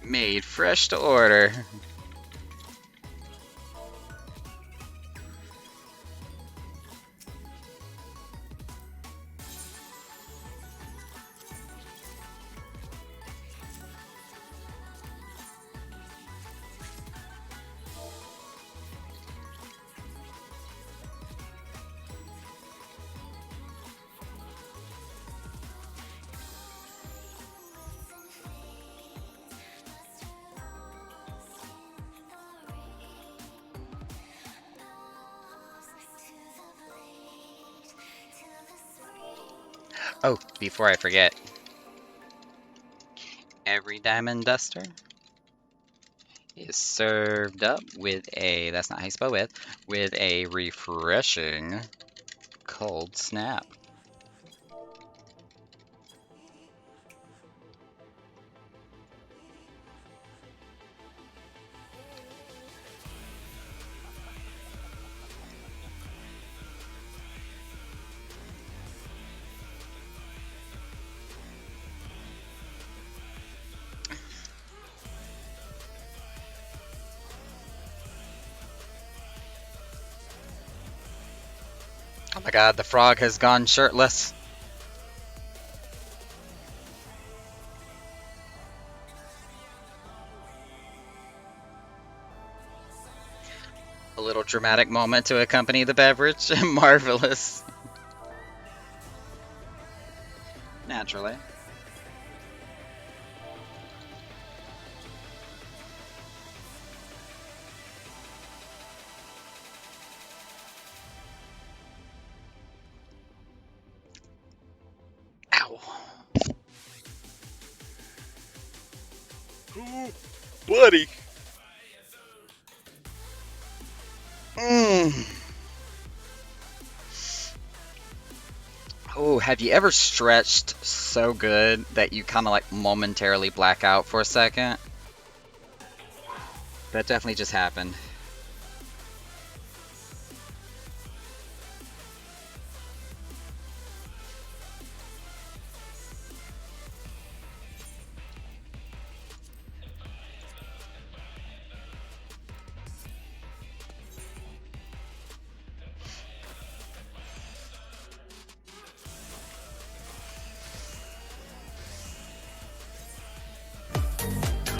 Made fresh to order. Oh, before I forget, every Diamond Duster is served up with a, that's not how you spell with a refreshing cold snap. Oh my god, the frog has gone shirtless. A little dramatic moment to accompany the beverage. Marvelous. Naturally. Ow. Ooh, buddy. Mmm. Oh, have you ever stretched so good that you kind of like momentarily black out for a second? That definitely just happened.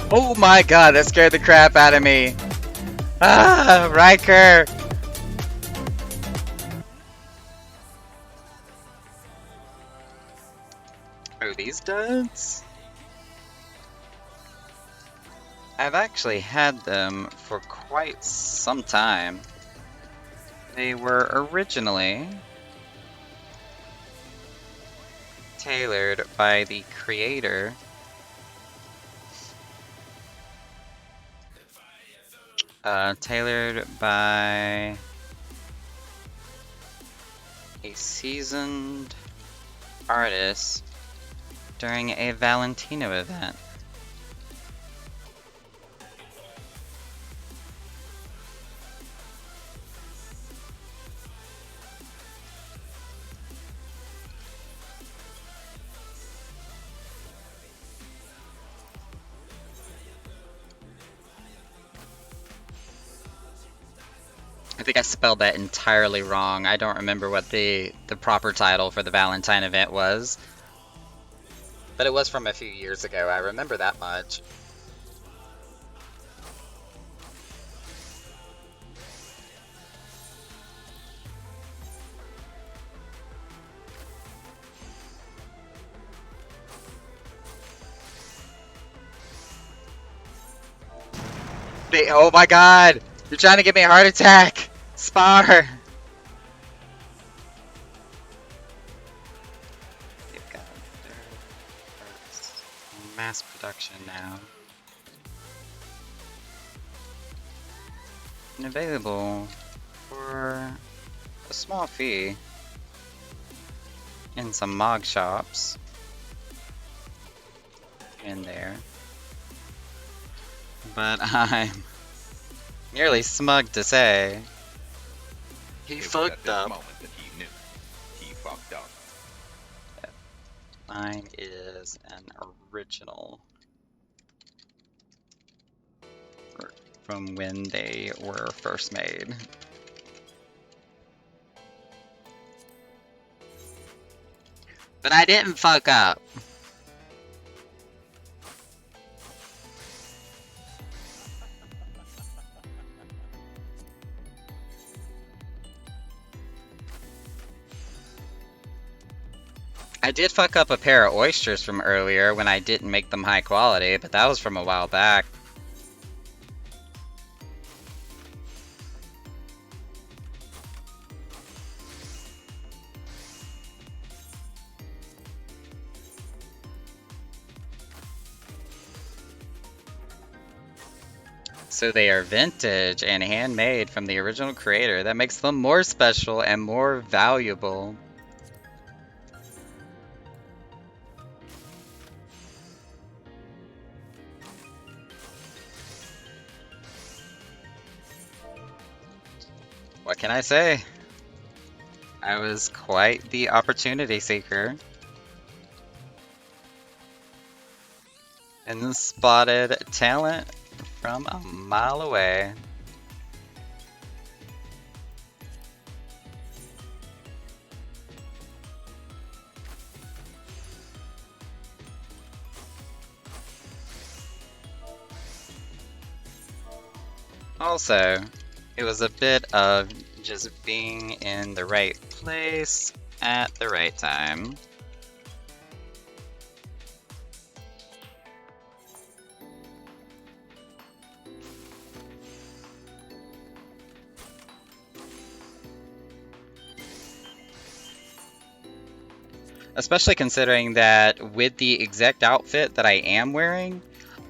Oh my god, that scared the crap out of me. Ah, Riker. Oh, these duds? I've actually had them for quite some time. They were originally tailored by the creator tailored by a seasoned artist during a Valentino event. I think I spelled that entirely wrong. I don't remember what the proper title for the Valentine event was. But it was from a few years ago, I remember that much. Oh my god! You're trying to give me a heart attack! Spar! They've got their first mass production now. And available for a small fee in some mog shops in there. But I'm nearly smug to say he fucked up. Moment that he knew he fucked up. Mine is an original from when they were first made. But I didn't fuck up. I did fuck up a pair of oysters from earlier when I didn't make them high quality, but that was from a while back. So they are vintage and handmade from the original creator. That makes them more special and more valuable. What can I say? I was quite the opportunity seeker. And spotted talent from a mile away. Also, it was a bit of just being in the right place at the right time. Especially considering that with the exact outfit that I am wearing,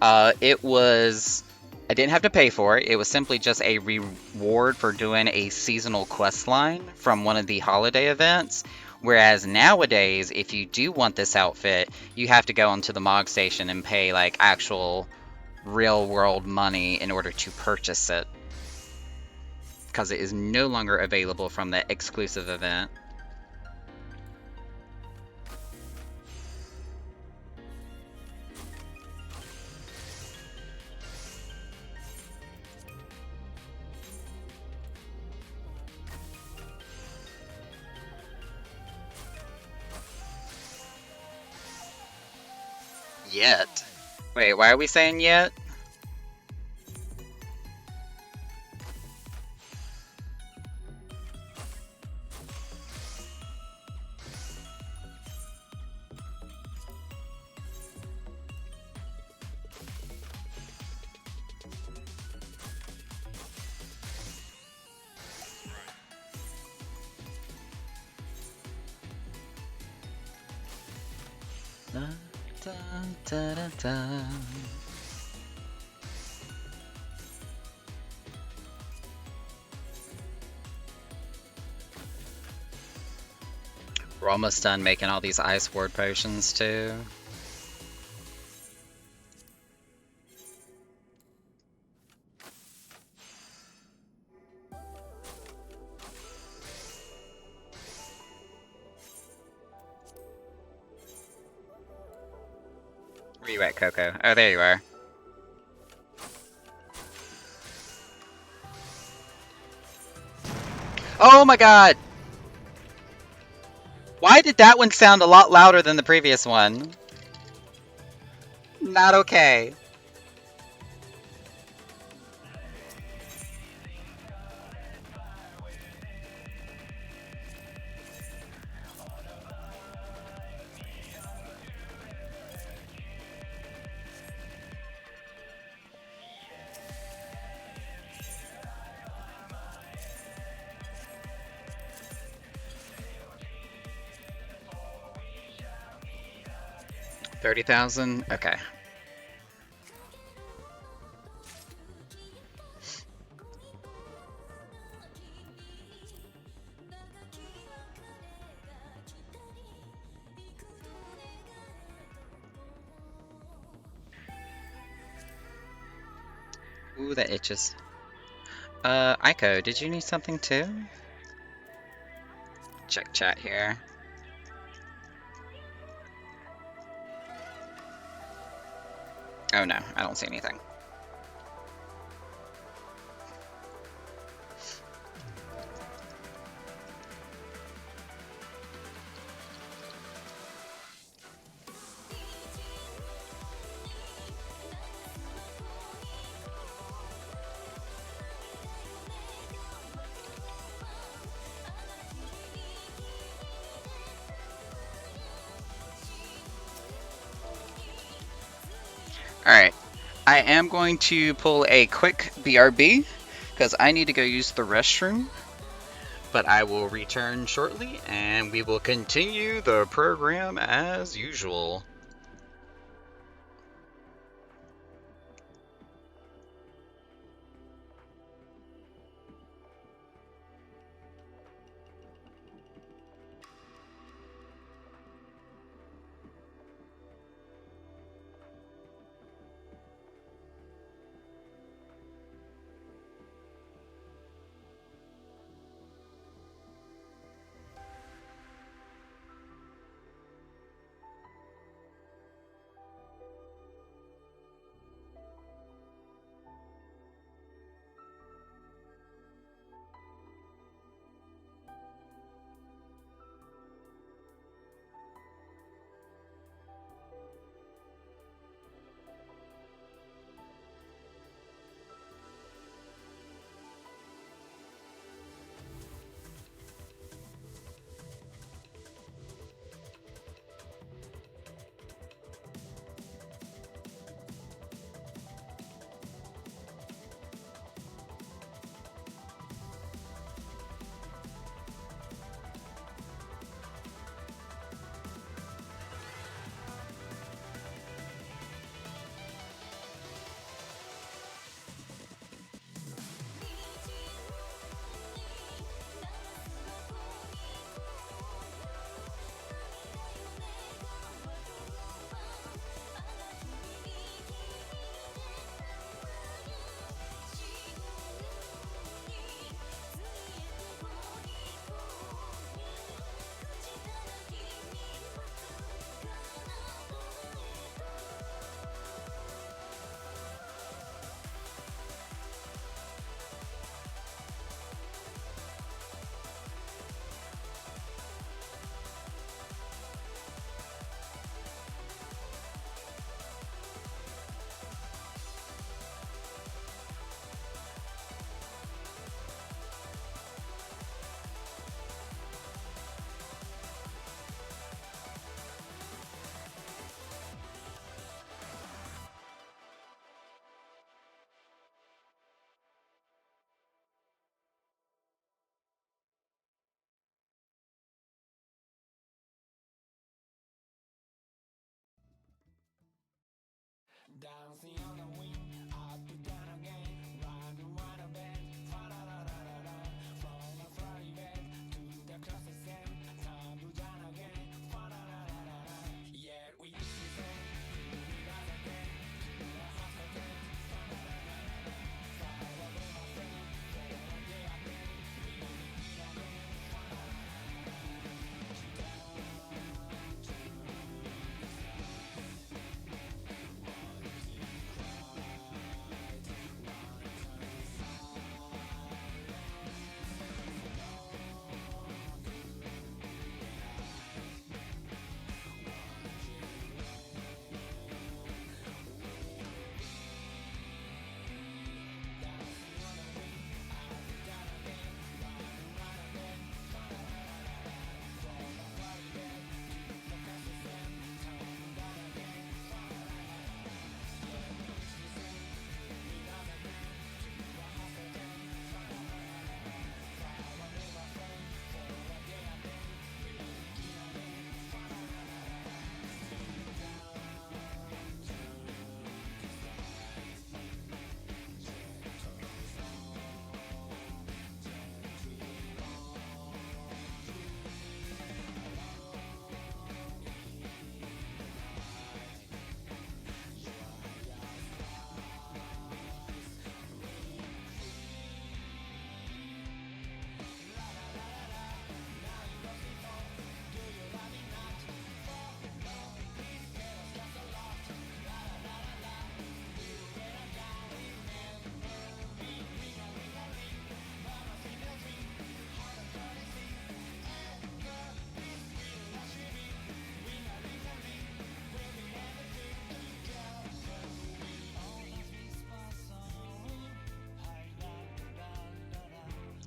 it was... I didn't have to pay for it. It was simply just a reward for doing a seasonal quest line from one of the holiday events. Whereas nowadays, if you do want this outfit, you have to go onto the Mog Station and pay like actual real world money in order to purchase it. Because it is no longer available from the exclusive event. Yet. Wait, why are we saying yet? Da, da, da, da, da. We're almost done making all these ice ward potions too. Where you at, Coco? Oh, there you are. Oh my god! Why did that one sound a lot louder than the previous one? Not okay. $30,000? Okay. Ooh, that itches. Aiko, did you need something too? Check chat here. Oh no, I don't see anything. Alright, I am going to pull a quick BRB, because I need to go use the restroom. But I will return shortly, and we will continue the program as usual.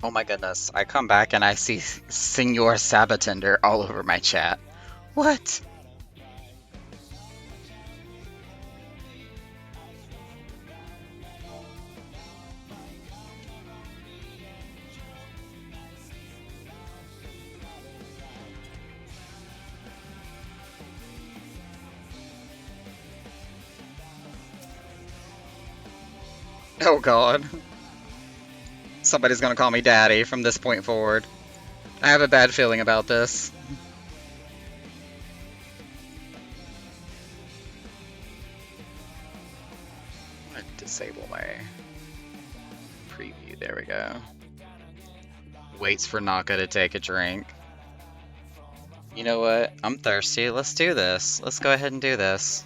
Oh my goodness, I come back and I see Senor Sabatender all over my chat. What? Oh god. Somebody's gonna call me daddy from this point forward. I have a bad feeling about this. I'm gonna disable my preview. There we go. Waits for Naka to take a drink. You know what? I'm thirsty. Let's do this. Let's go ahead and do this.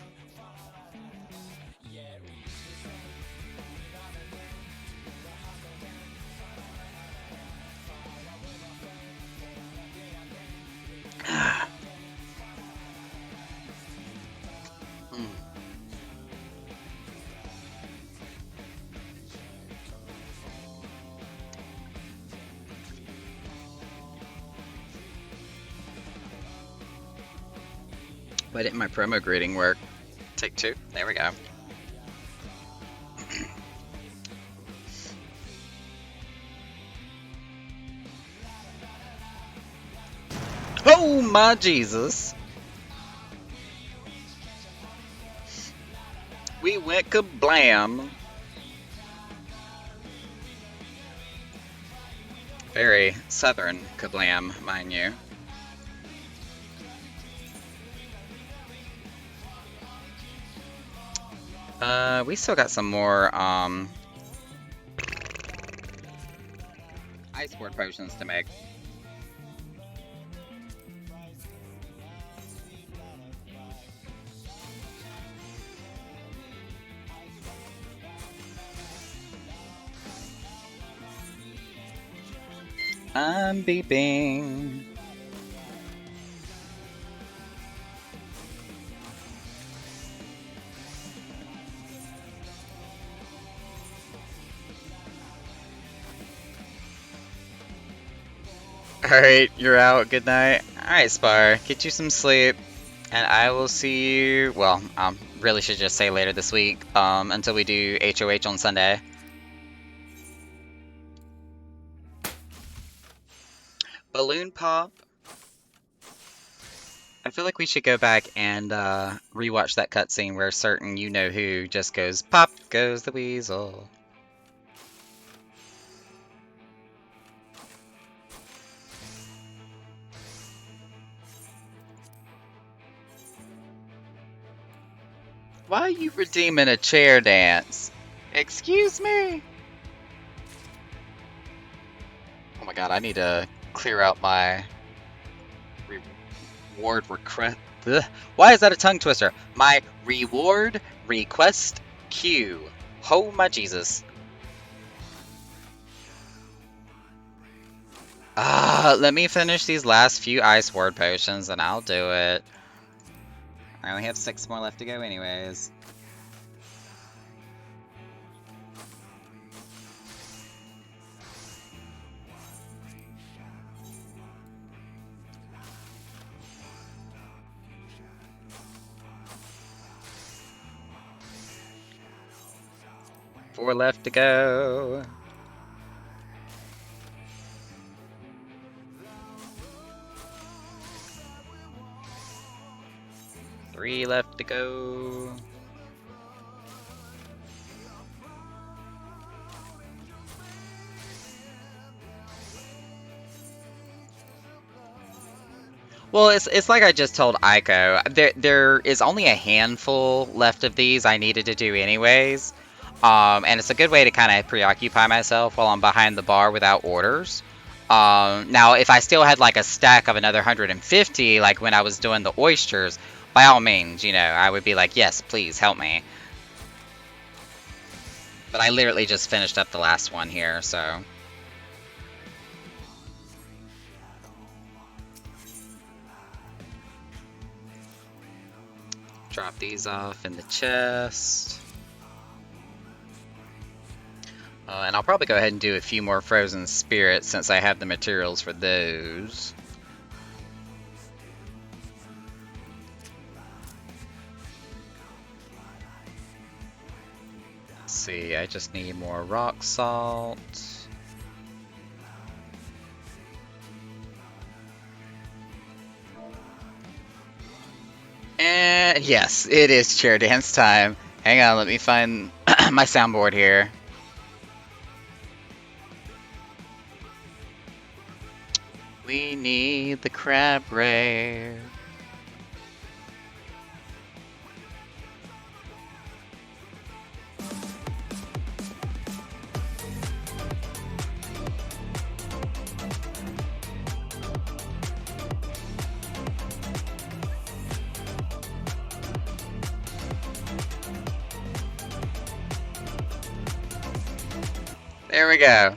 Hmm. Why didn't my promo greeting work? Take two. There we go. Oh my Jesus! We went kablam! Very southern kablam, mind you. We still got some more, ice ward potions to make. I'm beeping. Alright, you're out. Good night. Alright, Spar. Get you some sleep. And I will see you, well, really should just say later this week, until we do HOH on Sunday. Balloon Pop. I feel like we should go back and rewatch that cutscene where certain you-know-who just goes, "Pop goes the weasel." Why are you redeeming a chair dance? Excuse me? Oh my god, I need to clear out my reward request. Why is that a tongue twister? My reward request queue. Oh my Jesus. Let me finish these last few ice ward potions and I'll do it. I only have 6 more left to go anyways. Four left to go. Three left to go. Well, it's like I just told Aiko. There is only a handful left of these I needed to do anyways. And it's a good way to kind of preoccupy myself while I'm behind the bar without orders. Now, if I still had like a stack of another 150, like when I was doing the oysters, by all means, I would be like, yes, please help me. But I literally just finished up the last one here, so. Drop these off in the chest. And I'll probably go ahead and do a few more frozen spirits since I have the materials for those. Let's see, I just need more rock salt. And yes, it is chair dance time. Hang on, let me find my soundboard here. We need the crab rare. There we go.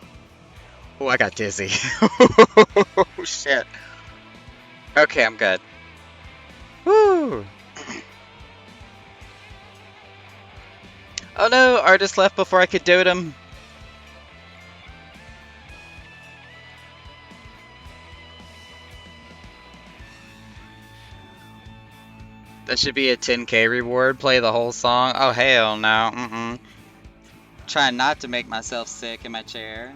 Oh, I got dizzy. Oh, shit. Okay, I'm good. Woo! Oh no, artist left before I could dote him. That should be a 10k reward. Play the whole song. Oh, hell no. Trying not to make myself sick in my chair.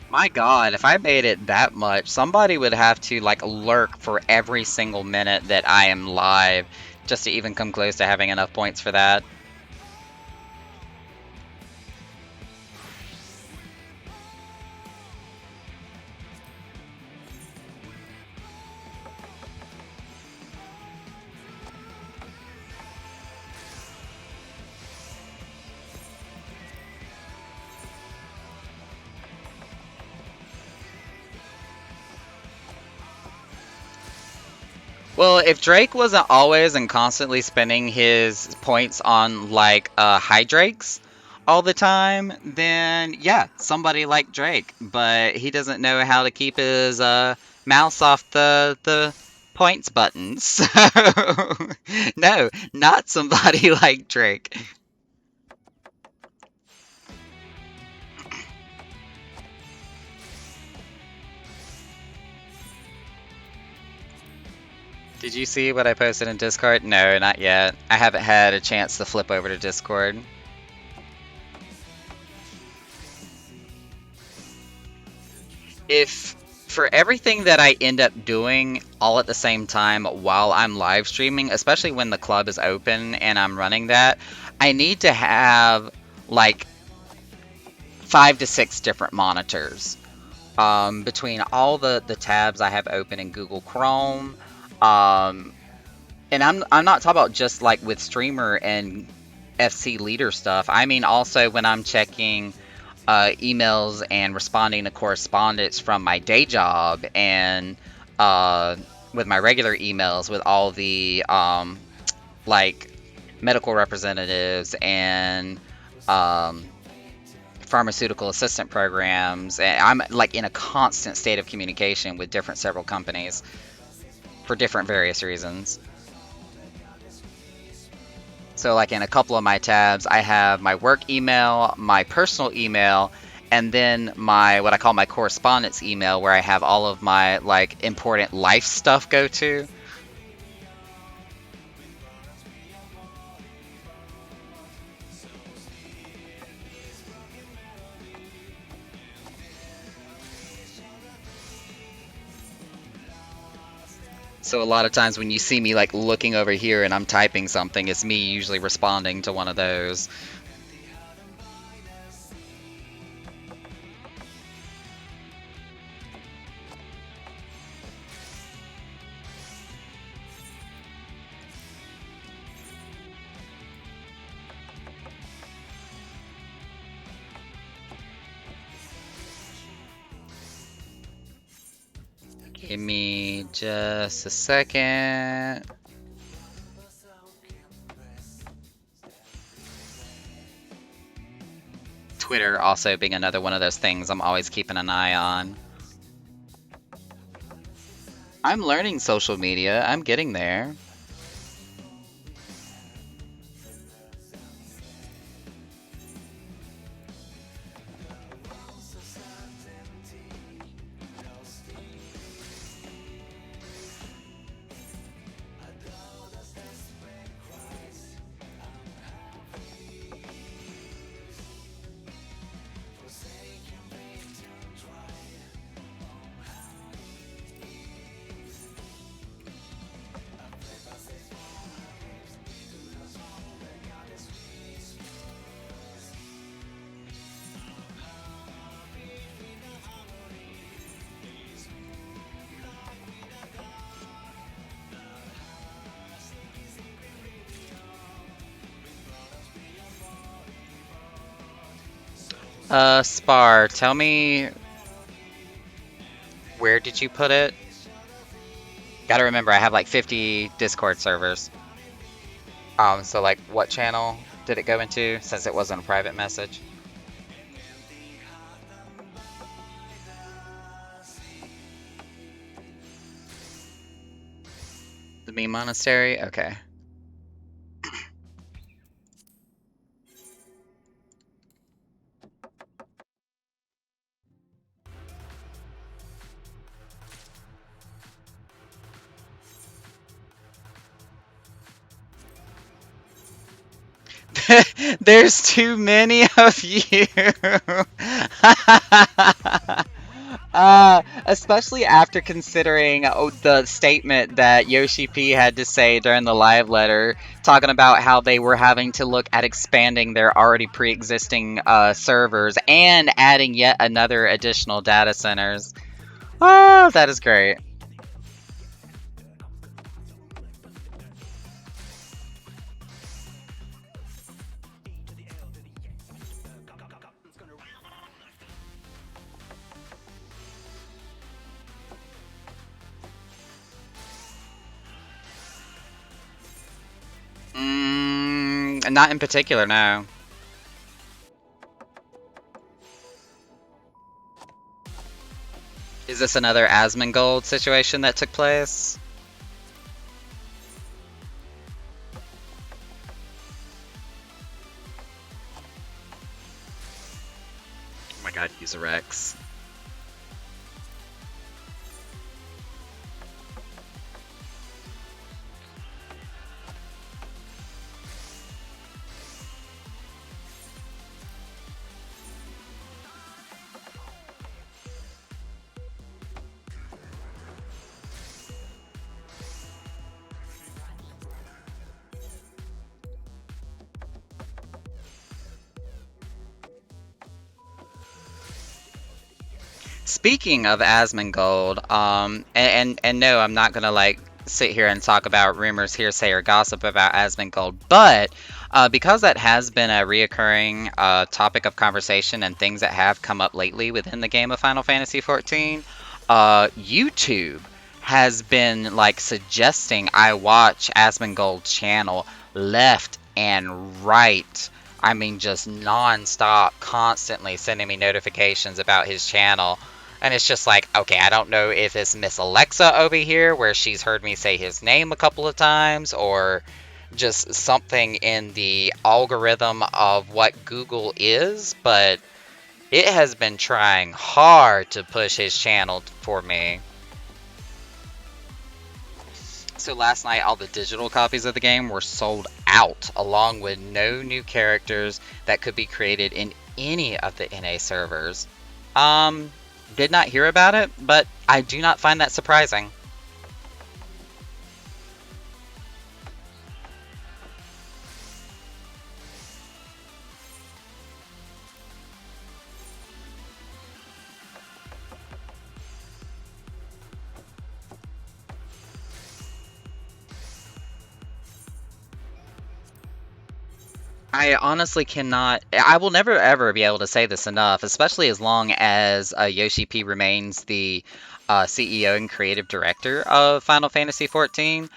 My god, if I made it that much, somebody would have to like lurk for every single minute that I am live just to even come close to having enough points for that. Well, if Drake wasn't always and constantly spending his points on like Hydrakes all the time, then yeah, somebody like Drake. But he doesn't know how to keep his mouse off the points buttons. So no, not somebody like Drake. Did you see what I posted in Discord? No, not yet. I haven't had a chance to flip over to Discord. If for everything that I end up doing all at the same time while I'm live streaming, especially when the club is open and I'm running that, I need to have like 5 to 6 different monitors. Between all the tabs I have open in Google Chrome, um, and I'm not talking about just like with streamer and FC leader stuff. I mean also when I'm checking emails and responding to correspondence from my day job and uh, with my regular emails with all the like medical representatives and um, pharmaceutical assistant programs. And I'm like in a constant state of communication with different several companies for different various reasons. So like in a couple of my tabs, I have my work email, my personal email, and then my what I call my correspondence email where I have all of my like important life stuff go to. So a lot of times when you see me like looking over here and I'm typing something, it's me usually responding to one of those. Give me just a second. Twitter also being another one of those things I'm always keeping an eye on. I'm learning social media. I'm getting there. Spar, tell me where did you put it? Gotta remember, I have like 50 Discord servers. So like, what channel did it go into, since it wasn't a private message? The Meme Monastery? Okay. There's too many of you. Especially after considering the statement that Yoshi P had to say during the live letter, talking about how they were having to look at expanding their already pre-existing servers and adding yet another additional data centers. Oh, that is great. Not in particular, no. Is this another Asmongold situation that took place? Oh my god, use a Rex. Speaking of Asmongold, and no, I'm not gonna like sit here and talk about rumors, hearsay, or gossip about Asmongold, but because that has been a reoccurring topic of conversation and things that have come up lately within the game of Final Fantasy XIV, YouTube has been like suggesting I watch Asmongold's channel left and right. I mean, just non-stop, constantly sending me notifications about his channel. And it's just like, okay, I don't know if it's Miss Alexa over here where she's heard me say his name a couple of times, or just something in the algorithm of what Google is, but it has been trying hard to push his channel for me. So last night, all the digital copies of the game were sold out, along with no new characters that could be created in any of the NA servers. Um, did not hear about it, but I do not find that surprising. I honestly cannot. I will never ever be able to say this enough, especially as long as Yoshi P remains the CEO and creative director of Final Fantasy XIV.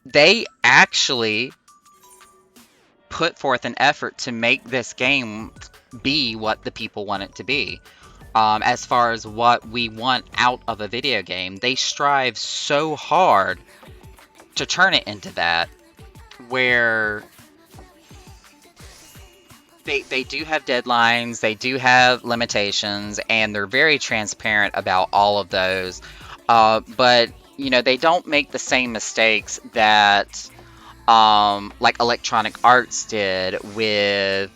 They actually put forth an effort to make this game be what the people want it to be. As far as what we want out of a video game, they strive so hard to turn it into that, where they do have deadlines, they do have limitations, and they're very transparent about all of those. But you know, they don't make the same mistakes that like Electronic Arts did with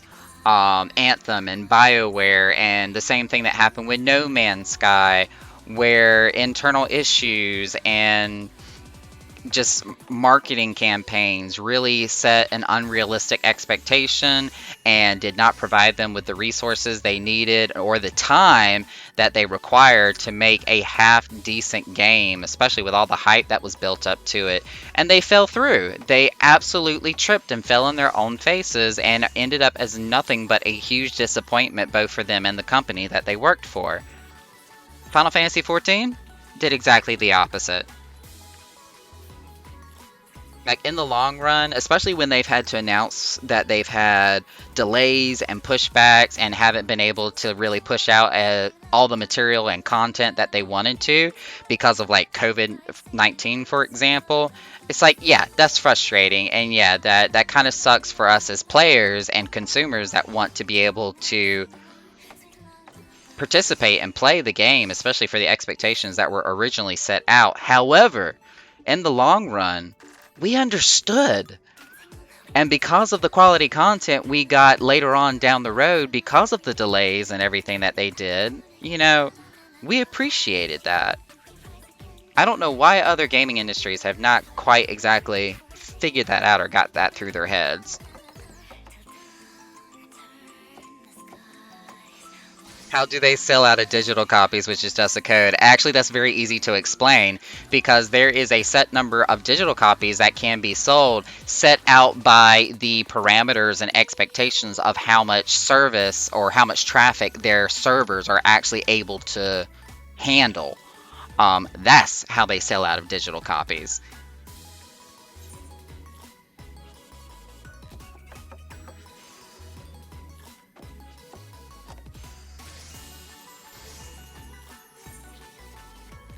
Anthem and BioWare, and the same thing that happened with No Man's Sky, where internal issues and just marketing campaigns really set an unrealistic expectation and did not provide them with the resources they needed or the time that they required to make a half decent game, especially with all the hype that was built up to it. And they fell through. They absolutely tripped and fell on their own faces and ended up as nothing but a huge disappointment both for them and the company that they worked for. Final Fantasy XIV did exactly the opposite. Like in the long run, especially when they've had to announce that they've had delays and pushbacks and haven't been able to really push out all the material and content that they wanted to because of like COVID-19, for example, it's like, yeah, that's frustrating. And yeah, that kind of sucks for us as players and consumers that want to be able to participate and play the game, especially for the expectations that were originally set out. However, in the long run, we understood. And because of the quality content we got later on down the road, because of the delays and everything that they did, you know, we appreciated that. I don't know why other gaming industries have not quite exactly figured that out or got that through their heads. How do they sell out of digital copies, which is just a code? Actually, that's very easy to explain because there is a set number of digital copies that can be sold, set out by the parameters and expectations of how much service or how much traffic their servers are actually able to handle. That's how they sell out of digital copies.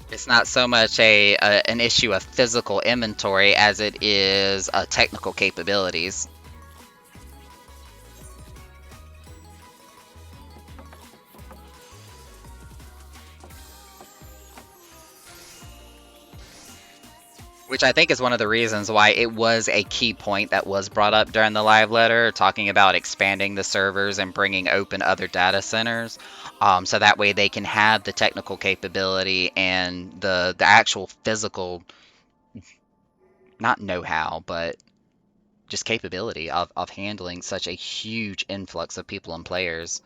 It's not so much an issue of physical inventory as it is technical capabilities. Which I think is one of the reasons why it was a key point that was brought up during the live letter, talking about expanding the servers and bringing open other data centers. So that way they can have the technical capability and the actual physical, not know-how, but just capability of handling such a huge influx of people and players.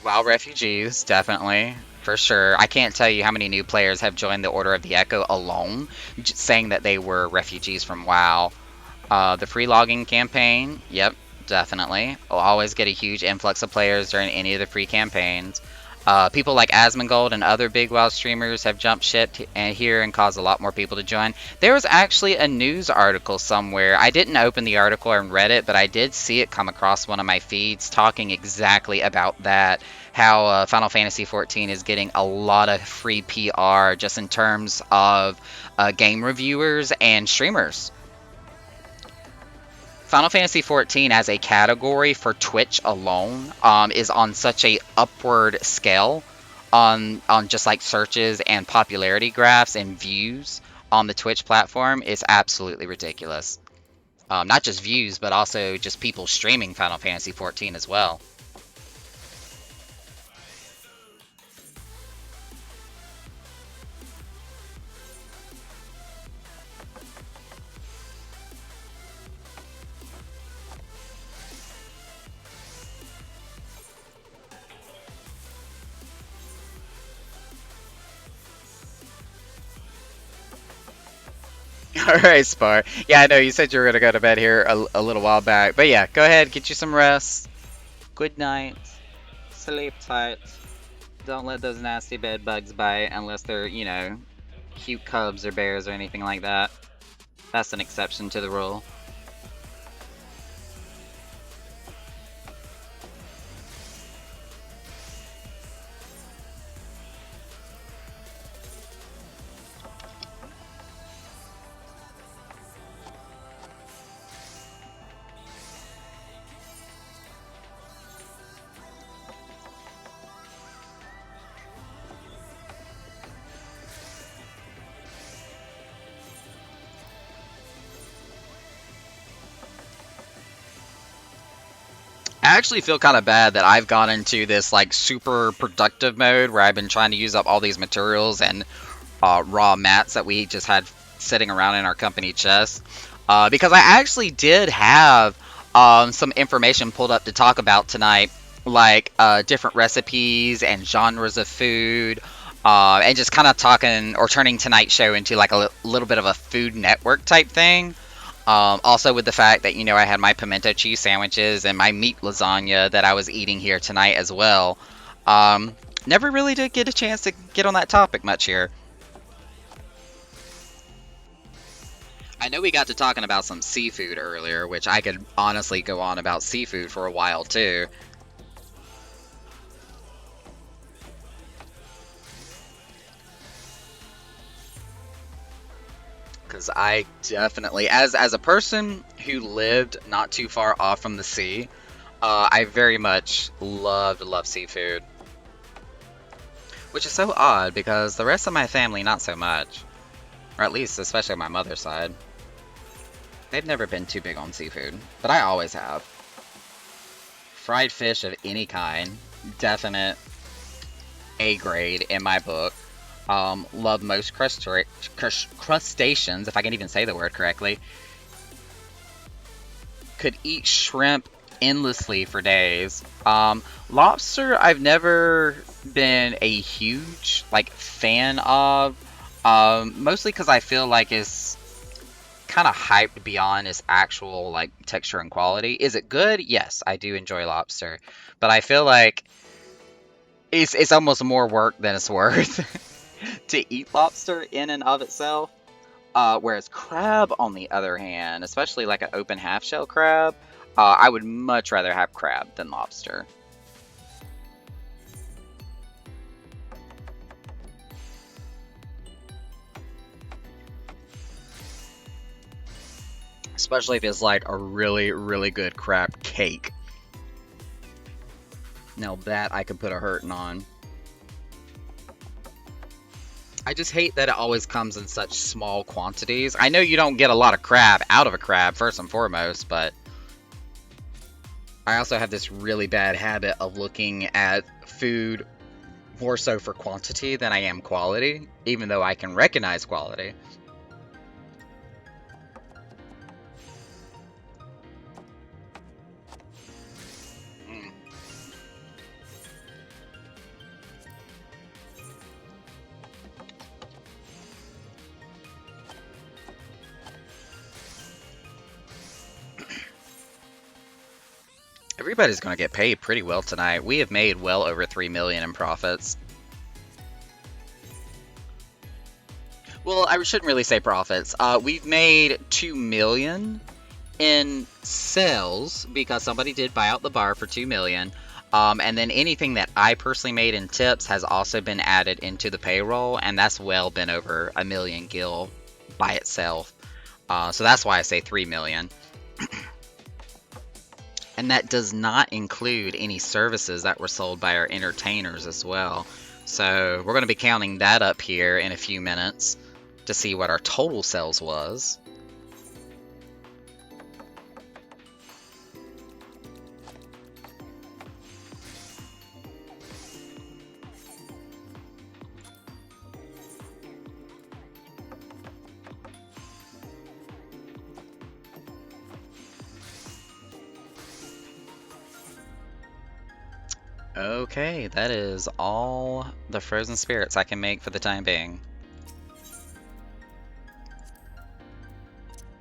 WoW refugees, definitely. For sure. I can't tell you how many new players have joined the Order of the Echo alone, saying that they were refugees from WoW. The free logging campaign, yep, definitely. I'll always get a huge influx of players during any of the free campaigns. People like Asmongold and other big WoW streamers have jumped ship here and caused a lot more people to join. There was actually a news article somewhere. I didn't open the article and read it, but I did see it come across one of my feeds talking exactly about that. How Final Fantasy XIV is getting a lot of free PR just in terms of game reviewers and streamers. Final Fantasy XIV as a category for Twitch alone is on such a upward scale on just like searches and popularity graphs and views on the Twitch platform is absolutely ridiculous. Not just views, but also just people streaming Final Fantasy XIV as well. All right, Spar. Yeah, I know you said you were gonna go to bed here a little while back, but yeah, go ahead, get you some rest. Good night. Sleep tight. Don't let those nasty bed bugs bite unless they're, you know, cute cubs or bears or anything like that. That's an exception to the rule. I actually feel kind of bad that I've gone into this like super productive mode where I've been trying to use up all these materials and raw mats that we just had sitting around in our company chest. Because I actually did have some information pulled up to talk about tonight, like different recipes and genres of food, and just kind of talking or turning tonight's show into like a little bit of a Food Network type thing. Also with the fact that, you know, I had my pimento cheese sandwiches and my meat lasagna that I was eating here tonight as well. Um, Never really did get a chance to get on that topic much here. I know we got to talking about some seafood earlier, which I could honestly go on about seafood for a while too. Because I definitely, as a person who lived not too far off from the sea, I very much love seafood. Which is so odd because the rest of my family not so much. Or at least, especially my mother's side. They've never been too big on seafood, but I always have. Fried fish of any kind, definite A grade in my book. Love most crustaceans, if I can even say the word correctly. Could eat shrimp endlessly for days. Lobster, I've never been a huge like fan of. Mostly because I feel like it's kind of hyped beyond its actual like texture and quality. Is it good? Yes, I do enjoy lobster, but I feel like it's almost more work than it's worth to eat lobster in and of itself. Whereas crab, on the other hand, especially like an open half shell crab, I would much rather have crab than lobster. Especially if it's like a really good crab cake. Now that I could put a hurting on. I just hate that it always comes in such small quantities. I know you don't get a lot of crab out of a crab, first and foremost, but I also have this really bad habit of looking at food more so for quantity than I am quality, even though I can recognize quality. Mm. Everybody's going to get paid pretty well tonight. We have made well over 3 million in profits. Well, I shouldn't really say profits. We've made 2 million in sales because somebody did buy out the bar for 2 million. And then anything that I personally made in tips has also been added into the payroll, and that's well been over 1 million gil by itself. So that's why I say 3 million. And that does not include any services that were sold by our entertainers as well. So we're going to be counting that up here in a few minutes to see what our total sales was. Okay, that is all the frozen spirits I can make for the time being.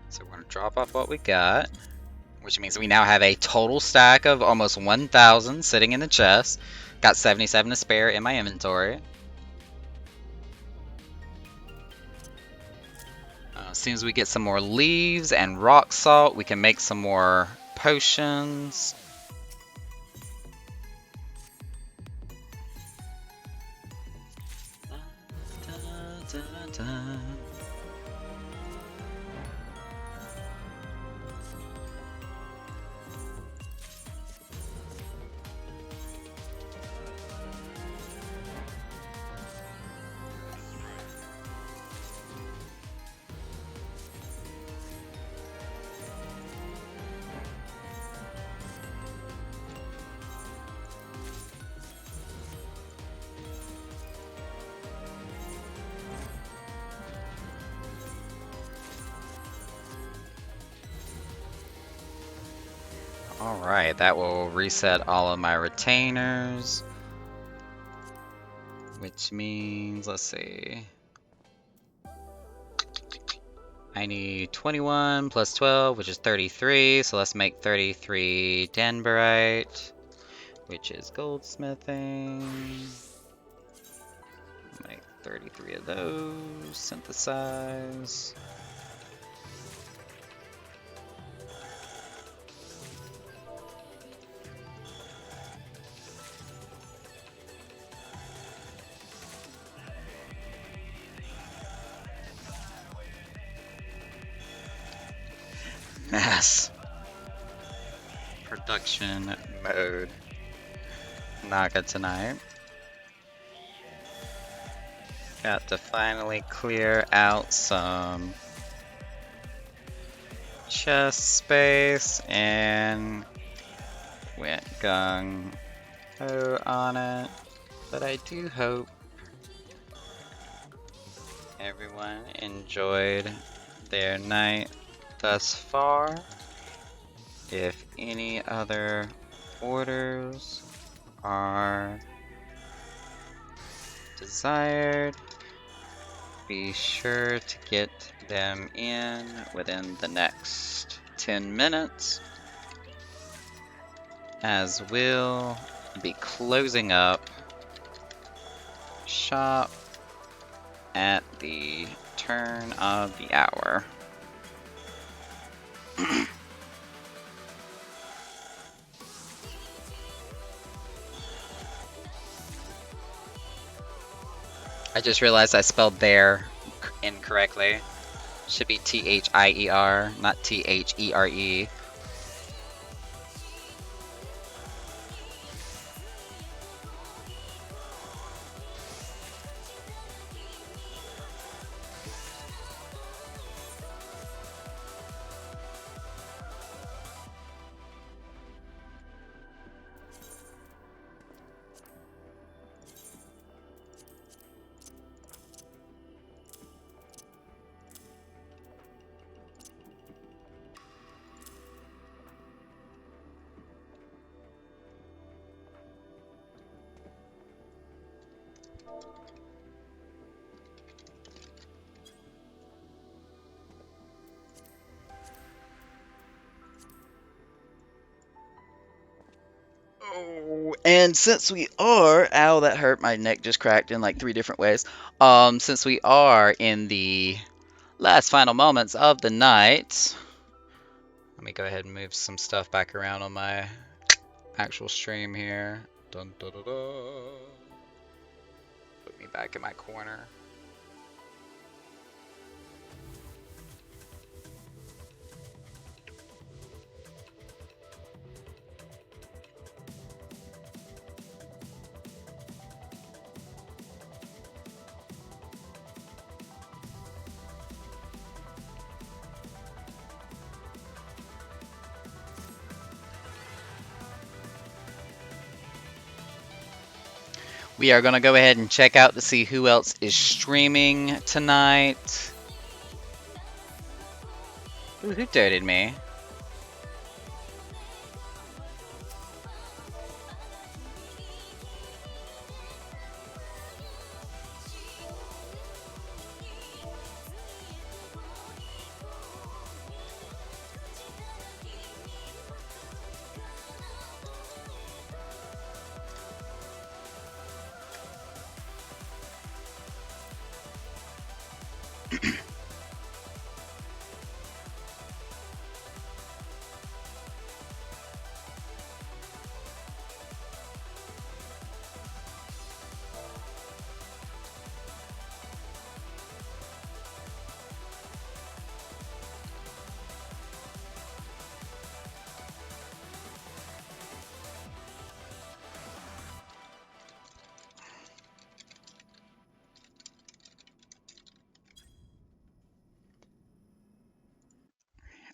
So we're going to drop off what we got, which means we now have a total stack of almost 1,000 sitting in the chest. Got 77 to spare in my inventory. As soon as we get some more leaves and rock salt, we can make some more potions. Alright, that will reset all of my retainers. Which means, let's see. I need 21 plus 12, which is 33. So let's make 33 Denberite, which is goldsmithing. Make 33 of those, synthesize. Mass production mode. Not good tonight. Got to finally clear out some chest space and went gung-ho on it. But I do hope everyone enjoyed their night thus far. If any other orders are desired, be sure to get them in within the next 10 minutes, as we'll be closing up shop at the turn of the hour. I just realized I spelled there incorrectly. Should be Thier, not There. And since we are, ow, that hurt. My neck just cracked in like 3 different ways. Since we are in the last final moments of the night, let me go ahead and move some stuff back around on my actual stream here. Dun, dun, dun, dun. Put me back in my corner. We are going to go ahead and check out to see who else is streaming tonight. Ooh, who dirted me?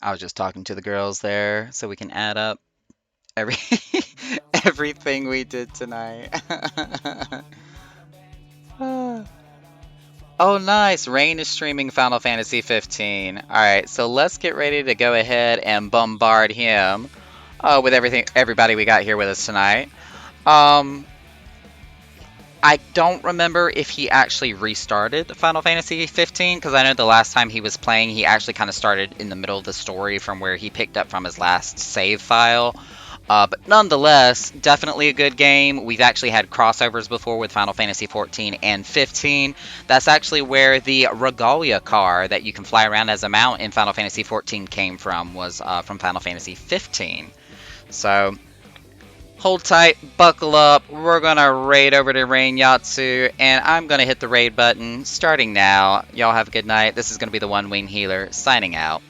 I was just talking to the girls there so we can add up every everything we did tonight. Oh, nice. Rain is streaming Final Fantasy 15. All right, so let's get ready to go ahead and bombard him with everybody we got here with us tonight. I don't remember if he actually restarted Final Fantasy 15, because I know the last time he was playing, he actually kind of started in the middle of the story from where he picked up from his last save file. But nonetheless, definitely a good game. We've actually had crossovers before with Final Fantasy 14 and 15. That's actually where the Regalia car that you can fly around as a mount in Final Fantasy 14 came from, was from Final Fantasy 15. So hold tight, buckle up, we're gonna raid over to Rain Yatsu, and I'm gonna hit the raid button starting now. Y'all have a good night. This is gonna be the One Wing Healer signing out.